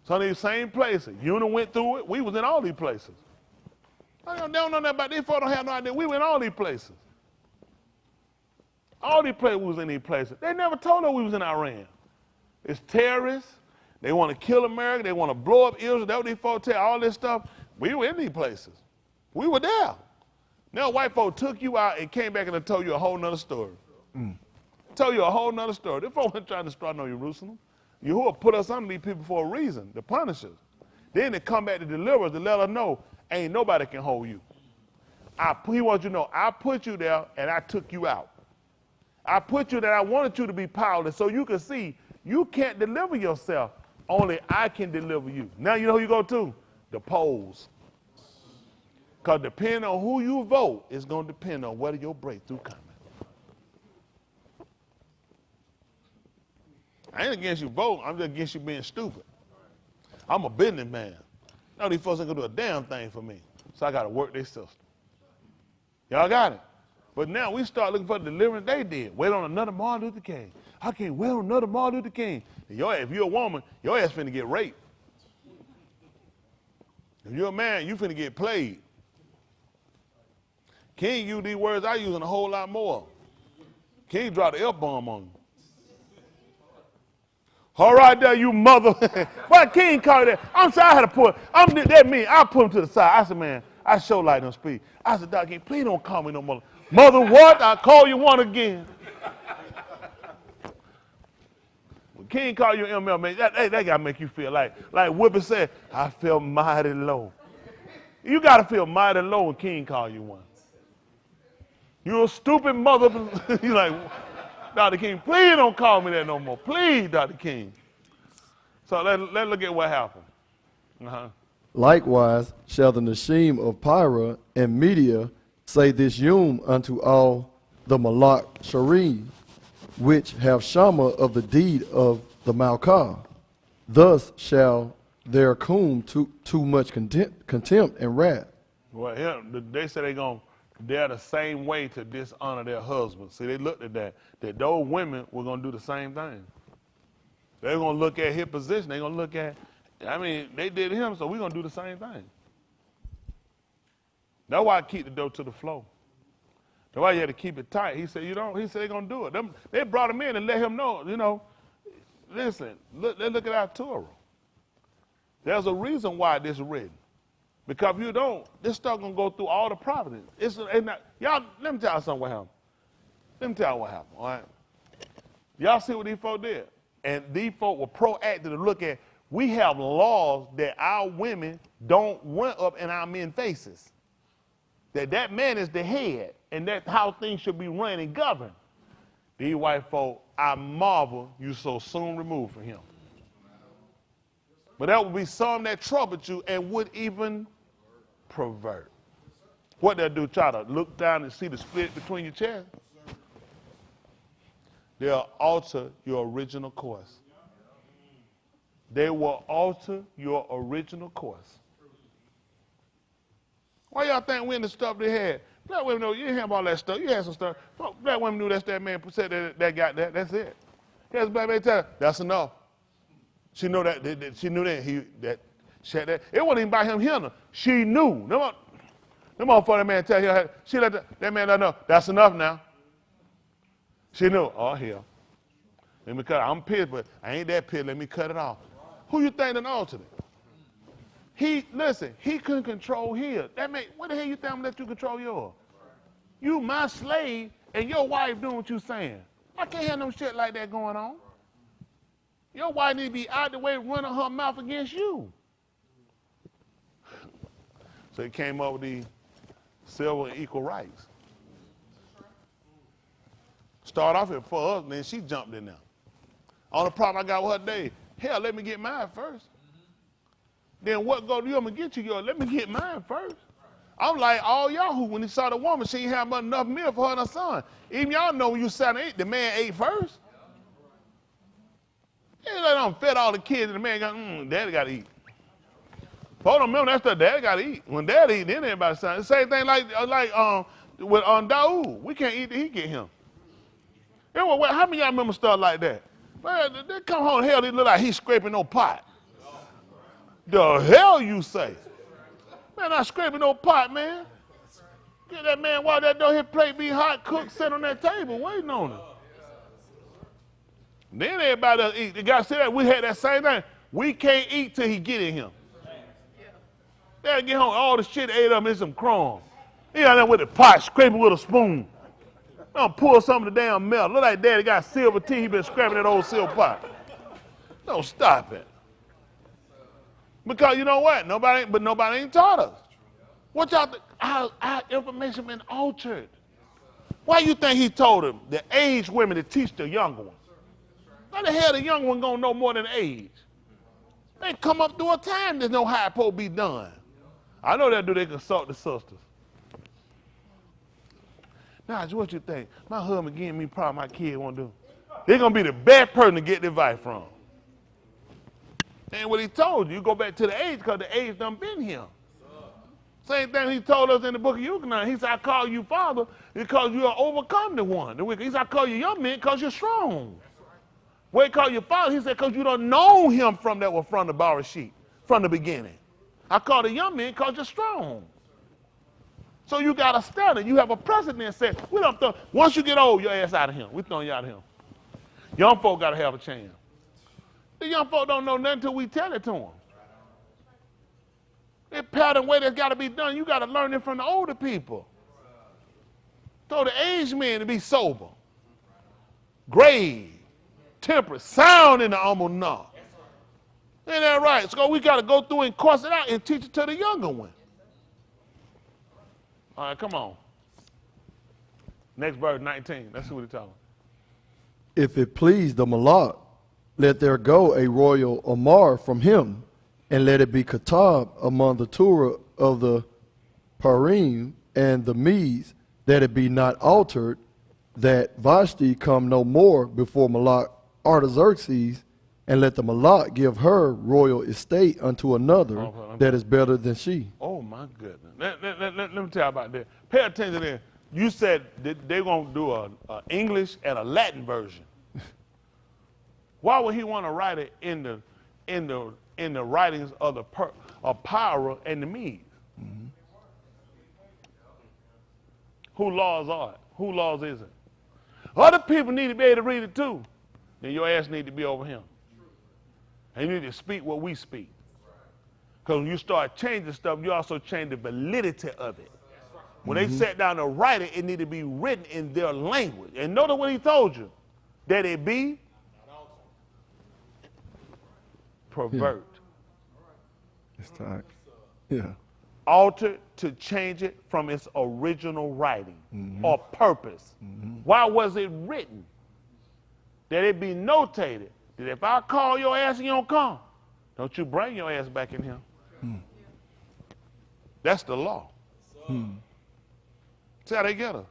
Some of these same places. Una went through it. We was in all these places. They don't know nothing about these folks. Don't have no idea. We were in all these places. All these places, we was in these places. They never told us we was in Iran. It's terrorists. They want to kill America. They want to blow up Israel. That's what these folks tell, all this stuff. We were in these places. We were there. Now white folks took you out and came back and told you a whole nother story. Told you a whole nother story. They folks weren't trying to start no Jerusalem. Yahuwah put us under these people for a reason, to punish us. Then they come back to deliver us, to let us know, ain't nobody can hold you. He wants you to know, I put you there and I took you out. I put you there, I wanted you to be powerless so you can see you can't deliver yourself. Only I can deliver you. Now you know who you go to? The polls. Because depending on who you vote, it's going to depend on whether your breakthrough coming. I ain't against you voting. I'm just against you being stupid. I'm a businessman. Now these folks ain't going to do a damn thing for me. So I got to work their system. Y'all got it? But now we start looking for the deliverance they did. Wait on another Martin Luther King. I can't wait on another Martin Luther King. If you're a woman, your ass finna get raped. If you're a man, you finna get played. King used these words I use and a whole lot more. King dropped the F-bomb on you. All right there, you mother. Why King call you that? I'm sorry, I had to put, that mean, I put him to the side. I said, man, I sure like them speak. I said, Dr. King, please don't call me no mother. Mother what? I'll call you one again. When King call you ML, man, that got to make you feel like Whippet said, I feel mighty low. You got to feel mighty low when King call you one. You a stupid mother. You like, Dr. King, please don't call me that no more. Please, Dr. King. So let's look at what happened. Likewise shall the Nashim of Pyra and Media say this Yum unto all the Malak Sharim, which have Shama of the deed of the Malkah. Thus shall their cum too much contempt and wrath. Well, yeah, they say they're the same way to dishonor their husbands. See, they looked at that those women were going to do the same thing. They're going to look at his position. They're going to look at, they did him, so we're going to do the same thing. That's why I keep the door to the floor. That's why you had to keep it tight. He said, he said they're going to do it. They brought him in and let him know, listen, let's look at our Torah. There's a reason why this is written. Because if you don't, this stuff going to go through all the providence. Y'all, let me tell you something what happened. Let me tell you what happened, all right? Y'all see what these folk did? And these folk were proactive to look at, we have laws that our women don't run up in our men's faces. That man is the head, and that's how things should be run and governed. These white folk, I marvel you so soon removed from him. But there would be some that troubled you and would even pervert. What they'll do, try to look down and see the split between your chest. They'll alter your original course. They will alter your original course. Why y'all think we in the stuff they had? Black women know you didn't have all that stuff. You had some stuff. Black women knew that man said that got that. That's it. Here's black man tell her, that's enough. She knew that. She knew that she had that. It wasn't even by him hearing her. She knew. Them motherfucker man tell her. She let that man know. That's enough now. She knew. Oh hell. Let me cut it. I'm pissed, but I ain't that pissed. Let me cut it off. Who you think done altered it? He couldn't control his. That man, what the hell you think I'm gonna let you control yours? You my slave, and your wife doing what you saying. I can't have no shit like that going on. Your wife need to be out the way running her mouth against you. So he came up with the civil and equal rights. Start off here for us, then she jumped in there. Only problem I got with her today, hell, let me get mine first. Then what go to you? I'm going to get you yours. Let me get mine first. I'm like all y'all who, when he saw the woman, she didn't have enough milk for her and her son. Even y'all know when you sat and ate, the man ate first. They done fed all the kids and the man got, daddy got to eat. Hold on, remember, that's the daddy got to eat. When daddy eat, then everybody say the same thing like with Daoud. We can't eat till he get him. How many of y'all remember stuff like that? Man, they come home, hell, they look like he's scraping no pot. The hell you say? Man, not scraping no pot, man. Get that man while that door, his plate be hot, cooked, sit on that table, waiting on him. Then everybody else eat. The guy said that we had that same thing. We can't eat till he get in here. They'll get home, all the shit ate up in some crumbs. He out there with the pot, scraping with a spoon. I'll pull some of the damn milk. Look like daddy got silver tea. He been scraping that old silver pot. Don't stop it. Because you know what? Nobody ain't taught us. What y'all think? Our information been altered. Why you think he told them the aged women to teach the younger ones? How the hell the young one gonna know more than the age? They come up through a time there's no how it's supposed to be done. I know that they consult the sisters. Now, what you think? My husband giving me problem my kid won't do. They're gonna be the best person to get the advice from. And what he told you, go back to the age because the age done been here. Same thing he told us in the book of Euclid. He said, I call you father because you are overcome the one. He said, I call you young man because you're strong. Where he called you father, he said, because you don't know him from the borrow sheet, from the beginning. I call the young man because you're strong. So you got to study. You have a precedent said, we don't throw, once you get old, your ass out of him. We throwing you out of him. Young folk got to have a chance. The young folk don't know nothing until we tell it to them. That pattern way that's got to be done, you got to learn it from the older people. So the aged men to be sober, grave, temperate, sound in the almanach. Ain't that right? So we got to go through and course it out and teach it to the younger one. All right, come on. Next verse, 19. Let's see what he's talking. If it please the Malak, let there go a royal Omar from him, and let it be Katab among the Torah of the Parim and the Medes, that it be not altered, that Vashti come no more before Malak Artaxerxes, and let the Malak give her royal estate unto another that is better than she. Oh, my goodness. Let me tell you about that. Pay attention there. You said they're going to do an English and a Latin version. Why would he want to write it in the writings of Pyra and the Medes? Mm-hmm. Who laws are it? Who laws is it? Other people need to be able to read it too. Then your ass need to be over him. And you need to speak what we speak. Because when you start changing stuff, you also change the validity of it. When they sat down to write it, it need to be written in their language. And notice what he told you. That it be pervert. It's time. Yeah. Altered to change it from its original writing or purpose. Why was it written? That it be notated that if I call your ass and you don't come, don't you bring your ass back in here. That's the law. See how they get her.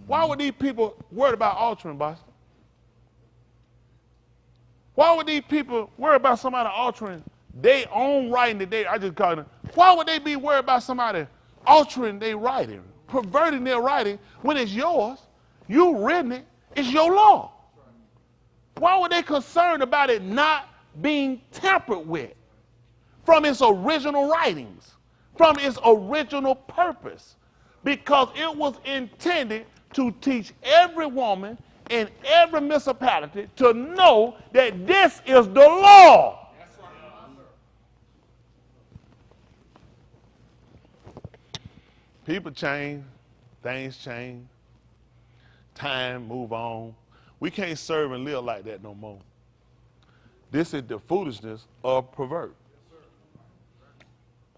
Why would these people worried about altering, Boston? Why would these people worry about somebody altering their own writing today? I just call it. Why would they be worried about somebody altering their writing, perverting their writing when it's yours? You written it. It's your law. Why were they concerned about it not being tampered with from its original writings, from its original purpose? Because it was intended to teach every woman in every municipality to know that this is the law. People change, things change, time move on. We can't serve and live like that no more. This is the foolishness of pervert.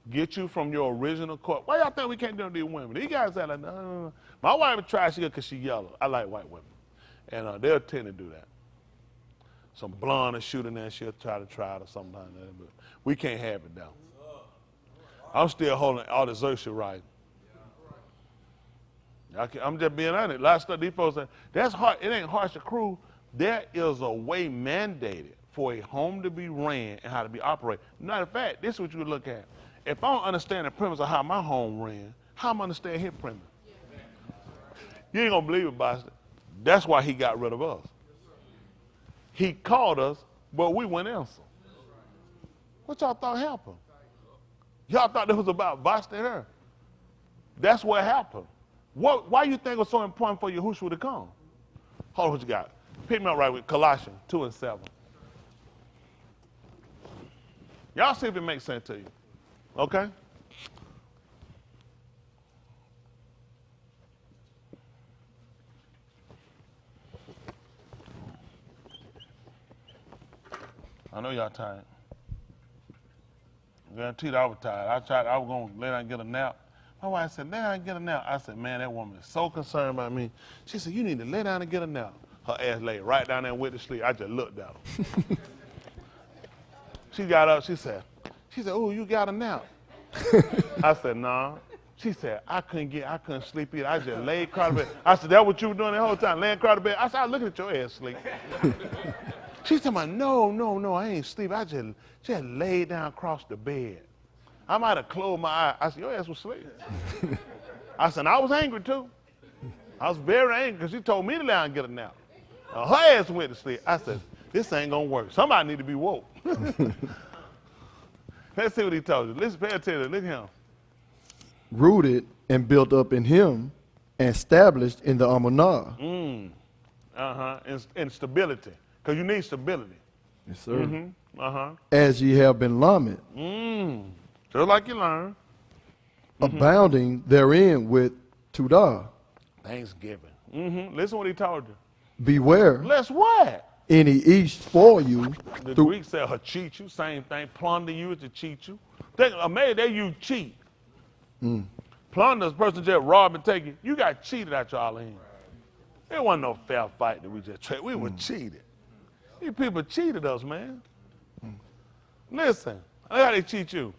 Get you from your original court. Why y'all think we can't do these women? These guys are like, no. My wife tried she because she yellow. I like white women. And they'll tend to do that. Some blonde is shooting there, she'll try to try it or something like that. But we can't have it down. I'm still holding all the Xerxes right. I'm just being honest. Last stuff these folks say, that's hard. It ain't harsh or cruel. There is a way mandated for a home to be ran and how to be operated. Matter of fact, this is what you look at. If I don't understand the premise of how my home ran, how am I understand his premise? You ain't gonna believe it, Boston. That's why he got rid of us. He called us, but we wouldn't answer. What y'all thought happened? Y'all thought it was about Boston and her. That's what happened. Why you think it was so important for Yahushua to come? Hold on, what you got? Pick me up right with Colossians 2:7. Y'all see if it makes sense to you. Okay? I know y'all tired. I'm guaranteed I was tired. I was going to lay down and get a nap. My wife said, lay down and get a nap. I said, man, that woman is so concerned about me. She said, you need to lay down and get a nap. Her ass laid right down there and went to sleep. I just looked at her. She got up, she said, oh, you got a nap. I said, nah. She said, I couldn't sleep either. I just laid across the bed. I said, that what you were doing the whole time, laying across the bed? I said, I was looking at your ass sleep. She said, no, I ain't sleep. I just laid down across the bed. I might have closed my eye. I said, your ass was asleep. I said, I was angry too. I was very angry because she told me to lay down and get a nap. Her ass went to sleep. I said, this ain't going to work. Somebody need to be woke. Let's see what he told you. Listen, pay attention. Look at him. Rooted and built up in him and established in the Amunah. And stability. Because you need stability. Yes, sir. Uh-huh. As ye have been lament, Just like you learn. abounding therein with Tudah. Thanksgiving. Listen what he told you. Beware, Let's what? any east spoil you. The through- Greeks say cheat you, same thing. Plunder you is to cheat you. Maybe they use cheat. Plunder is a person just rob and take it. You got cheated out your all in. It wasn't no fair fight that we just traded. We were cheated. These people cheated us, man. Listen, how they cheat you?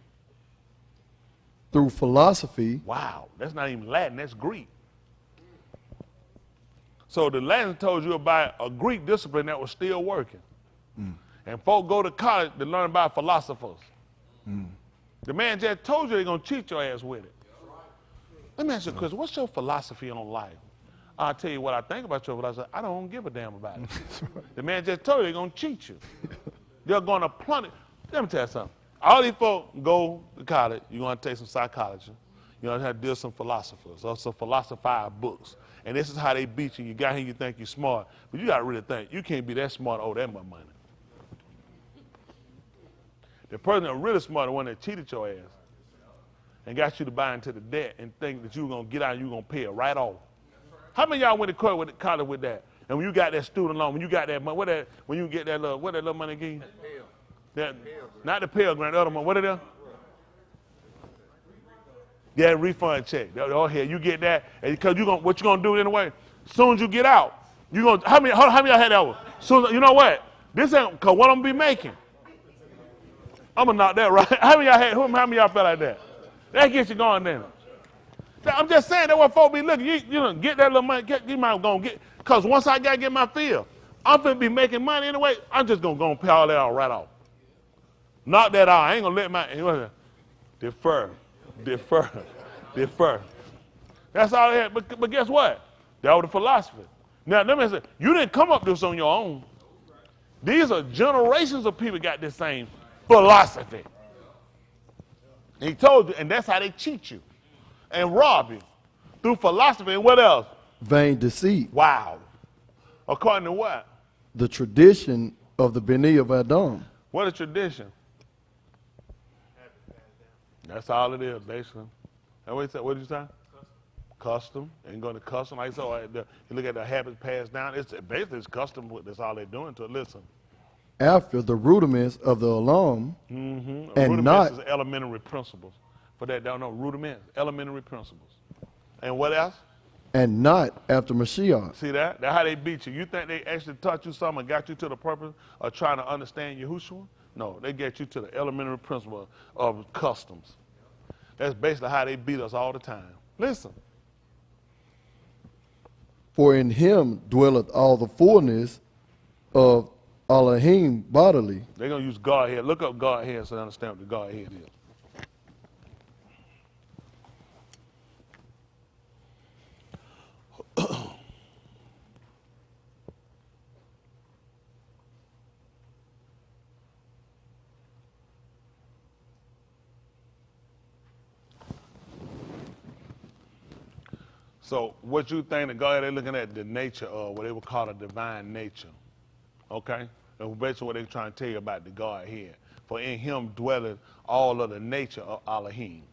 through philosophy, Wow, that's not even Latin, that's Greek. So the Latin told you about a Greek discipline that was still working. And folk go to college to learn about philosophers. The man just told you they're going to cheat your ass with it. Let me ask you a question. What's your philosophy on life? I'll tell you what I think about your philosophy. I don't give a damn about it. The man just told you they're going to cheat you. They're going to plunder. Let me tell you something. All these folk go to college. You're going to take some psychology. You're going to have to deal with some philosophers or some philosophied books. And this is how they beat you. You got here, you think you're smart. But you got to really think. You can't be that smart or owe that much money. The person that's really smart, the one that cheated your ass and got you to buy into the debt and think that you were going to get out and you were going to pay it right off. How many of y'all went to court with college with that? And when you got that student loan, when you got that money, when you get that little, what that little money again? Not the Pell Grant, the other one. What it is? Yeah, refund check. Oh, here, you get that, and because what you gonna do anyway? As soon as you get out, you gonna how many of y'all had that one? You know what? This ain't cause what I'm gonna be making. I'm gonna knock that right. How many of y'all felt like that? That gets you going then. I'm just saying that what folks be looking. You know, get that little money. You might gonna get because once I gotta get my fill, I'm gonna be making money anyway. I'm just gonna pay all that out right off. Knock that out. I ain't gonna let my defer. That's all they had. But guess what? That was the philosophy. Now, let me say, you didn't come up with this on your own. These are generations of people got this same philosophy. And he told you, and that's how they cheat you and rob you through philosophy. And what else? vain deceit, Wow. According to what? the tradition of the Beni of Adam. What a tradition. That's all it is, basically. And what did you say? Custom. Ain't going to custom. Like so, you look at the habits passed down. It's basically it's custom. That's all they're doing to it. Listen. After the rudiments of the alarm, And and not is elementary principles. For that, don't know rudiments, elementary principles. And what else? and not after Mashiach. See that? That's how they beat you. You think they actually taught you something and got you to the purpose of trying to understand Yahushua? No, they get you to the elementary principle of customs. That's basically how they beat us all the time. Listen. For in him dwelleth all the fullness of Elohim bodily. They're going to use Godhead. Look up Godhead so they understand what the Godhead is. So what you think that God, they're looking at the nature of what they would call a divine nature. Okay? And basically what they're trying to tell you about the Godhead. For in him dwelleth all of the nature of Elohim.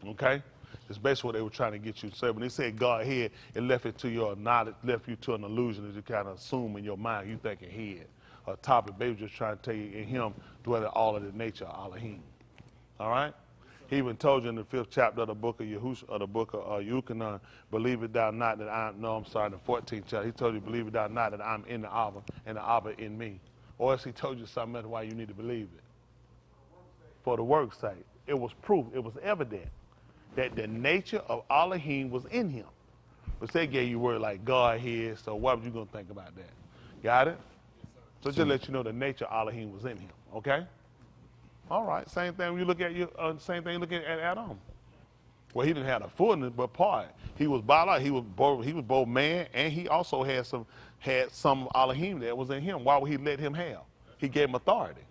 Okay? That's basically what they were trying to get you to say. When they said Godhead, it left it to your knowledge, left you to an illusion that you kind of assume in your mind. You thinking head. A topic, they were just trying to tell you in him dwelleth all of the nature of Elohim. All right? He even told you in the 5th chapter of the book of Yahushua, of the book of Yuchanan, believe it thou not that I'm, no, I'm sorry, in the 14th chapter, he told you, believe it thou not that I'm in the Abba, and the Abba in me. Or else he told you something else why you need to believe it. For the work's sake. It was proof, it was evident that the nature of Elohim was in him. But they gave you word like God here, so what were you going to think about that? Got it? So just let you know the nature of Elohim was in him, okay? All right, same thing when you look at same thing looking at Adam. Well, he didn't have the fullness, but part. He was biological. He was both man, and he also had some Elohim that was in him. Why would he let him have? He gave him authority,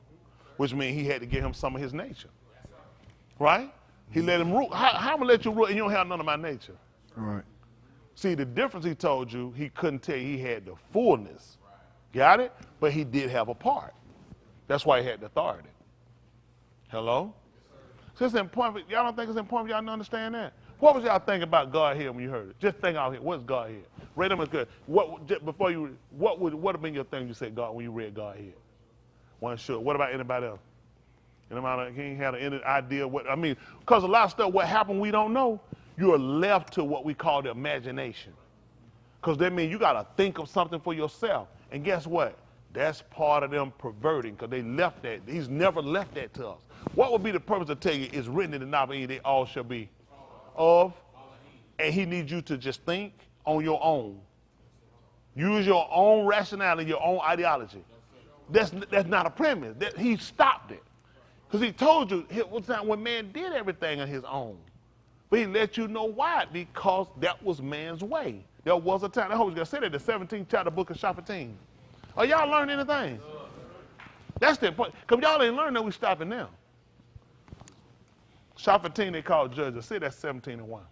which means he had to give him some of his nature, right? He let him rule. How am I gonna let you rule and you don't have none of my nature? All right. See, the difference he told you, he couldn't tell you he had the fullness. Got it? But he did have a part. That's why he had the authority. Hello? So it's important. Y'all don't think it's important for y'all to understand that? What was y'all thinking about God here when you heard it? Just think out here. What's God here? Read them as good. What would have been your thing you said God when you read God here? One sure. What about anybody else? Anybody he had any idea what I mean? Because a lot of stuff, what happened, we don't know. You are left to what we call the imagination. Because that means you got to think of something for yourself. And guess what? That's part of them perverting, because they left that. He's never left that to us. What would be the purpose to tell you it's written in the Nabi, they all shall be of? And he needs you to just think on your own. Use your own rationality, your own ideology. That's not a premise. He stopped it. Because he told you it was not when man did everything on his own. But he let you know why. Because that was man's way. There was a time. I hope you said it, the 17th chapter book of Captivity. Are y'all learning anything? That's the point. Because y'all ain't learning that we stopping now. Captivity they call judges. See, that's 17 and 1.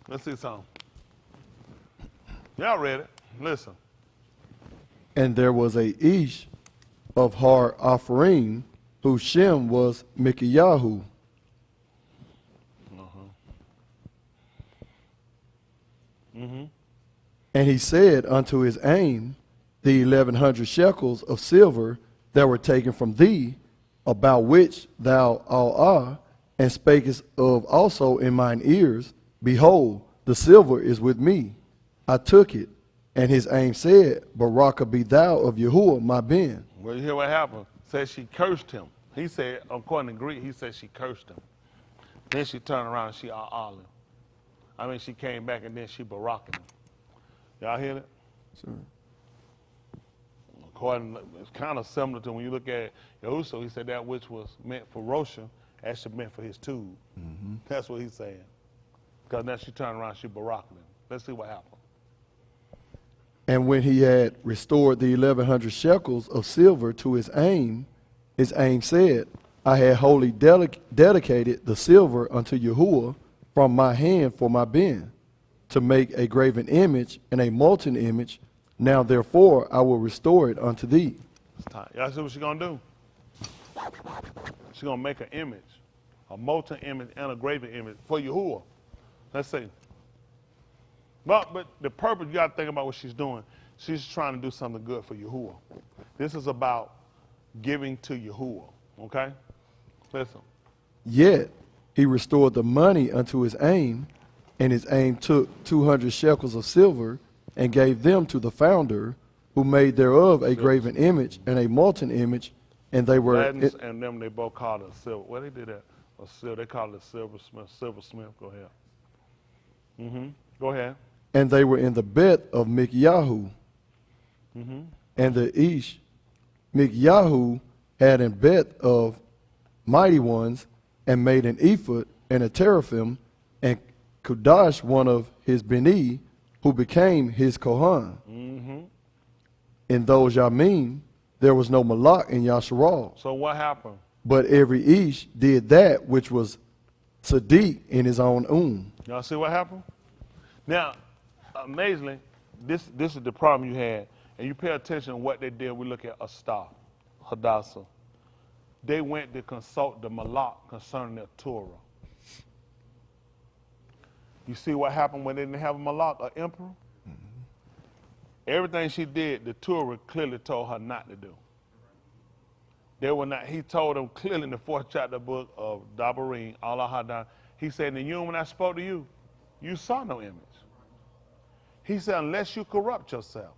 Let's see something. Y'all read it. Listen. And there was a Ish of Har Apharim, whose Shem was Mikiyahu. And he said unto his aim, the 1100 shekels of silver that were taken from thee, about which thou all and spakest of also in mine ears, behold, the silver is with me. I took it. And his aim said, Baraka be thou of Yahuwah, my Ben. Well, you hear what happened? Said she cursed him. He said, according to Greek, he said she cursed him. Then she turned around and she him. I mean, she came back and then she baraked him. Y'all hear that? Sure. According, it's kind of similar to when you look at Yahushua, he said that which was meant for Roshan, actually meant for his tube. That's what he's saying. Because then she turned around, she baraked him. Let's see what happened. And when he had restored the 1100 shekels of silver to his aim said, I had wholly dedicated the silver unto Yahuwah from my hand for my Ben, to make a graven image and a molten image. Now therefore I will restore it unto thee. It's time. Y'all see what she's going to do? She's going to make an image, a molten image and a graven image for Yahuwah. Let's see. But the purpose, you got to think about what she's doing. She's trying to do something good for Yahuwah. This is about giving to Yahuwah, okay? Listen. Yet he restored the money unto his aim, and his aim took 200 shekels of silver and gave them to the founder, who made thereof a graven image and a molten image, and they were... Ladins and them, they both called it a silver. Well, they did that. A silver. They called it a silversmith. Silversmith. Go ahead. Go ahead. And they were in the bed of Mikiyahu. And the Ish, Mikiyahu, had in bed of mighty ones, and made an ephod and a teraphim, and Kudash, one of his Beni, who became his Kohan. In those Yamim, there was no Malak in Yasharal. So what happened? But every Ish did that which was Sadiq in his own Y'all see what happened? Now, amazingly, this is the problem you had. And you pay attention to what they did. We look at Astah, Hadassah. They went to consult the Malak concerning their Torah. You see what happened when they didn't have a Malak, an emperor? Everything she did, the Torah clearly told her not to do. They were not. He told them clearly in the 4th chapter book of Dabarim, Allah Hadan. He said, in the Yom, when I spoke to you, you saw no image. He said, unless you corrupt yourself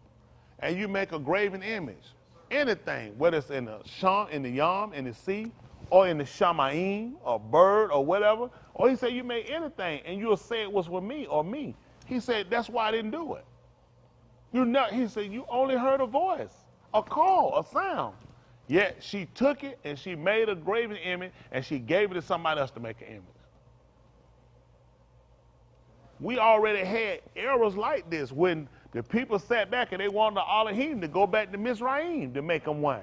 and you make a graven image, anything, whether it's in the Sham, in the Yam, in the sea, or in the Shamayim, or bird, or whatever, or he said, you made anything and you'll say it was with me or me. He said, that's why I didn't do it. He said, you only heard a voice, a call, a sound. Yet she took it and she made a graven image and she gave it to somebody else to make an image. We already had errors like this when the people sat back and they wanted the Elohim to go back to Mizraim to make them one.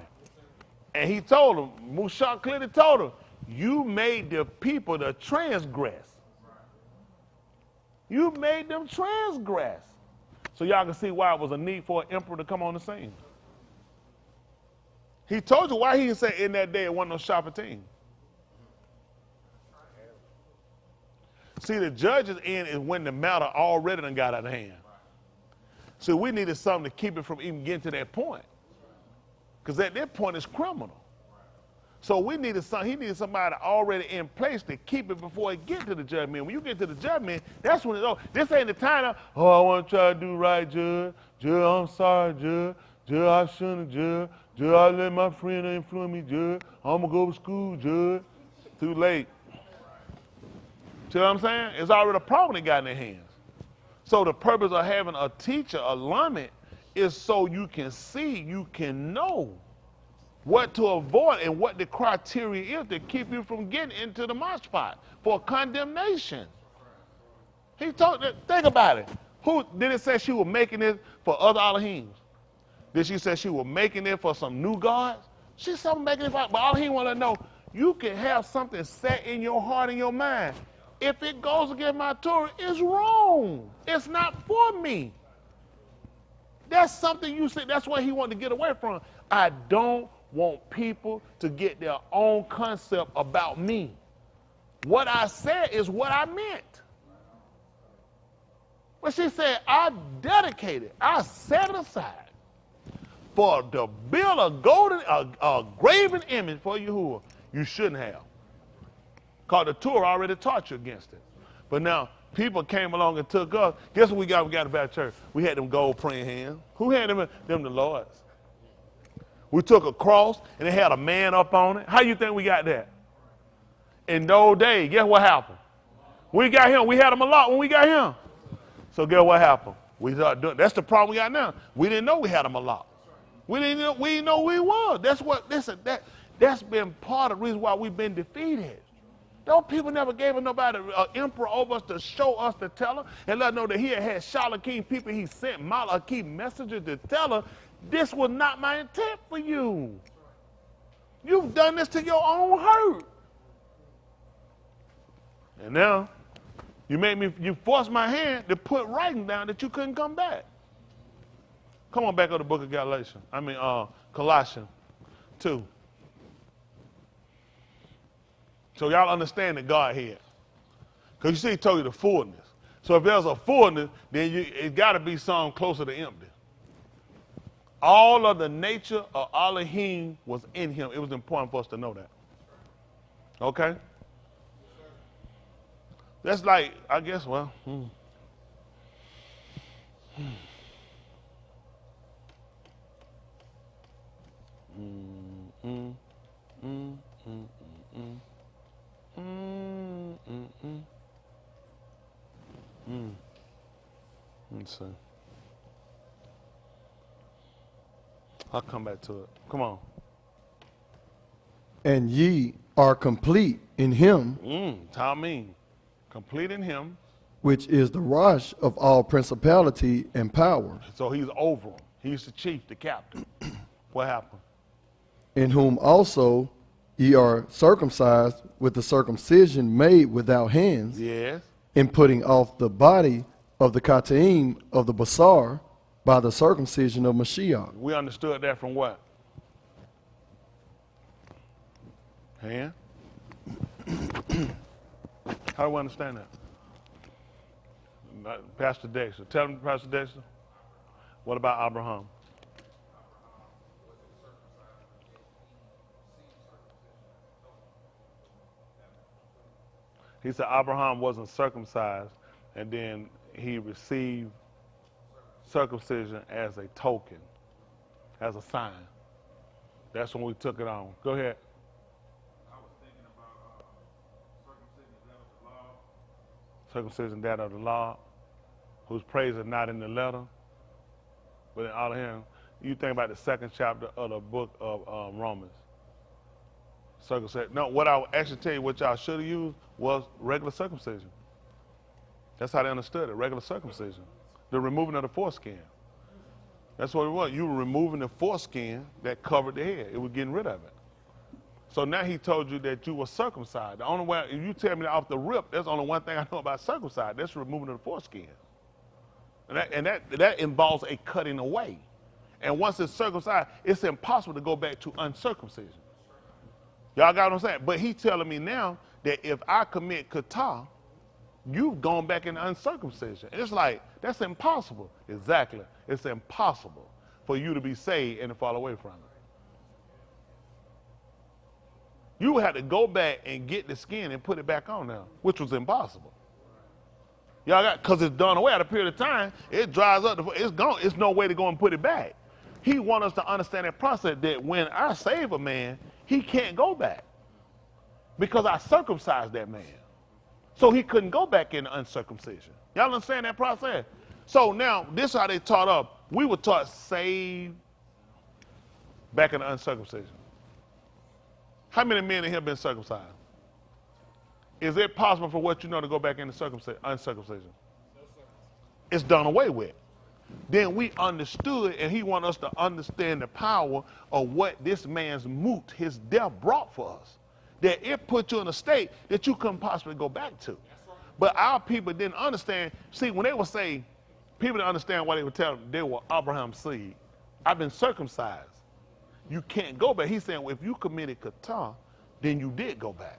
And he told them, Mushak clearly told them, you made the people to transgress. You made them transgress. So y'all can see why it was a need for an emperor to come on the scene. He told you why he didn't say in that day it wasn't no shopping team. See, the judge's end is when the matter already done got out of hand. So we needed something to keep it from even getting to that point. Because at that point it's criminal. So we needed he needed somebody already in place to keep it before it get to the judgment. When you get to the judgment, that's when it's over. This ain't the time to, oh, I want to try to do right, Judge. Judge, I'm sorry, Judge. Judge, I shouldn't, Judge. Judge, I let my friend influence me, Judge. I'm going to go to school, Judge. Too late. See what I'm saying? It's already a problem they got in their hands. So the purpose of having a teacher, a limit, is so you can see, you can know what to avoid and what the criteria is to keep you from getting into the mosh pot for condemnation. He told, think about it. Who did it say she was making it for other Elohims? Did she say she was making it for some new gods? She said making it for, but Elohim want to know, you can have something set in your heart and your mind. If it goes against my Torah, it's wrong. It's not for me. That's something you said. That's what he wanted to get away from. I don't want people to get their own concept about me. What I said is what I meant. But she said, I dedicated, I set it aside for to build a graven image for Yahuwah you shouldn't have. Because the Torah already taught you against it. But now, people came along and took us. Guess what we got? We got a bad church. We had them gold praying hands. Who had them? Them the Lord's. We took a cross, and it had a man up on it. How you think we got that? In those days, guess what happened? We got him. We had him a lot when we got him. So guess what happened? We started doing, that's the problem we got now. We didn't know we had him a lot. We didn't know who he was. That's what, listen, that's been part of the reason why we've been defeated. Those people never gave us nobody, an emperor over us to show us, to tell her, and let us know that he had Shalakim people he sent, Malachi messengers to tell her, this was not my intent for you. You've done this to your own hurt. And now, you forced my hand to put writing down that you couldn't come back. Come on back to the book of Colossians 2. So y'all understand that God had. Because you see, he told you the fullness. So if there's a fullness, then it got to be something closer to empty. All of the nature of Elohim was in him. It was important for us to know that. Okay? That's like, I guess, well. Let's see. I'll come back to it. Come on. And ye are complete in him, How I mean? Complete in him. which is the Rosh of all principality and power, So he's over him. He's the chief, the captain. What happened? in whom also ye are circumcised with the circumcision made without hands, Yes. in putting off the body of the kataim of the basar by the circumcision of Mashiach. We understood that from what? Hand? How do we understand that? Pastor Dexter. Tell me, Pastor Dexter. What about Abraham? He said Abraham wasn't circumcised, and then he received circumcision as a token, as a sign. That's when we took it on. Go ahead. I was thinking about circumcision that of the law. Circumcision that of the law, whose praise is not in the letter, but in all of him. You think about the second chapter of the book of Romans. Circumcision. No, what I would actually tell you, what y'all should have used was regular circumcision. That's how they understood it, regular circumcision. The removing of the foreskin. That's what it was. You were removing the foreskin that covered the head. It was getting rid of it. So now he told you that you were circumcised. The only way, if you tell me that off the rip, that's only one thing I know about circumcised. That's removing the foreskin. And that involves a cutting away. And once it's circumcised, it's impossible to go back to uncircumcision. Y'all got what I'm saying? But he's telling me now that if I commit kata, you've gone back into uncircumcision. And it's like, that's impossible. Exactly. It's impossible for you to be saved and to fall away from it. You would have to go back and get the skin and put it back on now, which was impossible. Y'all got, because it's done away at a period of time, it dries up, it's gone. It's no way to go and put it back. He wants us to understand that process, that when I save a man, he can't go back because I circumcised that man. So he couldn't go back into uncircumcision. Y'all understand that process? So now, this is how they taught us. We were taught saved back into uncircumcision. How many men in here have been circumcised? Is it possible for what you know to go back into uncircumcision? It's done away with. Then we understood, and he wants us to understand the power of what this man's moot, his death, brought for us. That it put you in a state that you couldn't possibly go back to. But our people didn't understand. See, when they would say, people didn't understand why they would tell them they were Abraham's seed. I've been circumcised. You can't go back. He's saying, well, if you committed kata, then you did go back.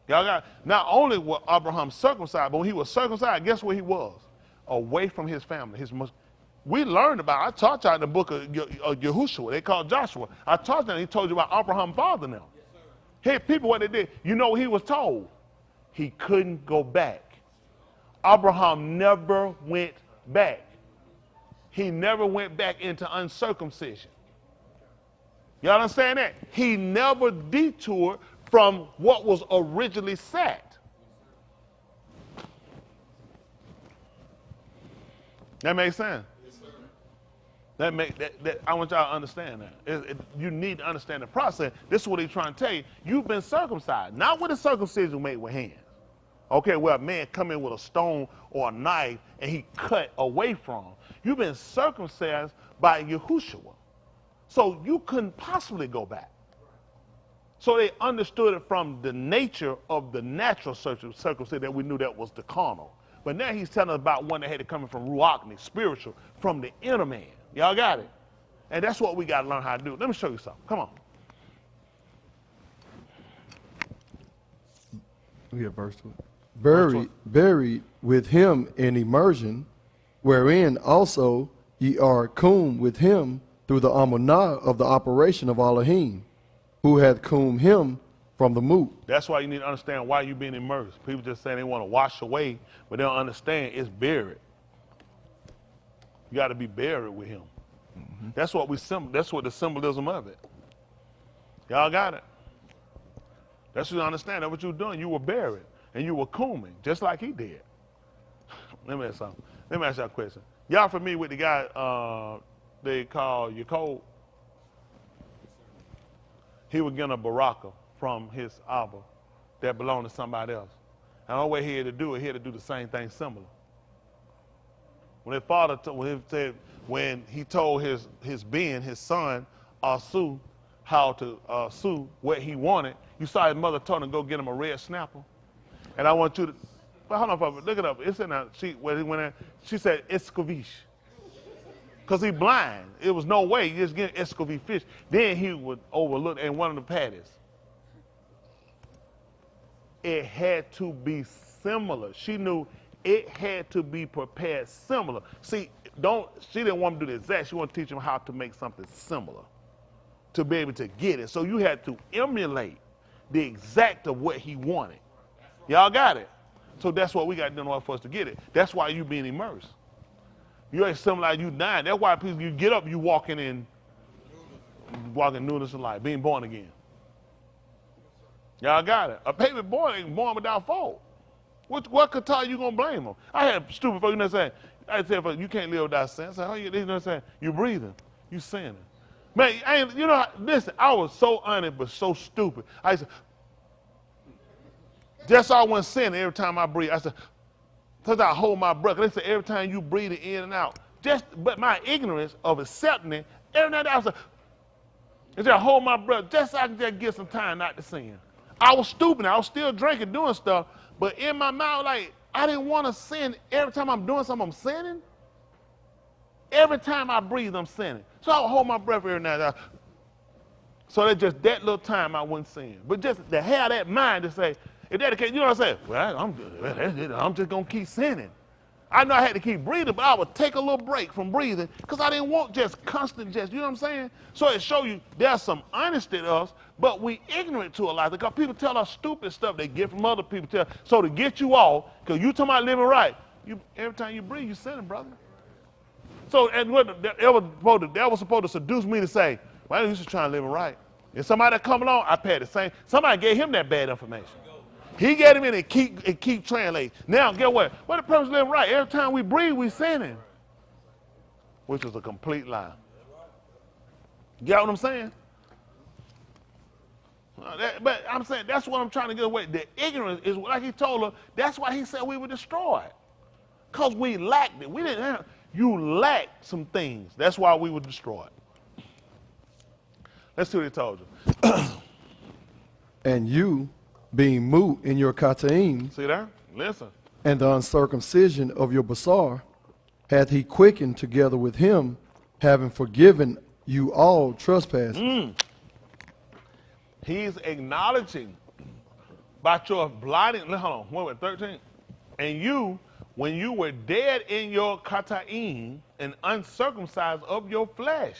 Y'all got, not only was Abraham circumcised, but when he was circumcised, guess where he was? Away from his family. We learned about, I taught y'all in the book of Yahushua, they called Joshua. I taught them, he told you about Abraham's father now. Hey, people, what they did, you know what he was told? He couldn't go back. Abraham never went back. He never went back into uncircumcision. Y'all understand that? He never detoured from what was originally set. That makes sense? Yes, sir. I want y'all to understand that. You need to understand the process. This is what he's trying to tell you. You've been circumcised, not with a circumcision made with hands. Okay, where a man come in with a stone or a knife and he cut away from. You've been circumcised by Yahushua. So you couldn't possibly go back. So they understood it from the nature of the natural circumcision that we knew that was the carnal. But now he's telling us about one that had to come from Ruachni, spiritual, from the inner man. Y'all got it? And that's what we got to learn how to do. Let me show you something. Come on. We have verse 2. Buried with him in immersion, wherein also ye are cum with him through the amunah of the operation of Elohim, who hath cum him from the moot. That's why you need to understand why you're being immersed. People just say they want to wash away, but they don't understand it's buried. You got to be buried with him. Mm-hmm. That's what that's what the symbolism of it. Y'all got it? That's what you understand. That's what you were doing. You were buried, and you were combing, just like he did. Let me ask something. Let me ask y'all a question. Y'all familiar with the guy they call Yaakov? He was getting a baraka from his Abba that belonged to somebody else. And the only way he had to do it, he had to do the same thing similar. When his father, when he told his being, his son, Asu, how to sue what he wanted, you saw his mother told him to go get him a red snapper. And I want you to, but hold on, Papa, look it up. It's in that sheet where he went in. She said, Escovish. Because he blind. It was no way. He just getting escovy fish. Then he would overlook in one of the patties. It had to be similar. She knew it had to be prepared similar. See, she didn't want to do the exact. She wanted to teach him how to make something similar to be able to get it. So you had to emulate the exact of what he wanted. Y'all got it? So that's what we got to do in order for us to get it. That's why you being immersed. You ain't something like you dying. That's why people, you get up, you walking newness of life, being born again. Y'all got it. A baby boy ain't born without fault. What kata you gonna blame him? I had stupid folks, you know what I'm saying? I said, you can't live without sin. So, you know what I'm saying? You breathing, you sinning. Man, you know, listen, I was so honest but so stupid. I said, just so I wasn't sinning every time I breathe. I said, because I hold my breath. They say every time you breathe it in and out. But my ignorance of accepting it, every night I was like, And just hold my breath just so I can just get some time not to sin. I was stupid. I was still drinking, doing stuff. But in my mind, like, I didn't want to sin. Every time I'm doing something, I'm sinning. Every time I breathe, I'm sinning. So I would hold my breath every now and then. So that's just that little time I wouldn't sin. But just to have that mind to say, if that's the case, you know what I'm saying? Well, I'm just going to keep sinning. I know I had to keep breathing, but I would take a little break from breathing because I didn't want just constant, you know what I'm saying? So it shows you there's some honesty to us, but we ignorant to a lot because people tell us stupid stuff they get from other people. So to get you off, because you talking about living right, every time you breathe, you're sinning, brother. So and what that was supposed to seduce me to say, well, you should try to live right. And somebody that come along, I pay the same. Somebody gave him that bad information. He gave him in and keep translating. Now, get what? What the person living right? Every time we breathe, we sinning. Which is a complete lie. You get what I'm saying? But I'm saying that's what I'm trying to get away. The ignorance is like he told her. That's why he said we were destroyed. Because we lacked it. We didn't have. You lacked some things. That's why we were destroyed. Let's see what he told you. And you, being moot in your kataim, See that? Listen. and the uncircumcision of your basar, hath he quickened together with him, having forgiven you all trespasses. He's acknowledging by your blotting. Hold on, 13. And you, when you were dead in your kataim and uncircumcised of your flesh,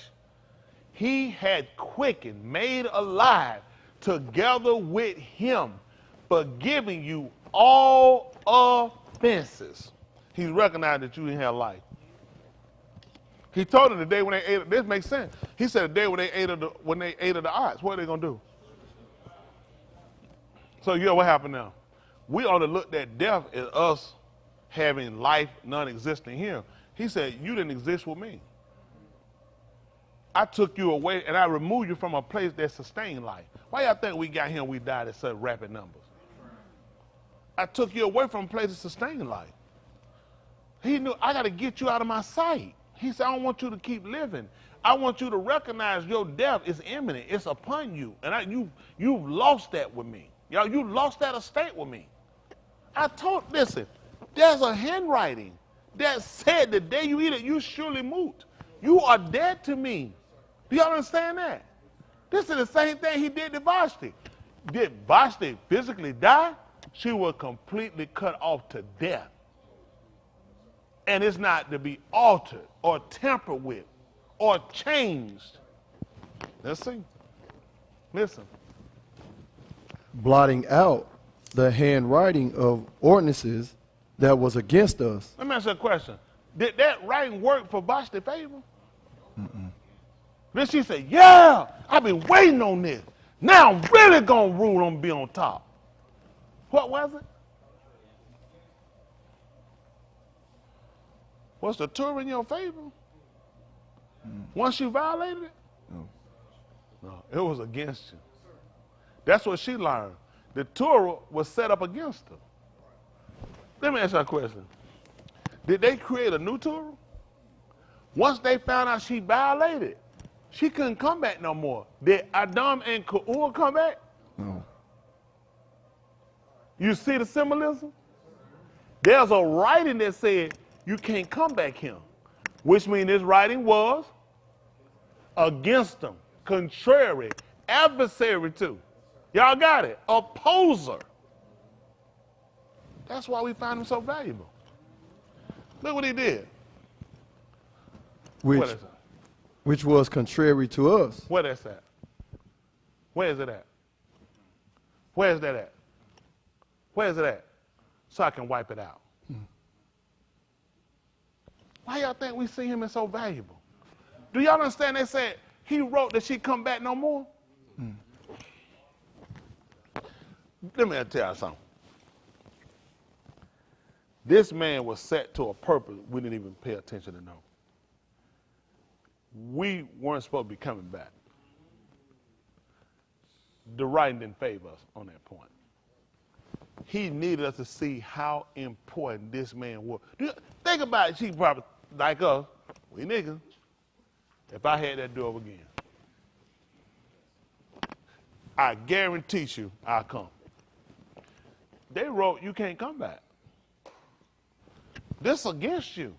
he had quickened, made alive, together with him, forgiving you all offenses. He recognized that you didn't have life. He told them the day when they ate. This makes sense. He said the day when they ate of the ox, what are they gonna do? So you know what happened now? We ought to look at death as us having life non-existent here. He said you didn't exist with me. I took you away and I removed you from a place that sustained life. Why y'all think we got here and we died at such rapid numbers? I took you away from a place that sustained life. He knew I got to get you out of my sight. He said, I don't want you to keep living. I want you to recognize your death is imminent. It's upon you. And you've lost that with me. Y'all, you lost that estate with me. Listen, there's a handwriting that said the day you eat it, you surely moot. You are dead to me. Do y'all understand that? This is the same thing he did to Vashti. Did Vashti physically die? She was completely cut off to death. And it's not to be altered or tampered with or changed. Let's see. Listen. Blotting out the handwriting of ordinances that was against us. Let me ask you a question. Did that writing work for Vashti's favor? Then she said, yeah, I've been waiting on this. Now I'm really going to rule and be on top. What was it? Was the Torah in your favor? Once you violated it? No, it was against you. That's what she learned. The Torah was set up against her. Let me ask you a question. Did they create a new Torah? Once they found out she violated, she couldn't come back no more. Did Adam and Ka'ur come back? No. You see the symbolism? There's a writing that said you can't come back here, which means this writing was against them, contrary, adversary to. Y'all got it? Opposer. That's why we find him so valuable. Look what he did. Which was contrary to us. Where that's at? Where is it at? Where is that at? Where is it at? So I can wipe it out. Why y'all think we see him as so valuable? Do y'all understand they said he wrote that she'd come back no more? Let me tell you something. This man was set to a purpose we didn't even pay attention to know. We weren't supposed to be coming back. The writing didn't favor us on that point. He needed us to see how important this man was. Think about it. She probably, like us, we niggas, if I had that do over again. I guarantee you I'll come. They wrote, you can't come back. This against you.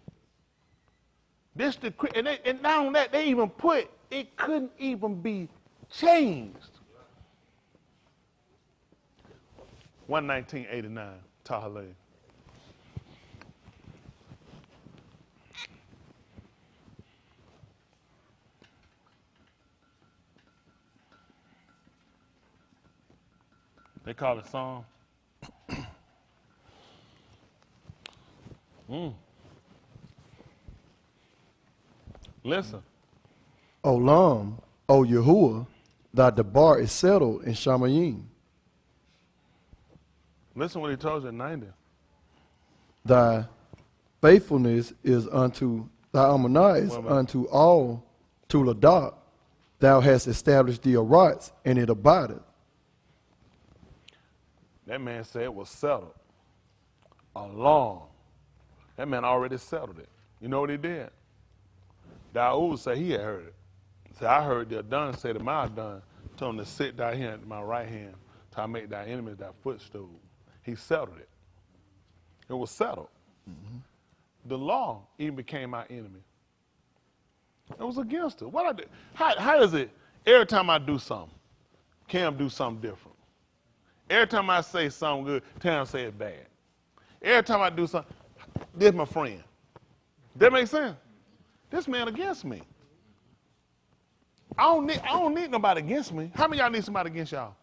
This decree, and not only that, they even put, it couldn't even be changed. 1989, Tahalay. They call it Psalm. Listen. Olam, O Yahuwah, thy debar is settled in Shamayim. Listen what he told you in 90. Thy faithfulness is unto, thy amanah is unto all Tuladak. Thou hast established the Arats, and it abideth. That man said it was settled. Along. That man already settled it. You know what he did? Daoud said he had heard it. Said, I heard the Adon say to my Adon, told him to sit down here at my right hand till I make thy enemies thy footstool. He settled it. It was settled. Mm-hmm. The law even became my enemy. It was against it. What I did? How is it every time I do something, Cam do something different? Every time I say something good, Tam say it's bad. Every time I do something, this my friend. That make sense? This man against me. I don't need nobody against me. How many of y'all need somebody against y'all?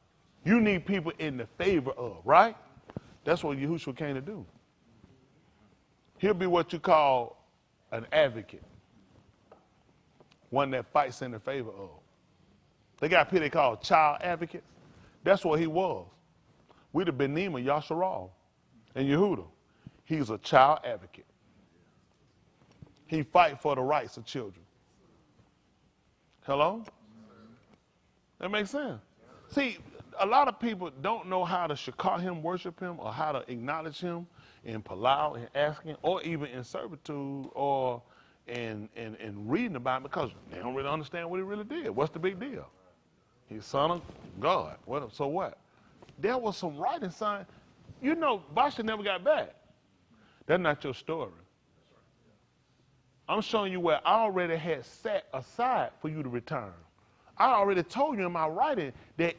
You need people in the favor of, right? That's what Yahushua came to do. He'll be what you call an advocate. One that fights in the favor of. They got people they call child advocates. That's what he was. We the Benim of Yasharal and Yehuda. He's a child advocate. He fight for the rights of children. Hello? That makes sense. See, a lot of people don't know how to shakar him, worship him, or how to acknowledge him in palau and asking, or even in servitude, or in reading about him, because they don't really understand what he really did. What's the big deal? He's son of God. So what? There was some writing sign. You know, Basha never got back. That's not your story. I'm showing you where I already had set aside for you to return. I already told you in my writing that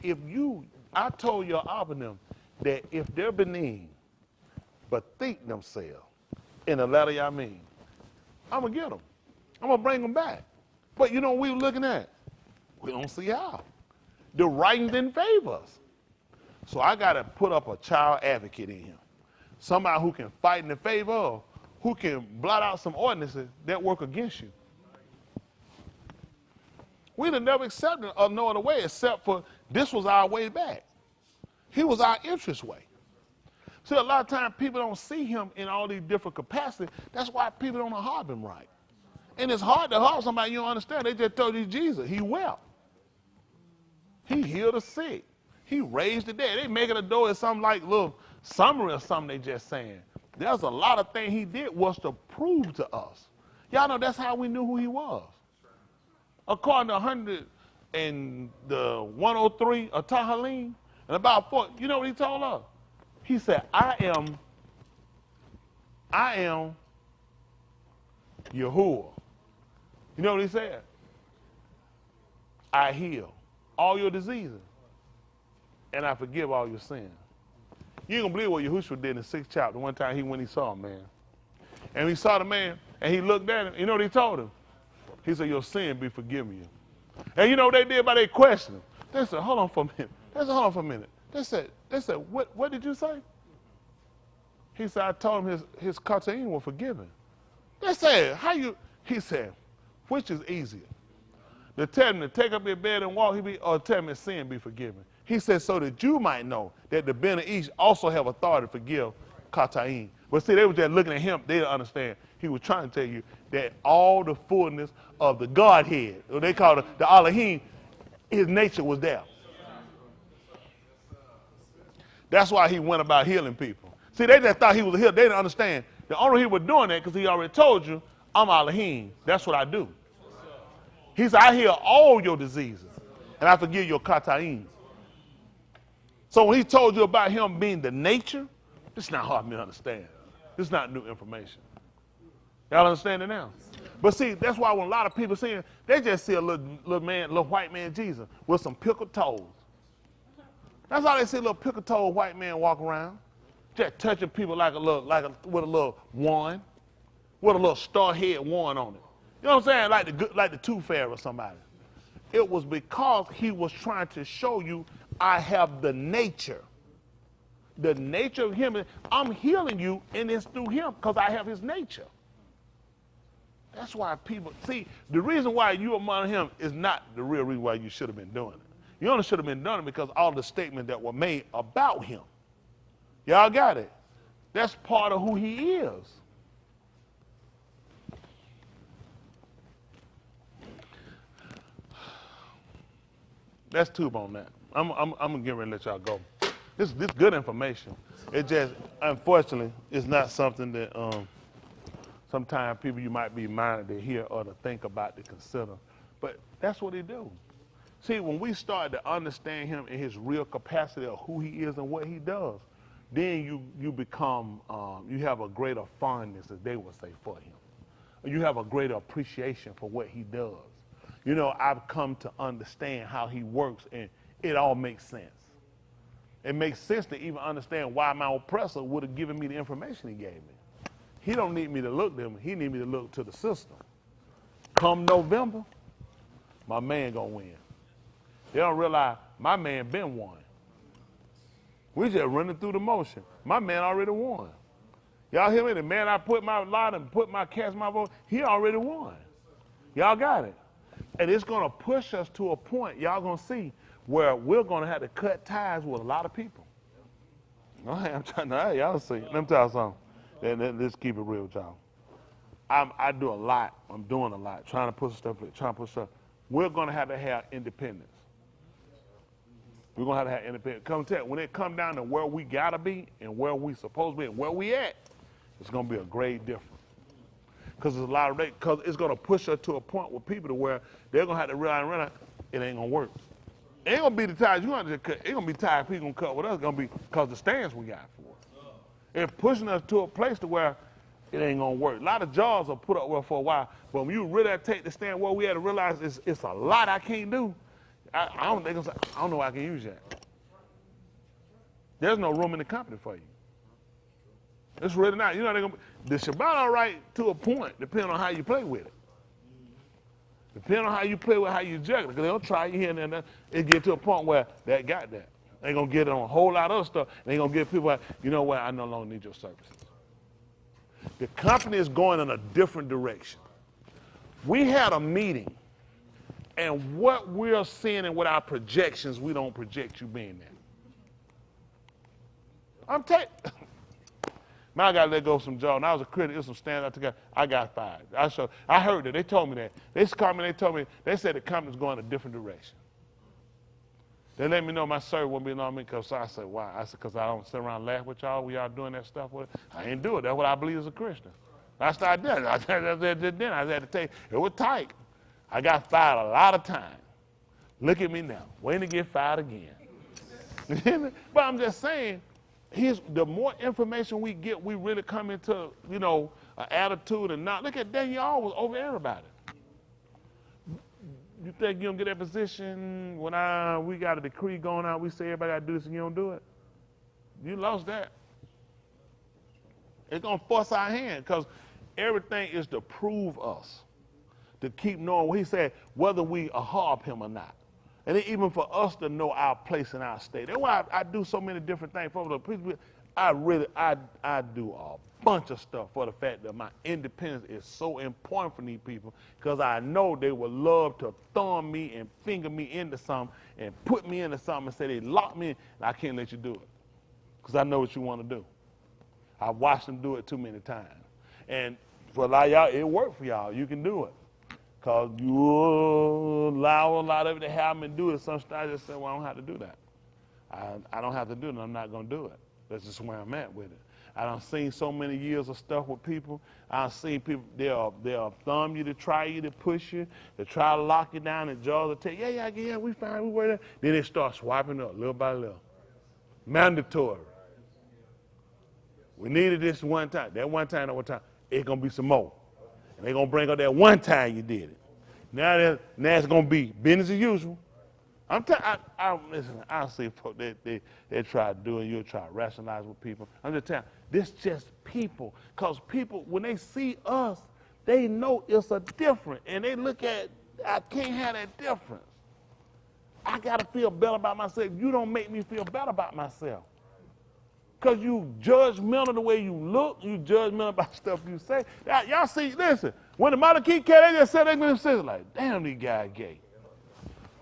I told your Abanim that if they're beneath, but think themselves in the letter Yamin, I'm going to get them. I'm going to bring them back. But you know what we were looking at? We don't see how. The writing didn't favor us. So I got to put up a child advocate in him. Somebody who can fight in the favor of, who can blot out some ordinances that work against you. We'd have never accepted no other way except for this was our way back. He was our interest way. See, a lot of times people don't see him in all these different capacities. That's why people don't harp him right. And it's hard to harp somebody you don't understand. They just told you Jesus. He wept. He healed the sick. He raised the dead. They making a door as something like little summary or something they just saying. There's a lot of things he did was to prove to us. Y'all know that's how we knew who he was. According to 100 and the 103 of Tahalim, and about 4, you know what he told us? He said, I am Yahuwah. You know what he said? I heal all your diseases, and I forgive all your sins. You ain't gonna believe what Yahushua did in the 6th chapter. One time he saw a man. And he saw the man, and he looked at him. You know what he told him? He said, your sin be forgiven you. And you know what they did by their question? They said, hold on for a minute. They said, what did you say? He said, I told him his kataim were forgiven. They said, he said, which is easier? To tell him to take up his bed and walk, or tell him his sin be forgiven. He said, so that you might know that the Ben Ish also have authority to forgive kataim. But see, they were just looking at him. They didn't understand. He was trying to tell you that all the fullness of the Godhead, or they call it the Elohim, his nature was there. That's why he went about healing people. See, they just thought he was a healer. They didn't understand. The only reason he was doing that because he already told you, I'm Elohim. That's what I do. He said, I heal all your diseases, and I forgive your kataim. So when he told you about him being the nature, it's not hard for me to understand. It's not new information. Y'all understand it now? But see, that's why when a lot of people see him, they just see a little white man Jesus with some pickled toes. That's all they see, a little pickled-toed white man walk around, just touching people with a little wand, with a little star head wand on it. You know what I'm saying? Like the Tooth Fairy or somebody. It was because he was trying to show you, I have the nature. The nature of him. I'm healing you, and it's through him because I have his nature. That's why people, see, the reason why you among him is not the real reason why you should have been doing it. You only should have been doing it because all the statements that were made about him. Y'all got it? That's part of who he is. That's tube on that. I'm gonna get ready to let y'all go. This good information. It just, unfortunately, it's not something that sometimes people you might be minded to hear or to think about, to consider. But that's what he do. See, when we start to understand him in his real capacity of who he is and what he does, then you become, you have a greater fondness, as they would say, for him. You have a greater appreciation for what he does. You know, I've come to understand how he works, and it all makes sense. It makes sense to even understand why my oppressor would have given me the information he gave me. He don't need me to look to him. He need me to look to the system. Come November, my man gonna win. They don't realize my man been won. We just running through the motion. My man already won. Y'all hear me? The man I put my lot and cast my vote, he already won. Y'all got it? And it's going to push us to a point, y'all going to see, where we're going to have to cut ties with a lot of people. I'm trying to, y'all see. Let me tell you something. Let's keep it real with y'all. I do a lot. I'm doing a lot, trying to push stuff. We're going to have independence. We're going to have independence. Come tell you, when it come down to where we got to be and where we supposed to be and where we at, it's going to be a great difference. Because there's a lot of because it's going to push us to a point with people to where they're going to have to realize it ain't going to work. It ain't going to be the ties you want to cut. It ain't going to be ties people going to cut with us. It's going to be because the stance we got for it. It's pushing us to a place to where it ain't going to work. A lot of jobs are put up well for a while, but when you really take the stand where we had to realize it's a lot I can't do, I don't know I can use that. There's no room in the company for you. It's really not. You know, the Shabbat all right to a point, depending on how you play with it. Depending on how you play with how you juggle it, because they'll try you here and there. It get to a point where they got that. They're going to get it on a whole lot of other stuff. They're going to get people like, you know what, I no longer need your services. The company is going in a different direction. We had a meeting, and what we're seeing and with our projections, we don't project you being there. I'm telling you. Man, I got to let go of some jaw. And I was a critic. It was some stand-up together. I got fired. I heard it. They told me that. They called me. They told me. They said the company's going a different direction. They let me know my service wouldn't be on me. So I said, why? I said, because I don't sit around and laugh with y'all when y'all doing that stuff with it. I ain't do it. That's what I believe as a Christian. I started doing it. I had to tell you, it was tight. I got fired a lot of times. Look at me now. Waiting to get fired again. But I'm just saying, the more information we get, we really come into, an attitude and not. Look at Daniel was over everybody. You think you don't get that position when we got a decree going out, we say everybody got to do this and you don't do it? You lost that. It's going to force our hand because everything is to prove us, to keep knowing what he said, whether we harp him or not. And even for us to know our place in our state. That's why I do so many different things. I do a bunch of stuff for the fact that my independence is so important for these people because I know they would love to thumb me and finger me into something and put me into something and say they lock me in, and I can't let you do it because I know what you want to do. I've watched them do it too many times. And for a lot of y'all, it worked for y'all. You can do it. Because you allow a lot of it to happen and do it. Some I just say, well, I don't have to do that. I don't have to do it, and I'm not going to do it. That's just where I'm at with it. I done seen so many years of stuff with people. I've seen people, they'll thumb you to try you, to push you, to try to lock you down, and jaws will tell you, yeah, we fine, we work. Then they start swiping up little by little. Mandatory. We needed this one time. That one time, it's going to be some more. And they're going to bring up that one time you did it. Now it's going to be business as usual. Listen, I see folks, they try to do it, you'll try to rationalize with people. I'm just telling you, this just people. Because people, when they see us, they know it's a different. And they look at, I can't have that difference. I got to feel better about myself. You don't make me feel better about myself. Because you judgmental the way you look, you judgmental about stuff you say. Y'all see, listen, when the Model Key cat, they just said, they say like, damn, these guys gay.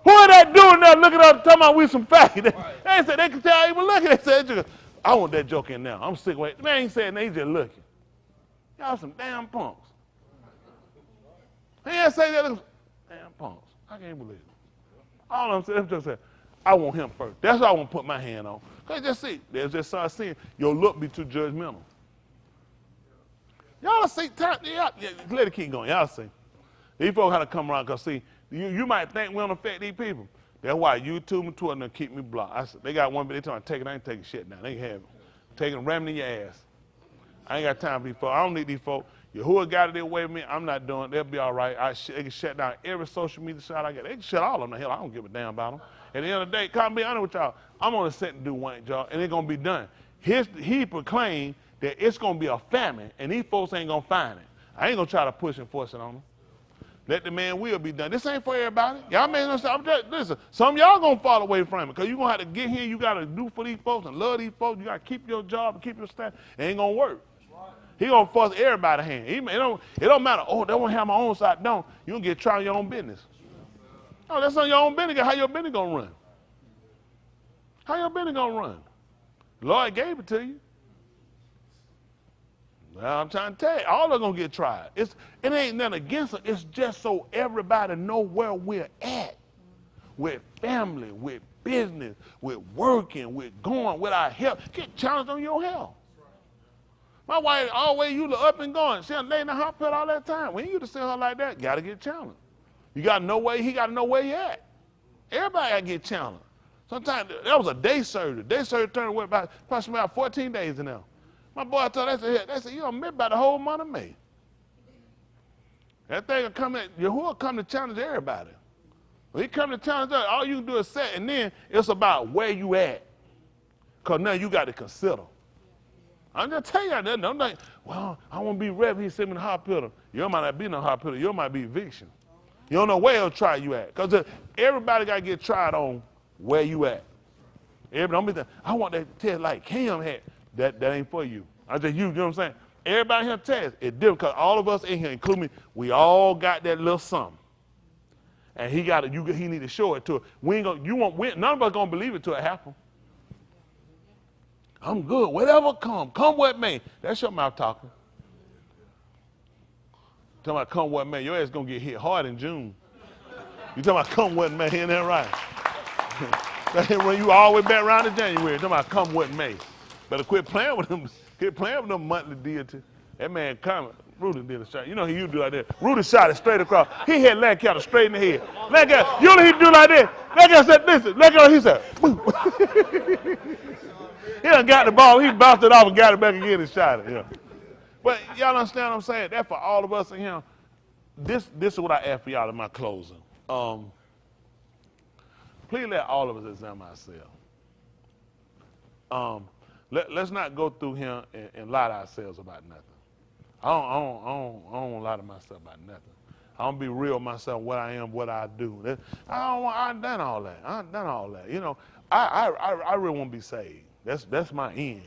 Who are they doing there looking up, talking about we some faggot? They said, they can tell even looking. They said, I want that joke in now. I'm sick of it. The man ain't saying that, he just looking. Y'all some damn punks. He ain't say that, damn punks. I can't believe it. All I'm saying, just say, I want him first. That's what I want to put my hand on. Because just see, there's just start seeing your look be too judgmental. Y'all see, let it keep going. Y'all see. These folks have to come around because see, you might think we don't affect these people. That's why YouTube and Twitter and keep me blocked. I said, they got one, but they talking take it, I ain't taking shit down. They can have it. Taking it, ramming in your ass. I ain't got time for these folks. I don't need these folks. Who got it their way with me, I'm not doing it. They'll be all right. They can shut down every social media site I get. They can shut all of them the hell. I don't give a damn about them. At the end of the day, come be honest with y'all. I'm on a set and do one job, and it's going to be done. He proclaimed that it's going to be a famine, and these folks ain't going to find it. I ain't going to try to push and force it on them. Let the man will be done. This ain't for everybody. Y'all may not say, listen, some of y'all going to fall away from it because you're going to have to get here. You got to do for these folks and love these folks. You got to keep your job and keep your staff. It ain't going to work. He going to force everybody's hand. It don't matter. Oh, they won't have my own side. Don't. You going to get trying your own business. Oh, that's on your own business. How your business going to run? How your business going to run? The Lord gave it to you. Well, I'm trying to tell you, all are going to get tried. It ain't nothing against it. It's just so everybody know where we're at. With family, with business, with working, with going, with our health. Get challenged on your health. My wife always used to up and going. She done lay in the hospital all that time. When you used to see her like that, got to get challenged. You got to know where he got to know where he at. Everybody got to get challenged. Sometimes that was a day surgery. Day surgery turned away about 14 days in there. My boy told they said, you don't miss about the whole month of May. That thing will come in, Yahuwah come to challenge everybody. When he come to challenge us, all you can do is set, and then it's about where you at. Because now you got to consider. I'm just telling you that. I'm like, well, I want to be ready. He sent me in the hospital. You might not be in the hospital. You might be eviction. You don't know where he'll try you at. Because everybody got to get tried on where you at. Everybody, don't be I want that test like Cam had. That ain't for you. I just you know what I'm saying? Everybody here test. It's different because all of us in here, including me, we all got that little something. And he need to show it to us. None of us gonna believe it till it happens. I'm good. Whatever come what may. That's your mouth talking. Talking about come what may. Your ass gonna get hit hard in June. You talking about come what may, ain't that right? When you always back around in January, talking about come what may. Better quit playing with them. Quit playing with them monthly deity. That man coming. Rudy did a shot. You know he used to do like that. Rudy shot it straight across. He hit Lancaster straight in the head. Lancaster, you know he do like that. Lancaster said, listen. Lancaster, he said, boom. He done got the ball. He bounced it off and got it back again and shot it. Yeah. But y'all understand what I'm saying? That's for all of us in here. This is what I ask for y'all in my closing. Please let all of us examine ourselves. Let's not go through here and lie to ourselves about nothing. I don't lie to myself about nothing. I don't be real myself, what I am, what I do. I've done all that. You know, I really want to be saved. That's my end.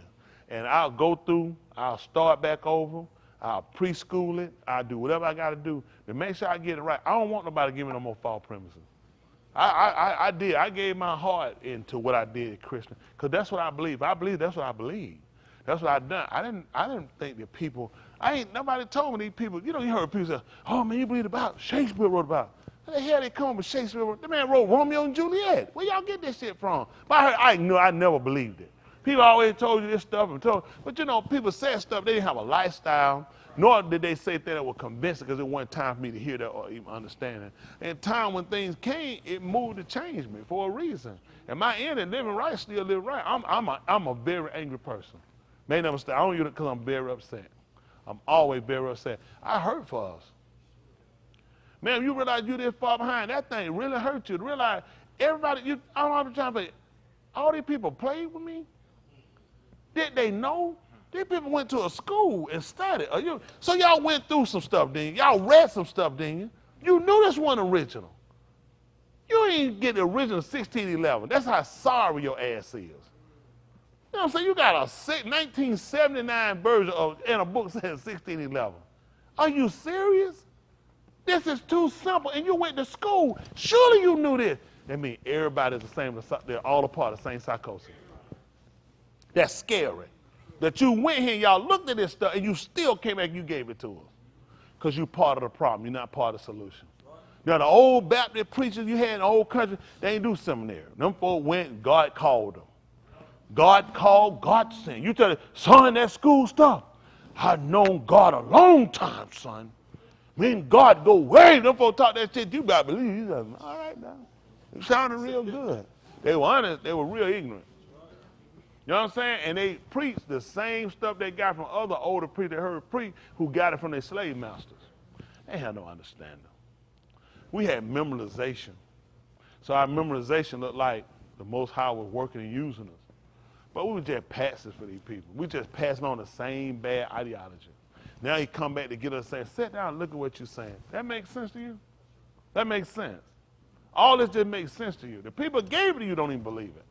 And I'll go through, I'll start back over, I'll preschool it, I'll do whatever I got to do to make sure I get it right. I don't want nobody to give me no more false premises. I gave my heart into what I did at Christian, because that's what I believe. I believe that's what I believe. That's what I done. I didn't think that people, nobody told me these people, you heard people say, oh man, you believe about Shakespeare wrote about. How the hell they come with Shakespeare? The man wrote Romeo and Juliet. Where y'all get this shit from? But I never believed it. People always told you this stuff, but you know, people said stuff, they didn't have a lifestyle, nor did they say things that were convincing because it wasn't time for me to hear that or even understand it. And time when things came, it moved to change me for a reason. And my end in living right still live right. I'm a very angry person. May never stay. I don't use it because I'm very upset. I'm always very upset. I hurt for us. Man, you realize you this far behind, that thing really hurt you. To realize everybody, I don't have time for it. All these people played with me. Did they know? These people went to a school and studied. So y'all went through some stuff, didn't you? Y'all read some stuff, didn't you? You knew this wasn't original. You didn't get the original 1611. That's how sorry your ass is. You know what I'm saying? You got a 1979 version in a book saying 1611. Are you serious? This is too simple, and you went to school. Surely you knew this. That means everybody's the same. They're all a part of the same psychosis. That's scary. That you went here and y'all looked at this stuff and you still came back and you gave it to us. Because you're part of the problem. You're not part of the solution. Now, the old Baptist preachers you had in the old country, they ain't do seminary. Them folk went and God called them. God called, God sent. You tell them, son, that school stuff. I've known God a long time, son. Me and God go way. Them folk talk that shit, you better believe. You like, all right now. It sounded real good. They were honest. They were real ignorant. You know what I'm saying? And they preached the same stuff they got from other older preachers they heard preach who got it from their slave masters. They had no understanding. We had memorization. So our memorization looked like the Most High was working and using us. But we were just passive for these people. We just passing on the same bad ideology. Now he come back to get us saying, sit down and look at what you're saying. That makes sense to you? That makes sense. All this just makes sense to you. The people gave it to you don't even believe it.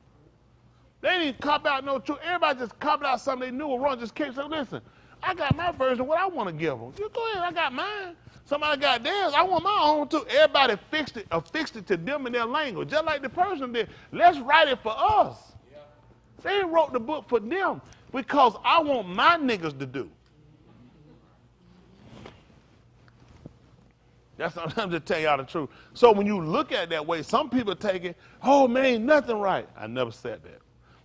They didn't cop out no truth. Everybody just copied out something they knew was wrong. Just kept saying, listen, I got my version of what I want to give them. You go ahead, I got mine. Somebody got theirs. I want my own too. Everybody fixed it to them in their language, just like the person did. Let's write it for us. Yeah. They wrote the book for them because I want my niggas to do. That's I'm just telling y'all the truth. So when you look at it that way, some people take it, oh man, ain't nothing right. I never said that.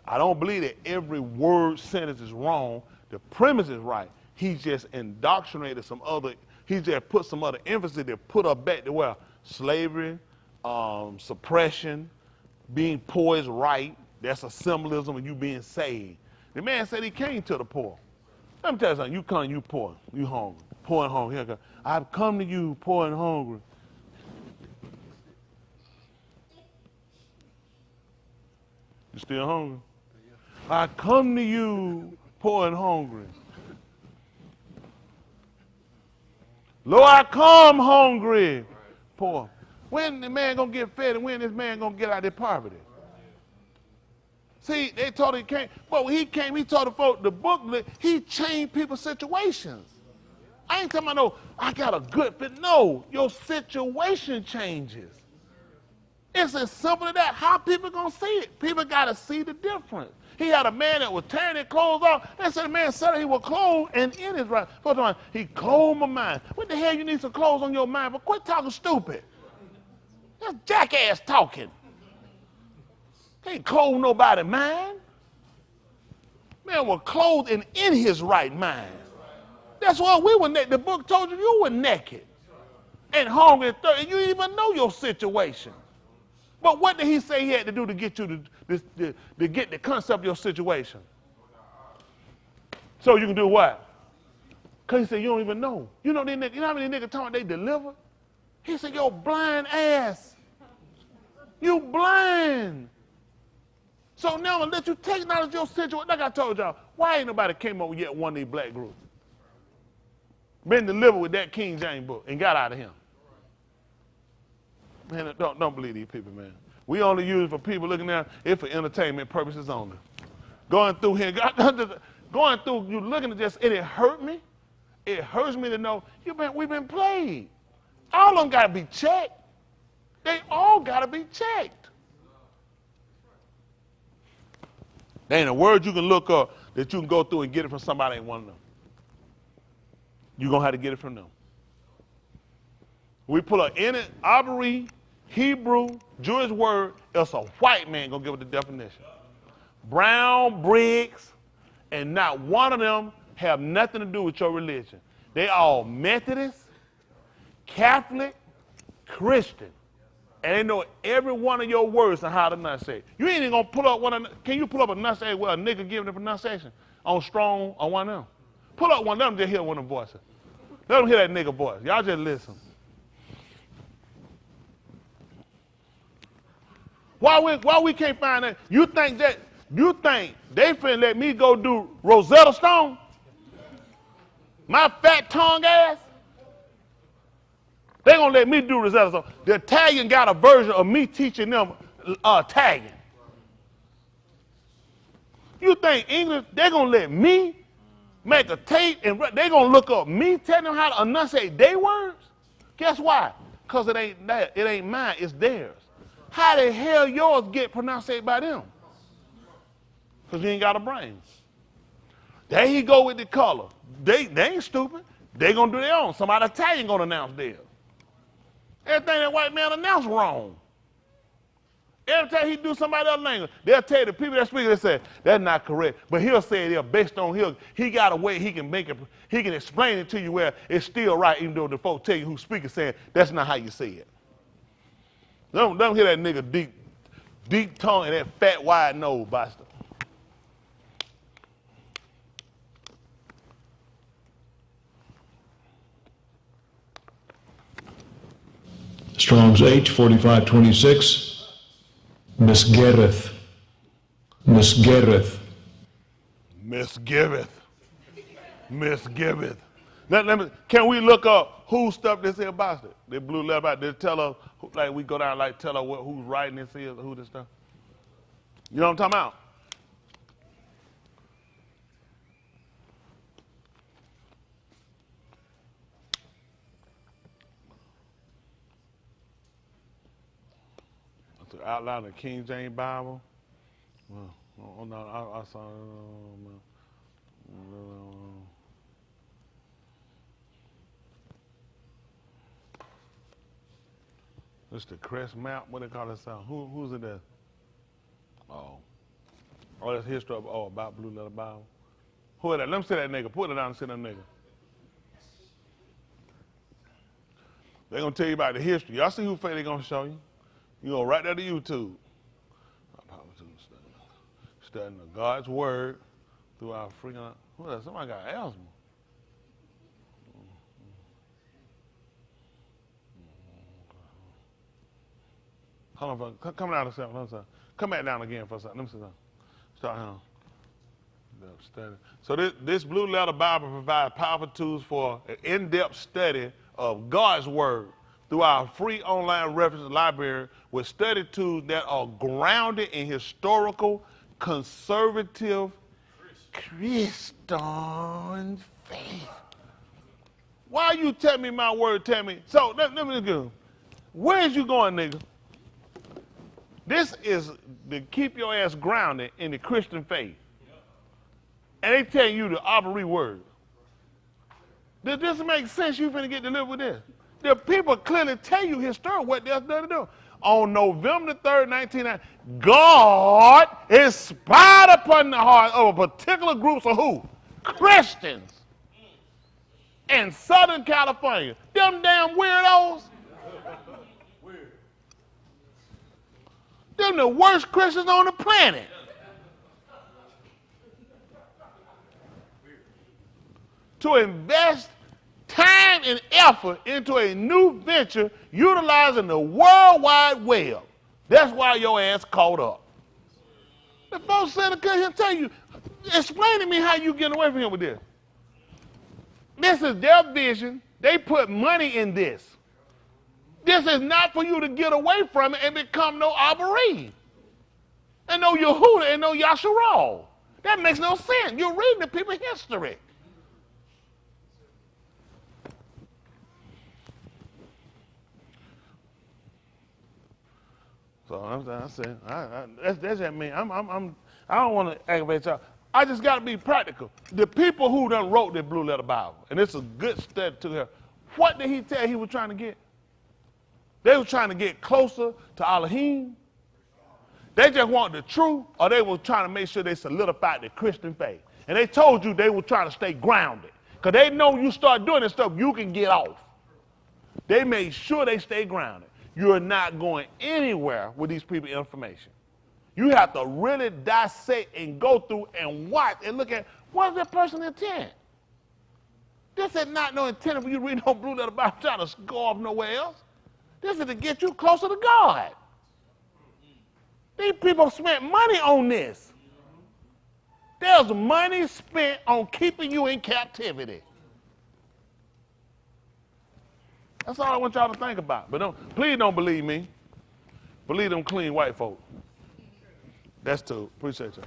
I don't believe that every word sentence is wrong. The premise is right. He just indoctrinated he just put some other emphasis that put us back to where slavery, suppression, being poor is right. That's a symbolism of you being saved. The man said he came to the poor. Let me tell you something. You come, you poor, you hungry, poor and hungry. Here, I've come to you poor and hungry. You still hungry? I come to you poor and hungry. Lord, I come hungry, poor. When the man gonna get fed and when this man gonna get out of their poverty? See, they told him he came, but when he came, he told the folk, the booklet, he changed people's situations. I ain't talking about no, I got a good fit. No, your situation changes. It's as simple as that. How people gonna see it? People gotta see the difference. He had a man that was tearing his clothes off. They said the man said he was clothed and in his right. First of all, he clothed my mind. What the hell you need some clothes on your mind? But quit talking stupid. That's jackass talking. Can't clothe nobody mind. Man was clothed and in his right mind. That's why we were naked. The book told you were naked and hungry and thirsty. You didn't even know your situation. But what did he say he had to do to get you to get the concept of your situation? So you can do what? Because he said you don't even know. You know how many niggas talking they deliver? He said, yo, blind ass. You blind. So now I'm gonna let you take knowledge of your situation. Like I told y'all, why ain't nobody came up with yet one of these black groups? Been delivered with that King James book and got out of him. Man, don't believe these people, man. We only use it for people looking at it for entertainment purposes only. Going through here, going through, you looking at this, and it hurt me. It hurts me to know we've been played. All of them got to be checked. They all got to be checked. There ain't a word you can look up that you can go through and get it from somebody ain't one of them. You're going to have to get it from them. We pull up any Aubrey, Hebrew, Jewish word, it's a white man going to give it the definition. brown bricks, and not one of them have nothing to do with your religion. They all Methodist, Catholic, Christian. And they know every one of your words and how to enunciate. You ain't even gonna pull up one of them. Can you pull up a enunciation where a nigga giving the pronunciation on strong on one of them? Pull up one of them, just hear one of them voices. Let them hear that nigga voice. Y'all just listen. Why we can't find that? You think they finna let me go do Rosetta Stone? My fat tongue ass? They gonna let me do Rosetta Stone. The Italian got a version of me teaching them Italian. You think English, they gonna let me make a tape and they gonna look up me telling them how to enunciate their words? Guess why? Because it ain't mine, it's theirs. How the hell yours get pronounced by them? Because you ain't got a brain. There he go with the color. They ain't stupid. They gonna do their own. Somebody Italian gonna announce theirs. Everything that white man announced wrong. Every time he do somebody else's language, they'll tell you the people that speak, they say, that's not correct. But he'll say it based on he got a way he can make it, he can explain it to you where it's still right, even though the folks tell you who speaking saying that's not how you say it. Don't hear that nigga deep tongue and that fat wide nose, bastard. Strong's H 4526. Misgiveth. Misgiveth. Misgiveth. Misgiveth. Can we look up who stuff this here about it? They blue letter out. They tell us, like we go down, like tell us who's writing this is, who this stuff. You know what I'm talking about? That's the outline of the King James Bible. Well, oh no, I saw. It's the crest map. What they call it? Who's it there? Oh, that's history of about Blue Letter Bible. Who is that? Let me see that nigga. Put it down and see that nigga. They're gonna tell you about the history. Y'all see who fake they gonna show you? You go right there to YouTube. Studying the God's word through our freaking. What else? Somebody got asthma. Hold on, come down a second. Come back down again for a second. Let me see. Start here. So this Blue Letter Bible provides powerful tools for an in-depth study of God's word through our free online reference library with study tools that are grounded in historical, conservative, Christian faith. Why you tell me my word, tell me? So let me go. Where is you going, nigga? This is to keep your ass grounded in the Christian faith. And they tell you the arbitrary word. Does this make sense? You finna get delivered with this? The people clearly tell you history what they're going to do. On November 3rd, 1990, God inspired upon the heart of a particular group of who? Christians in Southern California. Them damn weirdos. Them the worst Christians on the planet. To invest time and effort into a new venture utilizing the World Wide Web. That's why your ass caught up. The folks said to come here and tell you, explain to me how you get away from him with this. This is their vision. They put money in this. This is not for you to get away from it and become no Abari. And no Yehuda and no Yasharal. That makes no sense. You're reading the people's history. So I said, that's just me. I don't want to aggravate y'all. I just got to be practical. The people who done wrote the Blue Letter Bible, and it's a good study to her. What did he tell he was trying to get? They were trying to get closer to Elohim. They just want the truth, or they were trying to make sure they solidified the Christian faith. And they told you they were trying to stay grounded. Because they know you start doing this stuff, you can get off. They made sure they stay grounded. You're not going anywhere with these people's information. You have to really dissect and go through and watch and look at what is that person's intent. This is not no intent for you to read no blue letter Bible trying to go off nowhere else. This is to get you closer to God. These people spent money on this. There's money spent on keeping you in captivity. That's all I want y'all to think about. But please don't believe me. Believe them clean white folk. That's too. Appreciate y'all.